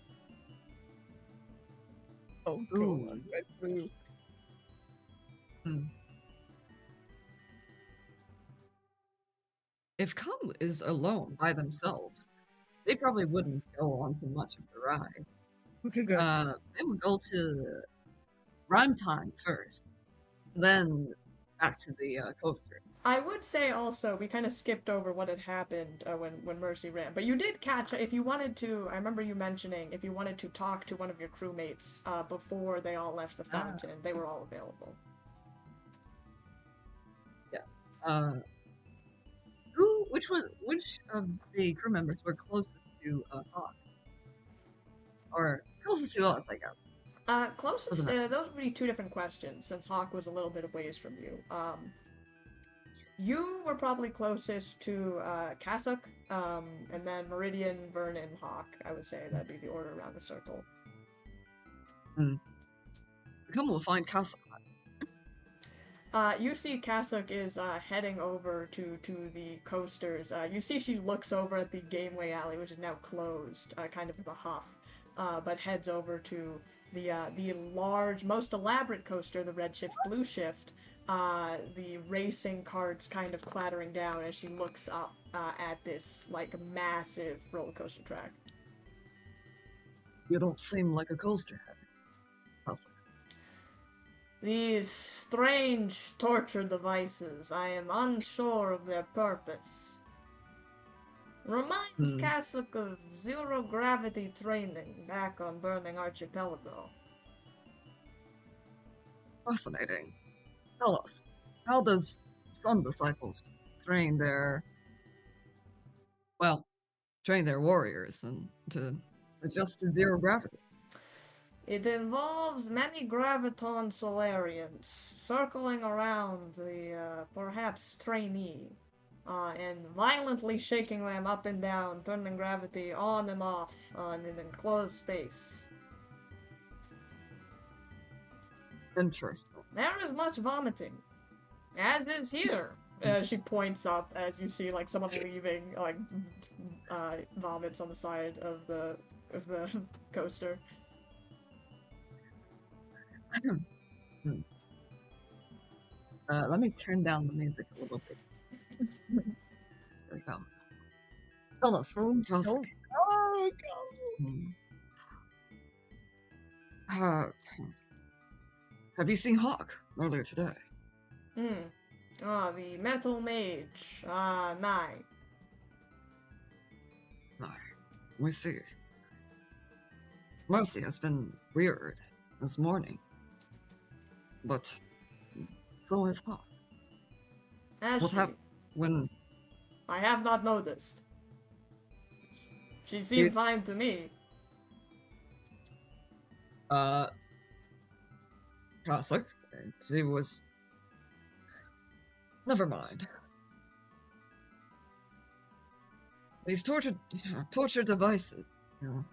Oh, cool. Red, If Cum is alone by themselves, they probably wouldn't go on to much of the ride. Okay, good. They would go to Rhyme Time first, then back to the coaster. I would say also, we kind of skipped over what had happened when Mercy ran, but you did catch, if you wanted to, I remember you mentioning, if you wanted to talk to one of your crewmates before they all left the fountain, they were all available. Yes. Which of the crew members were closest to Hawk? Or closest to us, I guess. Closest, those would be 2 different questions, since Hawk was a little bit of ways from you. You were probably closest to Kasuk, and then Meridian, Vernon, Hawk. I would say that'd be the order around the circle. Come will find Kasuk. You see Kasuk is heading over to the coasters. You see she looks over at the Gameway Alley, which is now closed, kind of with a huff, but heads over to the large, most elaborate coaster, the Redshift Blue Shift, the racing carts kind of clattering down as she looks up at this, like, massive roller coaster track. You don't seem like a coaster head. These strange torture devices, I am unsure of their purpose. Reminds Kasuk of zero-gravity training back on Burning Archipelago. Fascinating. Tell us, how does Sun Disciples train their warriors and to adjust to zero gravity? It involves many graviton solarians circling around the, perhaps, trainee, and violently shaking them up and down, turning gravity on and off in an enclosed space. Interesting. There is much vomiting, as is here. She points up as you see, like, someone leaving, like, vomits on the side of the coaster. Let me turn down the music a little bit. There we go. Tell us, Kasuk. Oh, God. Have you seen Hawk earlier today? The Metal Mage. Nine. We see. Mercy has been weird this morning. But so has Hawk. Has What she? happened when I have not noticed. She you, seemed fine to me. Catholic? She was. Never mind. These torture devices. You know,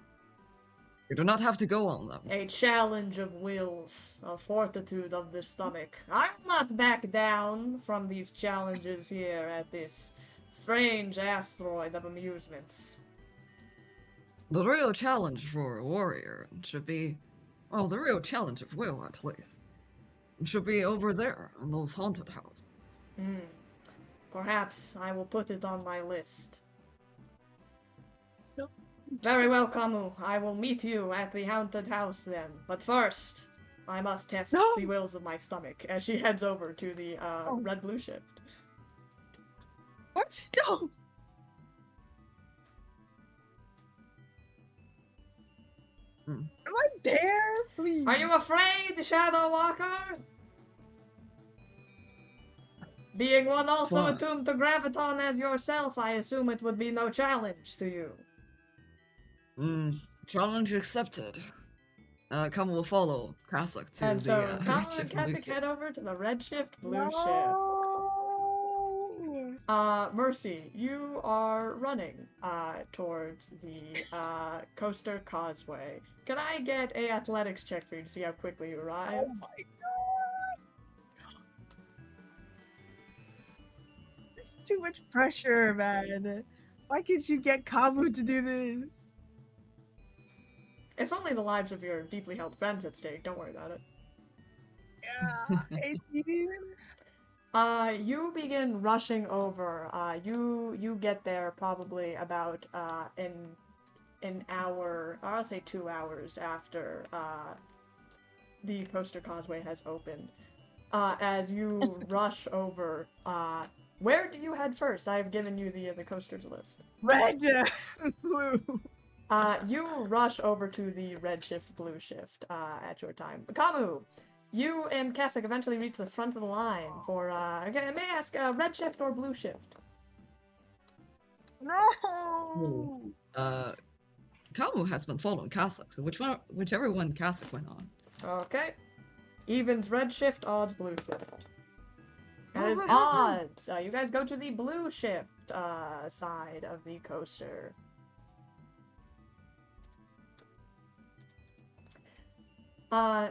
you do not have to go on them. A challenge of wills, a fortitude of the stomach. I will not back down from these challenges here at this strange asteroid of amusements. The real challenge for a warrior should be, well, the real challenge of will, at least, should be over there in those haunted houses. Perhaps I will put it on my list. No. Very well, Camus. I will meet you at the haunted house then. But first, I must test No. the wills of my stomach as she heads over to the red-blue shift. What? No. Am I there? Please. Are you afraid, Shadow Walker? Being one also Fine. attuned to graviton as yourself, I assume it would be no challenge to you. Challenge accepted. Come will follow Catholic to And the so, red Kama and shift blue Kasich shift. head over to the red shift, blue No. shift. Mercy, you are running towards the coaster causeway. Can I get a athletics check for you to see how quickly you arrive? Oh my god. It's too much pressure, man. Why can't you get Kabu to do this? It's only the lives of your deeply held friends at stake. Don't worry about it. Yeah, 18. You begin rushing over. You get there probably about an hour, or I'll say 2 hours after the coaster causeway has opened. As you rush over, where do you head first? I've given you the coasters list. Red, blue. You rush over to the red shift, blue shift at your time. Kamu, you and Kasich eventually reach the front of the line for, okay, may I ask, red shift or blue shift? No. Kamu has been following Catholic, so whichever one Catholic went on. Okay. Evens red shift, odds blue shift. And it's Blue, blue, blue, blue. odds. You guys go to the blue shift side of the coaster.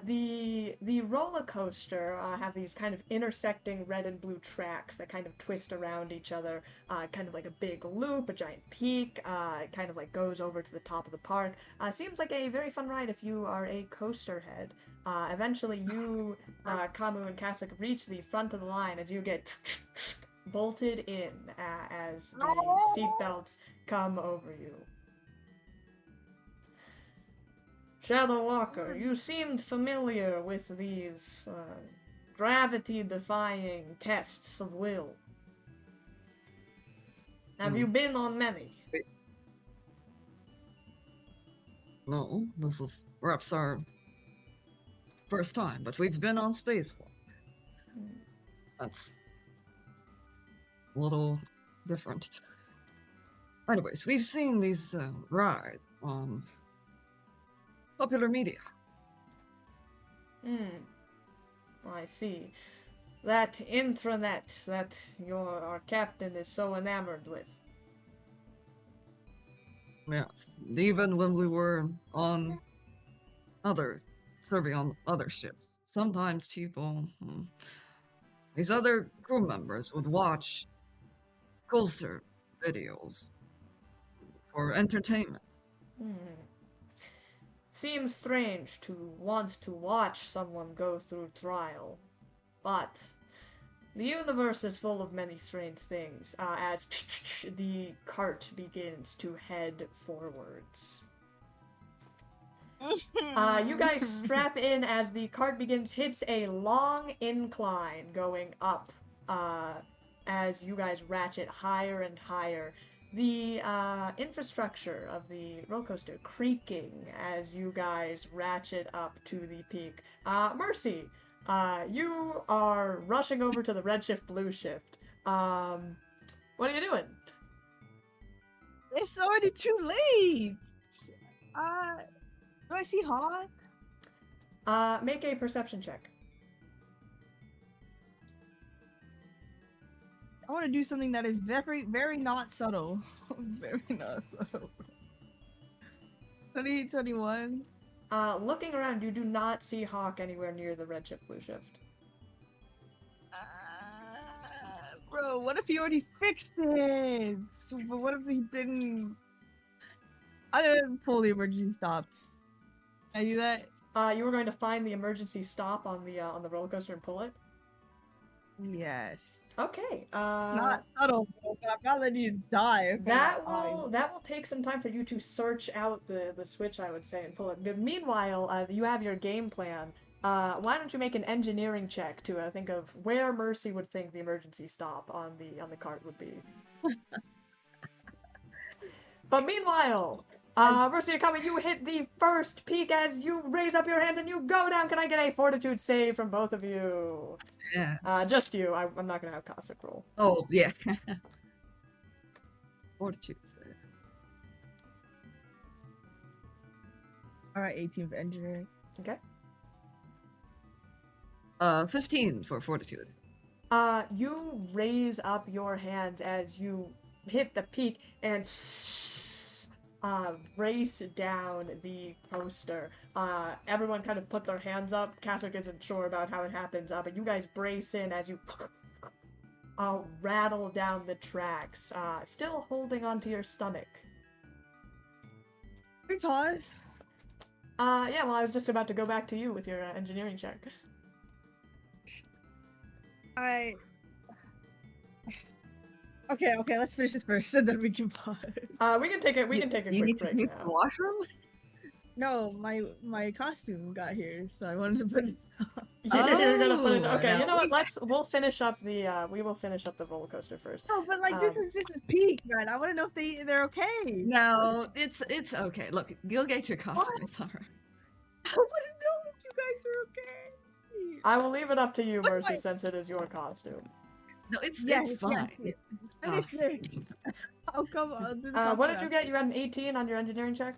The roller coaster have these kind of intersecting red and blue tracks that kind of twist around each other, kind of like a big loop, a giant peak, it kind of like goes over to the top of the park. Seems like a very fun ride if you are a coaster head. Eventually you, Kamu and Kasich reach the front of the line as you get bolted in as the seatbelts come over you. Shadow Walker, you seemed familiar with these gravity-defying tests of will. Have you been on many? No, this is perhaps our first time, but we've been on spacewalk. That's a little different. Anyways, we've seen these rides on popular media. I see. That intranet that our captain is so enamored with. Yes, even when we were on serving on other ships, sometimes people, these other crew members would watch coaster videos for entertainment. Seems strange to want to watch someone go through trial, but the universe is full of many strange things, as the cart begins to head forwards. You guys strap in as the cart hits a long incline going up, as you guys ratchet higher and higher. The infrastructure of the roller coaster creaking as you guys ratchet up to the peak. Mercy, you are rushing over to the red shift, blue shift. What are you doing? It's already too late. Do I see Hawk? Make a perception check. I want to do something that is very, very not subtle. Very not subtle. 21. Looking around, you do not see Hawk anywhere near the red shift, blue shift. Bro, what if he already fixed it? But what if he didn't? I'm gonna pull the emergency stop. Can I do that? You were going to find the emergency stop on the roller coaster and pull it? Yes. Okay. It's not subtle, bro, but I'm not letting you die. That will take some time for you to search out the switch, I would say, and pull it. But meanwhile, you have your game plan. Why don't you make an engineering check to think of where Mercy would think the emergency stop on the cart would be. But meanwhile, Mercy Akami, you hit the first peak as you raise up your hand and you go down. Can I get a fortitude save from both of you? Yeah. Just you. I'm not gonna have Cossack roll. Oh, yeah. Fortitude save. Alright, 18 for engineering. Okay. 15 for fortitude. You raise up your hands as you hit the peak and race down the coaster. Everyone kind of put their hands up. Kasuk isn't sure about how it happens, but you guys brace in as you rattle down the tracks, still holding onto your stomach. Can we pause? Yeah, well, I was just about to go back to you with your engineering check. Okay, let's finish this first, and then we can pause. We can take a quick need break to use now. the washroom? No, my costume got here, so I wanted to put it on. You're gonna put it. Okay, now you know what? We'll finish up the we will finish up the roller coaster first. No, but like this is peak, man. I want to know if they're okay. No, it's okay. Look, you'll get your costume. It's alright. I want to know if you guys are okay. I will leave it up to you, But Mercy, wait. since it is your costume. No, it's Yes, fine. yes. Finish this. I'll come. I'll do the What did countdown. you get? You got an 18 on your engineering check?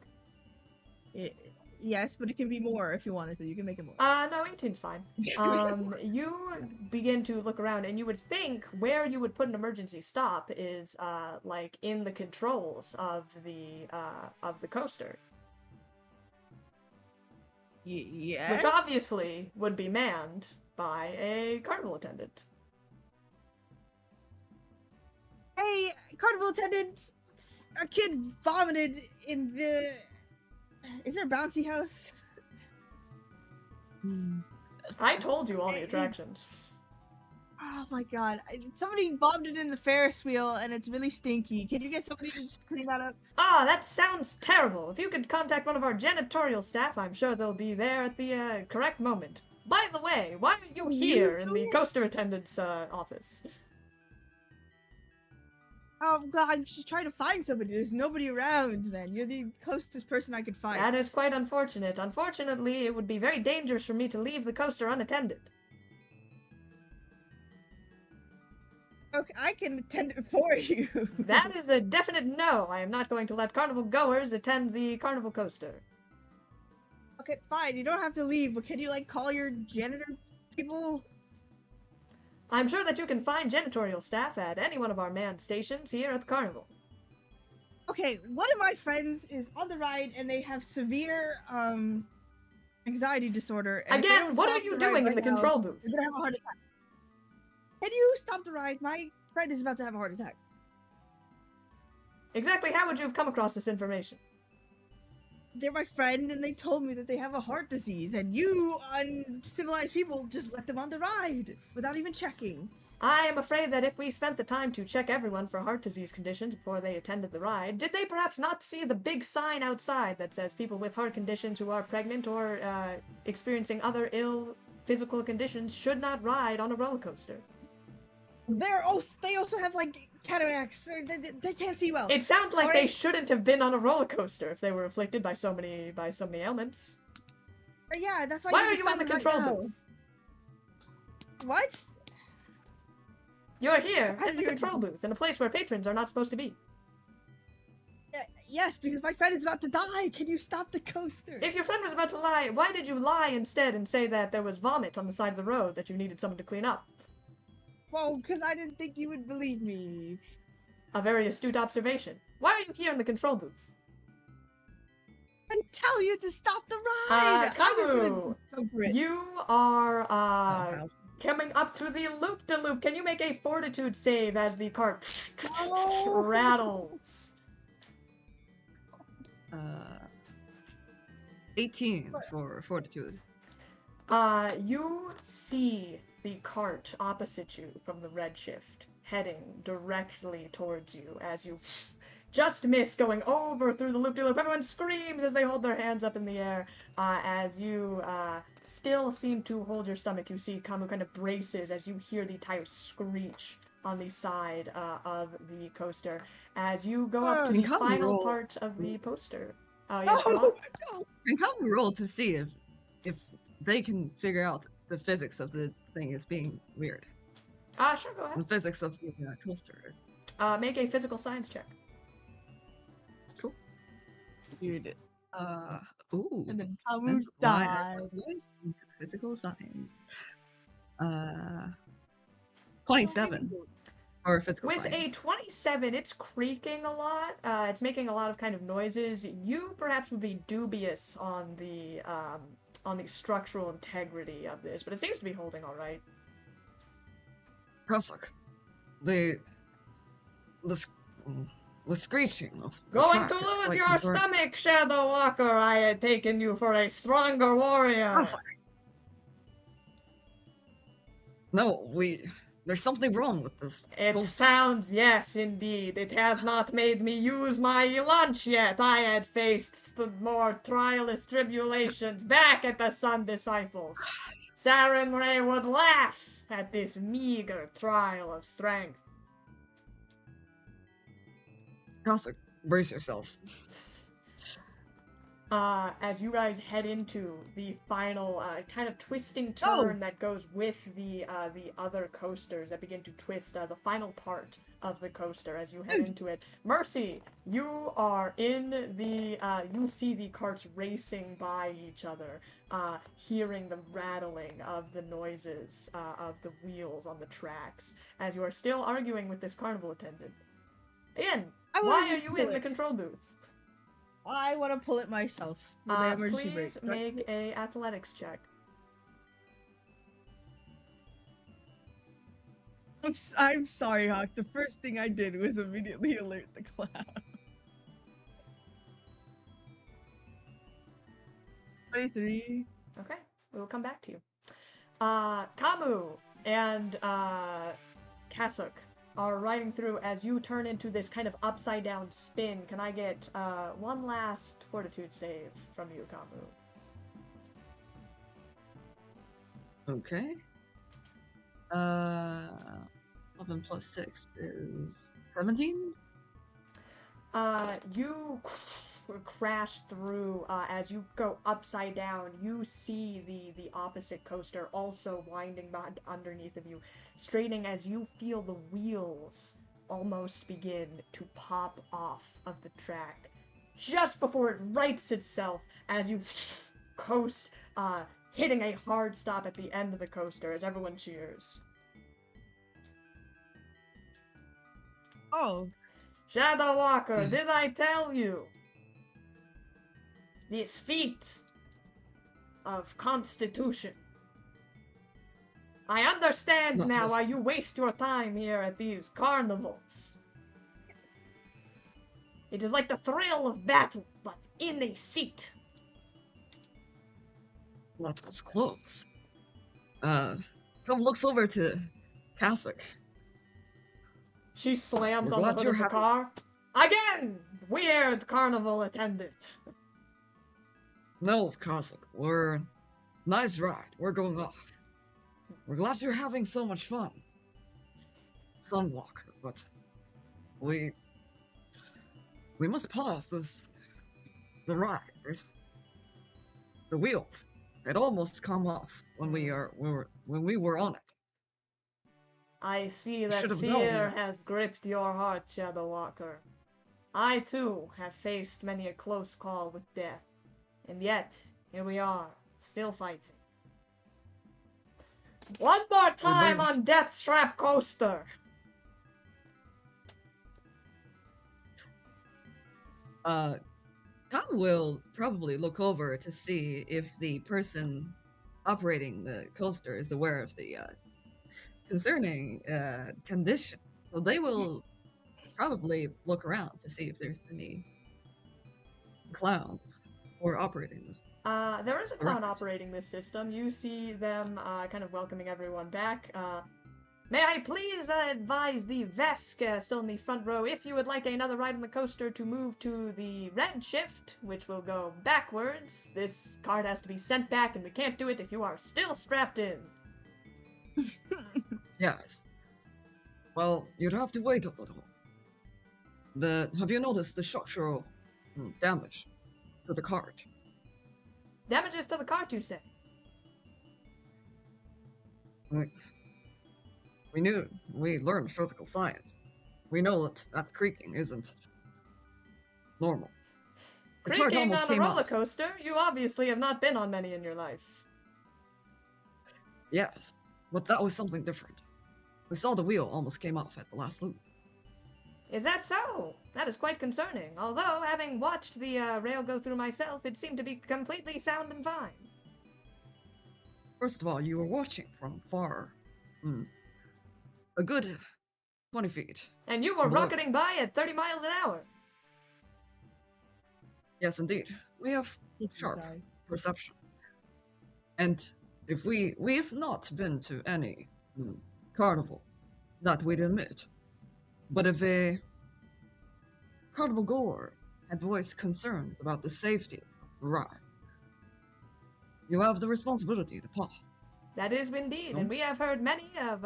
Yes, but it can be more if you wanted to. You can make it more. No, 18's fine. You begin to look around, and you would think where you would put an emergency stop is, like, in the controls of the coaster. Yes. Which obviously would be manned by a carnival attendant. Hey, carnival attendant! A kid vomited in the. Is there a bouncy house? I told you all the attractions. Oh my god. Somebody vomited in the Ferris wheel and it's really stinky. Can you get somebody to clean that up? Ah, that sounds terrible. If you could contact one of our janitorial staff, I'm sure they'll be there at the correct moment. By the way, why are you here in the coaster attendant's office? Oh god, I'm just trying to find somebody. There's nobody around, man. You're the closest person I could find. That is quite unfortunate. Unfortunately, it would be very dangerous for me to leave the coaster unattended. Okay, I can attend it for you. That is a definite no. I am not going to let carnival goers attend the carnival coaster. Okay, fine. You don't have to leave, but can you, like, call your janitor people? I'm sure that you can find janitorial staff at any one of our manned stations here at the carnival. Okay, one of my friends is on the ride and they have severe, anxiety disorder. And if they Again, don't what stop are you the doing ride in right the now, control booth? they're gonna have a heart attack. Can you stop the ride? My friend is about to have a heart attack. Exactly how would you have come across this information? They're my friend and they told me that they have a heart disease and you, uncivilized people, just let them on the ride without even checking. I am afraid that if we spent the time to check everyone for heart disease conditions before they attended the ride, did they perhaps not see the big sign outside that says people with heart conditions who are pregnant or experiencing other ill physical conditions should not ride on a roller coaster? They also have, like, cataracts. They can't see well. It sounds like they Alright. shouldn't have been on a roller coaster if they were afflicted by so many ailments. Yeah, that's why. Why you are can you stop in the them right control now. booth? What? You're here How in the did you- control booth, in a place where patrons are not supposed to be. Yes, because my friend is about to die. Can you stop the coaster? If your friend was about to lie, why did you lie instead and say that there was vomit on the side of the road that you needed someone to clean up? Well, because I didn't think you would believe me. A very astute observation. Why are you here in the control booth? I tell you to stop the ride. I was gonna Kamu, go for it. you are How- coming up to the loop-de-loop. Can you make a fortitude save as the cart Oh. rattles? 18 for fortitude. You see the cart opposite you from the redshift heading directly towards you as you just miss going over through the loop-de-loop. Everyone screams as they hold their hands up in the air. As you still seem to hold your stomach, you see Kamu kind of braces as you hear the tires screech on the side of the coaster. As you go up to Can the Kamu final roll? part of the poster. No, Yes, go on. no. And come roll to see if they can figure out the physics of the thing as being weird. Sure, go The ahead. physics of the coaster is. Make a physical science check. Cool. Dude. Ooh. And then Kamu That's why I died. was into physical science. 27 for physical With a science. 27, it's creaking a lot. It's making a lot of kind of noises. You perhaps would be dubious on the structural integrity of this, but it seems to be holding all right. Cossack. The screeching of the Going track to is lose quite your concerning. stomach, Shadow Walker. I had taken you for a stronger warrior. Cossack. No, there's something wrong with this. It coaster. sounds, yes, indeed. It has not made me use my lunch yet. I had faced the more trialist tribulations back at the Sun Disciples. Saren Ray would laugh at this meager trial of strength. Cossack, brace yourself. As you guys head into the final kind of twisting Oh! turn that goes with the other coasters that begin to twist the final part of the coaster as you head into it. Mercy, you are in the you see the carts racing by each other, hearing the rattling of the noises of the wheels on the tracks as you are still arguing with this carnival attendant. Ian, why are you in the control booth? I want to pull it myself. With the emergency Please brake. make a athletics check. I'm sorry, Hawk. The first thing I did was immediately alert the cloud. 23. Okay, we will come back to you. Kamu and Kasuk are riding through as you turn into this kind of upside down spin. Can I get one last fortitude save from you, Kamu? Okay. 11 plus 6 is 17? You crash through as you go upside down. You see the opposite coaster also winding underneath of you, straightening as you feel the wheels almost begin to pop off of the track just before it rights itself as you coast, hitting a hard stop at the end of the coaster as everyone cheers. Oh, Shadow Walker, did I tell you? This feat of constitution. I understand Not now just- why you waste your time here at these carnivals. It is like the thrill of battle, but in a seat. That was close. Come looks over to Kasuk. She slams We're on the glad hood you're of the happy. car. Again! Weird carnival attendant. No, Kasuk, we're nice ride. We're going off. We're glad you're having so much fun, Sunwalker, but we must pause the ride. There's the wheels. It almost come off when we were on it. I see I that should have fear known. has gripped your heart, Shadow Walker. I, too, have faced many a close call with death. And yet, here we are, still fighting. One more We time live. on Death Trap Coaster! Tom will probably look over to see if the person operating the coaster is aware of the concerning condition. So they will probably look around to see if there's any clowns who are operating this. There is a clown Right. operating this system. You see them kind of welcoming everyone back. May I please advise the Vesk still in the front row, if you would like another ride on the coaster, to move to the red shift, which will go backwards. This card has to be sent back, and we can't do it if you are still strapped in. Yes. Well, you'd have to wait a little. Have you noticed the structural damage to the cart? Damages to the cart, you say? We learned physical science. We know that creaking isn't normal. The cart Creaking almost on a came roller off. coaster? You obviously have not been on many in your life. Yes, but that was something different. We saw the wheel almost came off at the last loop. Is that so? That is quite concerning. Although, having watched the rail go through myself, it seemed to be completely sound and fine. First of all, you were watching from far. A good 20 feet. And you were Below. rocketing by at 30 miles an hour. Yes, indeed. We have sharp perception. And if we have not been to any carnival, that we'd admit. But if a carnival goer had voiced concerns about the safety of the ride, you have the responsibility to pause. That is indeed, No? and we have heard many of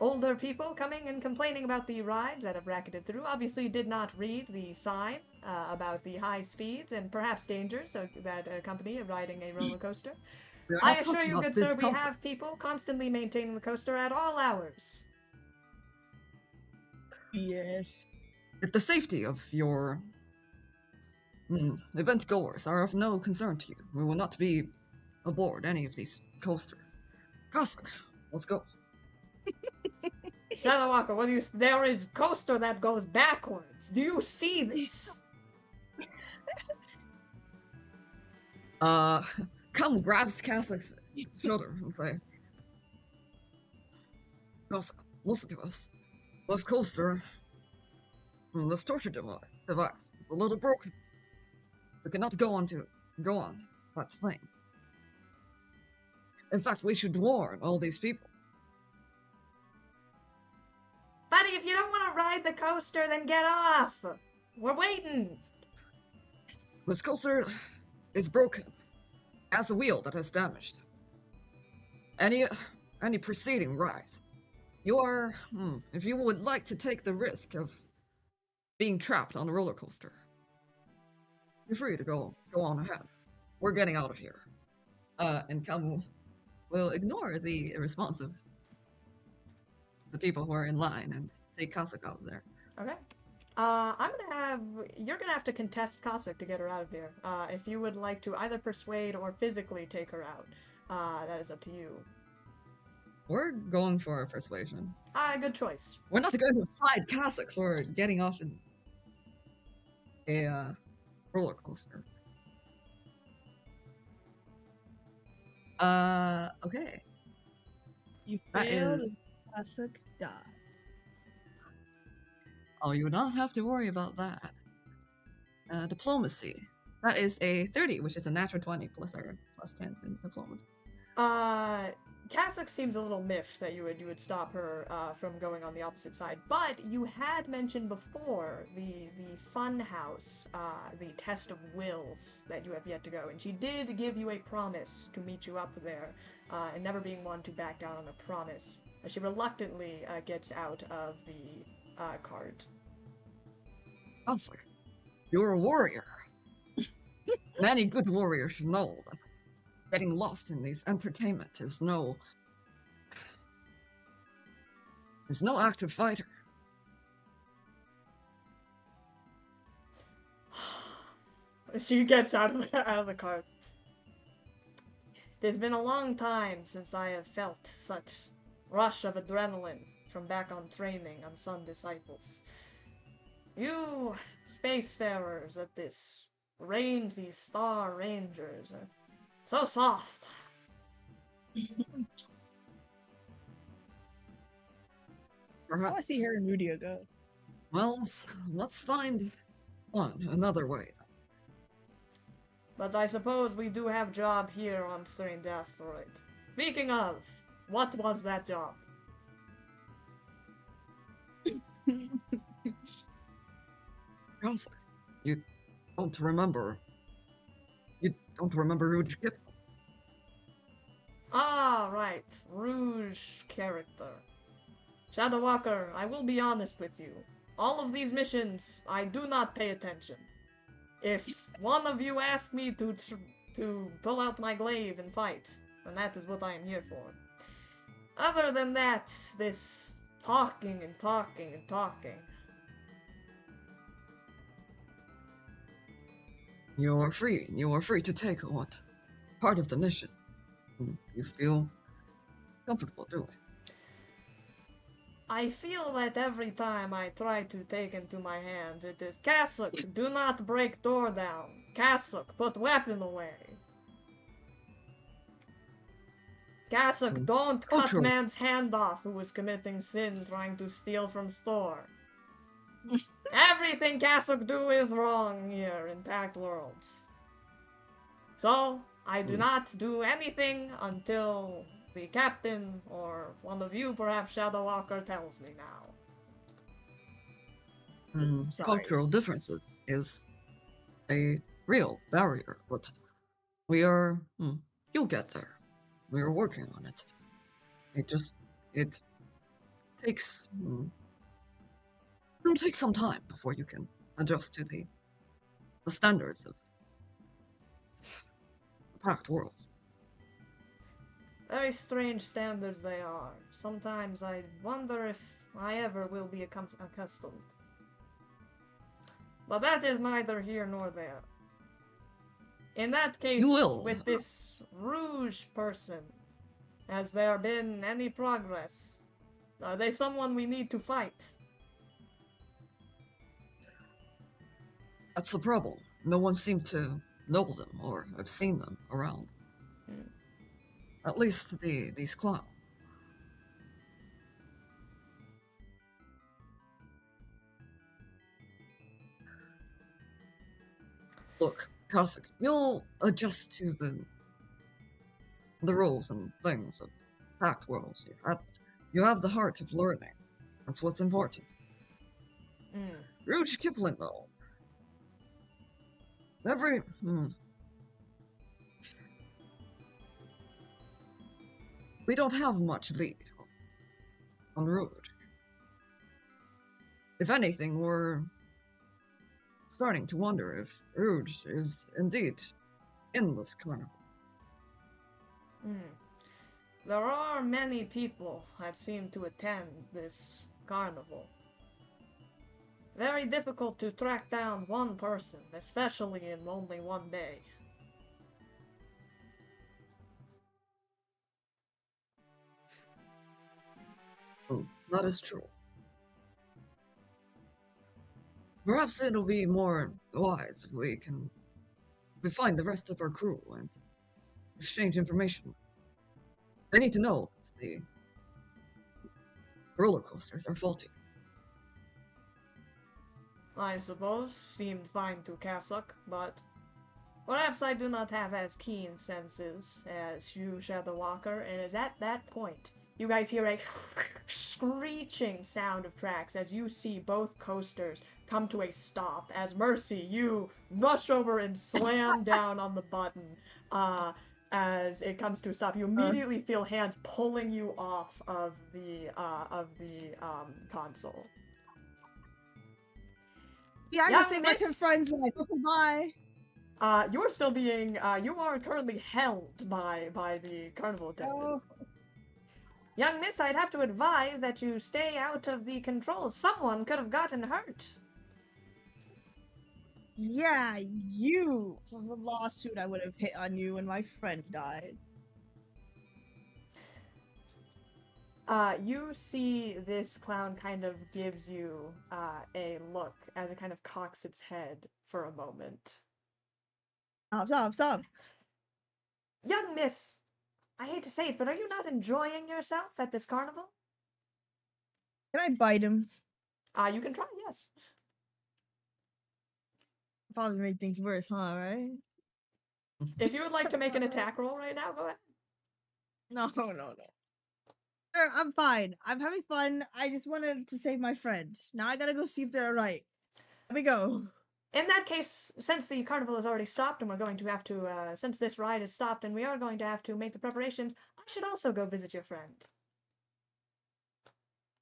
older people coming and complaining about the rides that have racketed through. Obviously did not read the sign about the high speeds and perhaps dangers that accompany riding a roller coaster. We are I not assure talking you, about good sir, we discomfort. have people constantly maintaining the coaster at all hours. Yes. If the safety of your event goers are of no concern to you, we will not be aboard any of these coasters. Cossack, let's go. Shadow Walker, there is coaster that goes backwards. Do you see this? Come grabs Cossack's shoulder and say, Cossack, listen to us. This coaster, this torture device is a little broken. We cannot go on that thing. In fact, we should warn all these people. Buddy, if you don't want to ride the coaster, then get off. We're waiting. This coaster is broken. Has a wheel that has damaged. Any preceding rides. You are, if you would like to take the risk of being trapped on a roller coaster, you're free to go on ahead. We're getting out of here. And Kamu will ignore the response of the people who are in line and take Cossack out of there. Okay. You're gonna have to contest Cossack to get her out of here. If you would like to either persuade or physically take her out, that is up to you. We're going for a persuasion. Good choice. We're not going to fight Cossack for getting off in a roller coaster. Okay. You That failed. is- Cossack die. Oh, you would not have to worry about that. Diplomacy. That is a 30, which is a natural 20 plus 10 in diplomacy. Cossack seems a little miffed that you would stop her from going on the opposite side, but you had mentioned before the fun house, the test of wills that you have yet to go, and she did give you a promise to meet you up there, and never being one to back down on a promise. She reluctantly gets out of the cart. Cossack, you're a warrior. Many good warriors should know that getting lost in this entertainment is no is no active fighter. She gets out of the car. It has been a long time since I have felt such rush of adrenaline from back on training on Sun Disciples. You spacefarers at this range, these Star Rangers, are so soft. I Perhaps. want to see her and Rudio go. Well, let's find another way. But I suppose we do have job here on Strange Asteroid. Speaking of, what was that job? Counselor, you don't remember Rouge Kip? Ah, right. Rouge character. Shadow Walker, I will be honest with you. All of these missions, I do not pay attention. If one of you asks me to pull out my glaive and fight, then that is what I am here for. Other than that, this talking and talking and talking. You are free to take what part of the mission you feel comfortable doing. I feel that every time I try to take into my hands, it is Cassock, do not break door down. Cassock, put weapon away. Cassock, don't cut true. man's hand off who is committing sin trying to steal from store. Everything Cassock do is wrong here in Pact Worlds. So, I do not do anything until the captain, or one of you, perhaps Shadow Walker, tells me now. Sorry. Cultural differences is a real barrier, but you'll get there. We are working on it. It takes, it'll take some time before you can adjust to the standards of the Pact Worlds. Very strange standards they are. Sometimes I wonder if I ever will be accustomed. But that is neither here nor there. In that case, You will. with this Rouge person, has there been any progress? Are they someone we need to fight? That's the problem. No one seemed to know them or have seen them around. At least these clowns. Look, Cossack, you'll adjust to the rules and things of Pact Worlds. You have the heart of learning. That's what's important. Rouge Kipling, though. We don't have much lead on Rouge. If anything, we're starting to wonder if Rouge is indeed in this carnival. There are many people that seem to attend this carnival. Very difficult to track down one person, especially in only one day. Oh, that is true. Perhaps it'll be more wise if we find the rest of our crew and exchange information. They need to know that the roller coasters are faulty. I suppose seemed fine to Cassock, but perhaps I do not have as keen senses as you, Shadow Walker, and it is at that point you guys hear a screeching sound of tracks as you see both coasters come to a stop. As Mercy, you rush over and slam down on the button as it comes to a stop. You immediately feel hands pulling you off of the console. Yeah, I'm Young gonna say my miss. friends like, okay, bye. You're still being, you are currently held by the carnival attendant. Oh. Young miss, I'd have to advise that you stay out of the controls. Someone could have gotten hurt. Yeah, you from the lawsuit I would have hit on you when my friend died. You see this clown kind of gives you a look as it kind of cocks its head for a moment. Stop. Young miss, I hate to say it, but are you not enjoying yourself at this carnival? Can I bite him? You can try, yes. Probably make things worse, huh, right? If you would like to make an attack roll right now, go ahead. No. Sure, I'm fine. I'm having fun. I just wanted to save my friend. Now I gotta go see if they're alright. Let me go. In that case, since the carnival has already stopped and we're going to have to, since this ride has stopped and we are going to have to make the preparations, I should also go visit your friend.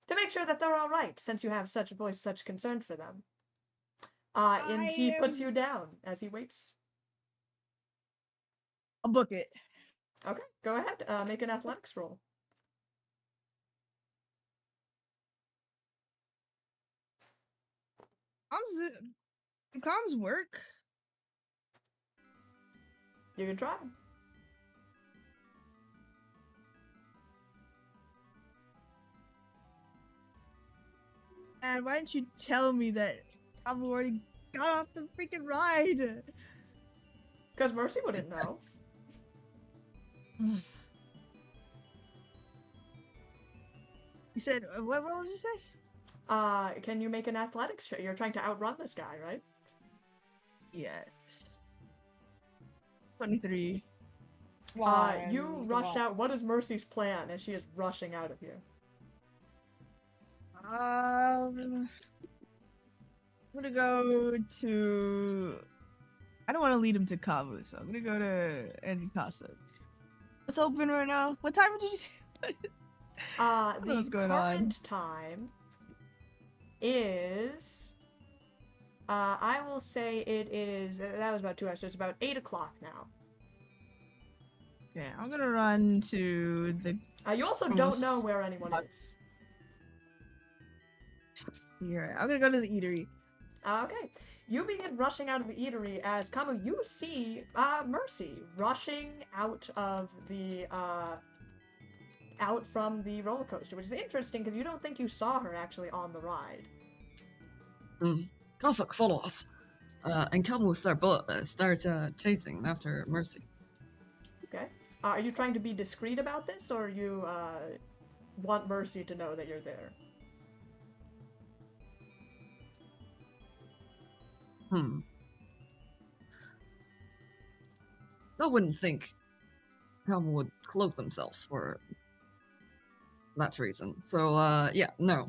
To make sure that they're alright, since you have voiced such concern for them. And he puts you down as he waits. I'll book it. Okay, go ahead. Make an athletics roll. Comms work. You can try. And why didn't you tell me that I've already got off the freaking ride? Because Mercy wouldn't know. You said, what did you say? Can you make an athletics check? You're trying to outrun this guy, right? Yes. 23. You rush out. What is Mercy's plan as she is rushing out of here? I'm gonna go to... I don't want to lead him to Kavu, so I'm gonna go to Andy Casa. What's open right now? What time did you say? The current time is... I will say it is... That was about 2 hours, so it's about 8 o'clock now. Okay, I'm gonna run to the... You also don't know where anyone is. You're right. I'm gonna go to the eatery. Okay. You begin rushing out of the eatery as Kamu, you see Mercy rushing out of the out from the roller coaster, which is interesting because you don't think you saw her actually on the ride. Kosok, follow us. And Kamu will start chasing after Mercy. Okay. Are you trying to be discreet about this, or you want Mercy to know that you're there? I wouldn't think Kamu would cloak themselves for that reason. So, yeah, no.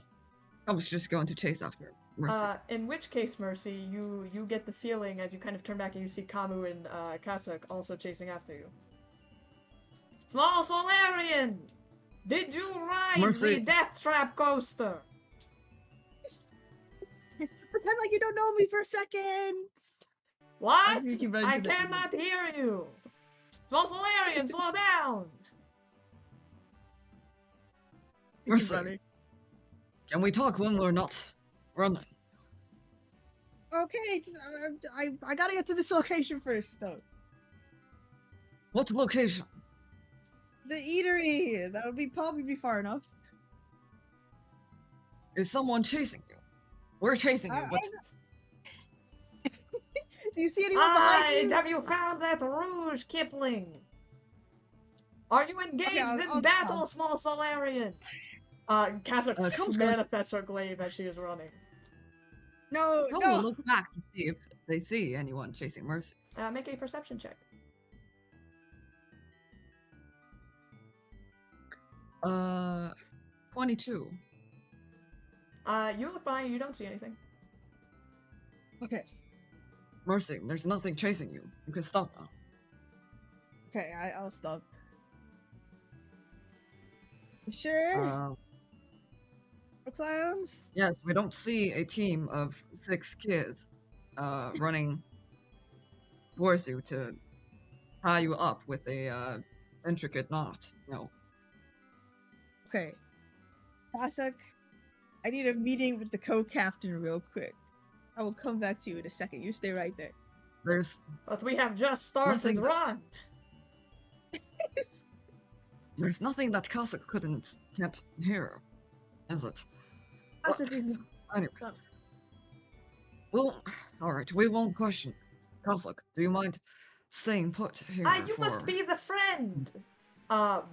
I was just going to chase after Mercy. In which case, Mercy, you get the feeling as you kind of turn back and you see Kamu and Kasuk also chasing after you. Small Solarian! Did you ride Mercy. the Death Trap coaster? Pretend like you don't know me for a second. What? I cannot hear you! Small Solarian, slow down! Mercy, can we talk when we're not running? Okay, I gotta get to this location first, though. What location? The eatery. That'll probably be far enough. Is someone chasing you? We're chasing you, but... Do you see anyone behind you? Have you found that Rouge, Kipling? Are you engaged in battle, Small Solarian? Kasuk manifests her glaive as she is running. No. We'll look back to see if they see anyone chasing Mercy. Make a perception check. 22. You look by, you don't see anything. Okay. Mercy, there's nothing chasing you. You can stop now. Okay, I'll stop. You sure? For clowns? Yes, we don't see a team of 6 kids running towards you to tie you up with a intricate knot. No. Okay. Pasek, I need a meeting with the co-captain real quick. I will come back to you in a second. You stay right there. There's But we have just started. Nothing that- Run! nothing that Kazakh can't hear, is it? Pasek is Anyways. Well, alright, we won't question. Kazakh, do you mind staying put here You must for- be the friend!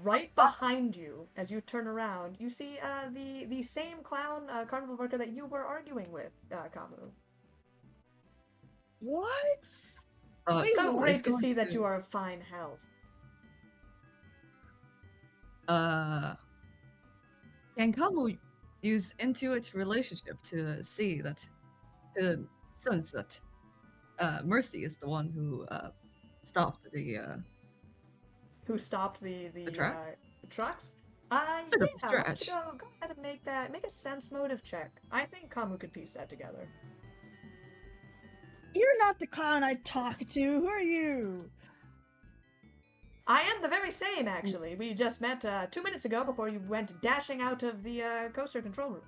Right behind you, as you turn around, you see the same clown carnival worker that you were arguing with, Kamu. what? It's so what? great he's to going see that you are of fine health. Can Kamu use Intuit relationship to see that, to sense that Mercy is the one who stopped the Who stopped the track? trucks? Bit of a Yeah, why don't stretch. you go ahead and make a sense motive check. I think Kamu could piece that together. You're not the clown I talk to. Who are you? I am the very same, actually. We just met 2 minutes ago before you went dashing out of the coaster control room.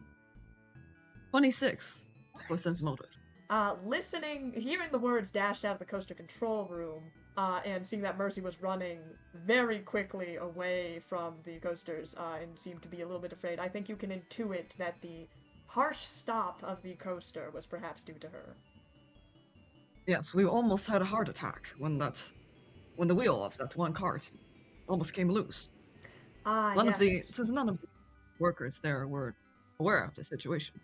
26 for sense motive. Hearing the words dashed out of the coaster control room, and seeing that Mercy was running very quickly away from the coasters, and seemed to be a little bit afraid, I think you can intuit that the harsh stop of the coaster was perhaps due to her. Yes, we almost had a heart attack when the wheel of that one cart almost came loose. Since none of the workers there were aware of the situation,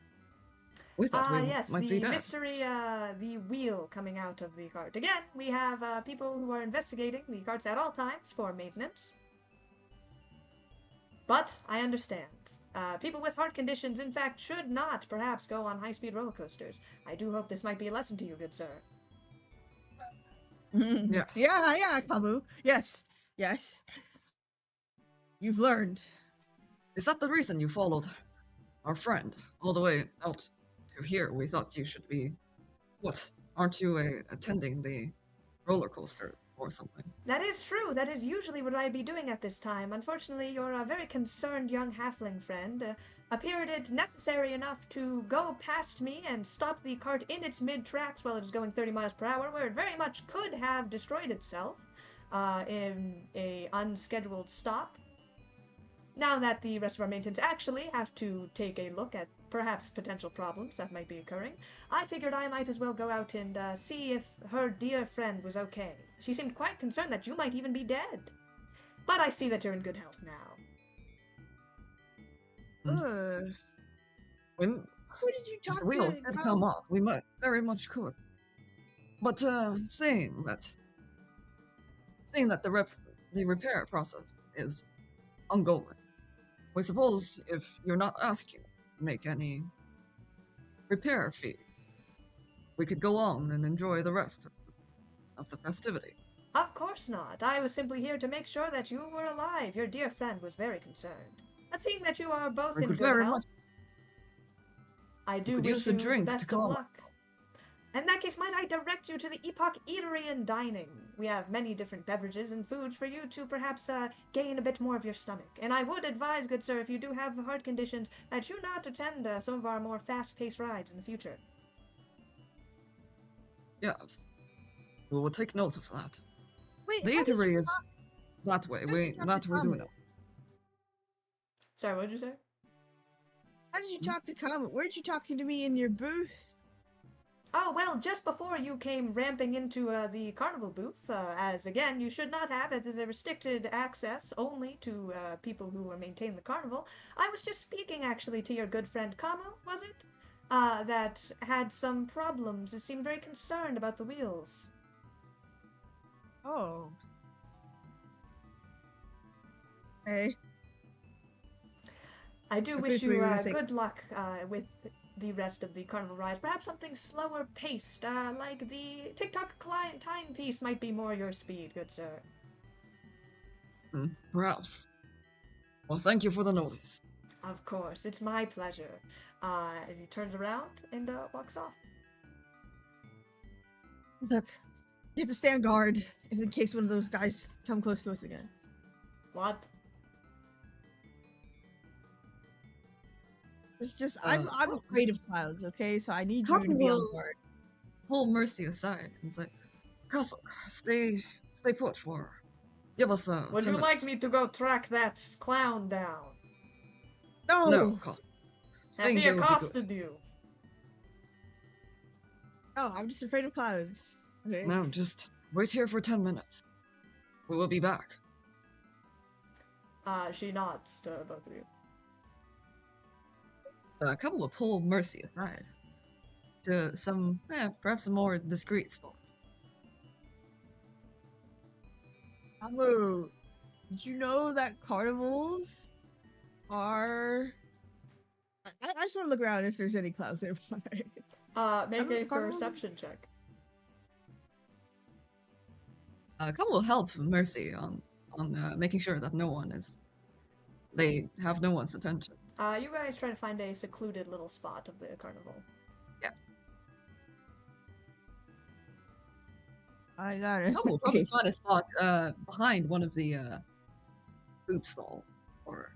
we thought we might be dead. Mystery, the wheel coming out of the cart. Again, we have people who are investigating the carts at all times for maintenance. But I understand. People with heart conditions, in fact, should not perhaps go on high-speed roller coasters. I do hope this might be a lesson to you, good sir. Yes. Yeah, Kamu. Yes. You've learned. Is that the reason you followed our friend all the way out to here? We thought you should be... What? Aren't you attending the roller coaster or something? That is true. That is usually what I'd be doing at this time. Unfortunately, your very concerned young halfling friend appeared it necessary enough to go past me and stop the cart in its mid-tracks while it was going 30 miles per hour, where it very much could have destroyed itself in a unscheduled stop. Now that the rest of our maintenance actually have to take a look at perhaps potential problems that might be occurring, I figured I might as well go out and see if her dear friend was okay. She seemed quite concerned that you might even be dead. But I see that you're in good health now. Who did you talk We to? did come off. We might very much could. But saying that the repair process is ongoing, we suppose if you're not asking us to make any repair fees, we could go on and enjoy the rest of the festivity. Of course not. I was simply here to make sure that you were alive. Your dear friend was very concerned. But seeing that you are both in good health, I do wish you the best of luck. In that case, might I direct you to the Epoch Eatery and Dining? We have many different beverages and foods for you to perhaps gain a bit more of your stomach. And I would advise, good sir, if you do have heart conditions, that you not attend some of our more fast-paced rides in the future. Yes. We will take note of that. Wait, The eatery is that way. We do know. Sorry, what did you say? How did you talk to Kamu? Weren't you talking to me in your booth? Oh, well, just before you came ramping into the carnival booth, as again, you should not have, as it is a restricted access only to people who maintain the carnival, I was just speaking actually to your good friend Kamu, was it? That had some problems. It seemed very concerned about the wheels. Oh. Hey. I do wish you good luck with the rest of the carnival rides. Perhaps something slower paced, like the TikTok client timepiece might be more your speed, good sir. Perhaps. Well, thank you for the notice. Of course, it's my pleasure. He turns around and walks off. Look, you have to stand guard in case one of those guys come close to us again. What? It's just I'm afraid of clouds. Okay, so I need you to Couple be on will guard. pull Mercy aside and say, Castle, stay put for. Give us a. Would 10 you like minutes." me to go track that clown down? No, Castle. Has Staying he here would be good. accosted you? No, I'm just afraid of clouds. Okay. No, just wait here for 10 minutes. We will be back. She nods to both of you. A couple will pull Mercy aside to some, perhaps a more discreet spot. Amu, did you know that carnivals are? I just want to look around if there's any clouds nearby. Make I'm a a carnival. perception check. A couple will help Mercy on making sure that they have no one's attention. You guys try to find a secluded little spot of the carnival. Yes. I got it. Couple will probably find a spot behind one of the food stalls or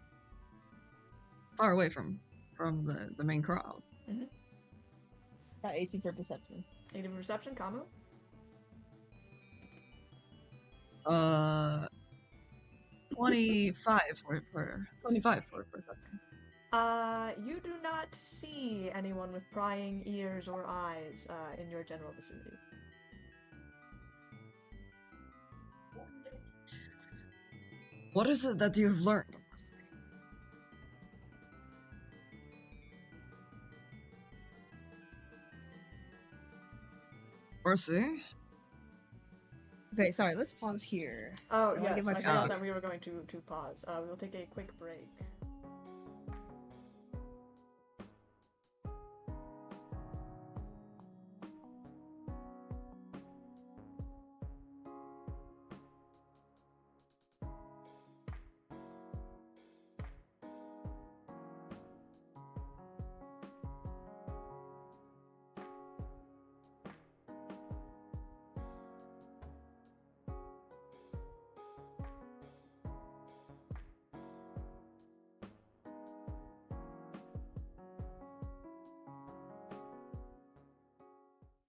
far away from the main crowd. Got 18 for perception. 8 of perception, Kamu? 25 for perception. You do not see anyone with prying ears or eyes in your general vicinity. What is it that you've learned? Mercy? Okay, sorry. Let's pause here. Oh, I wanna yes, get my I forgot pen. that we were going to pause. We will take a quick break.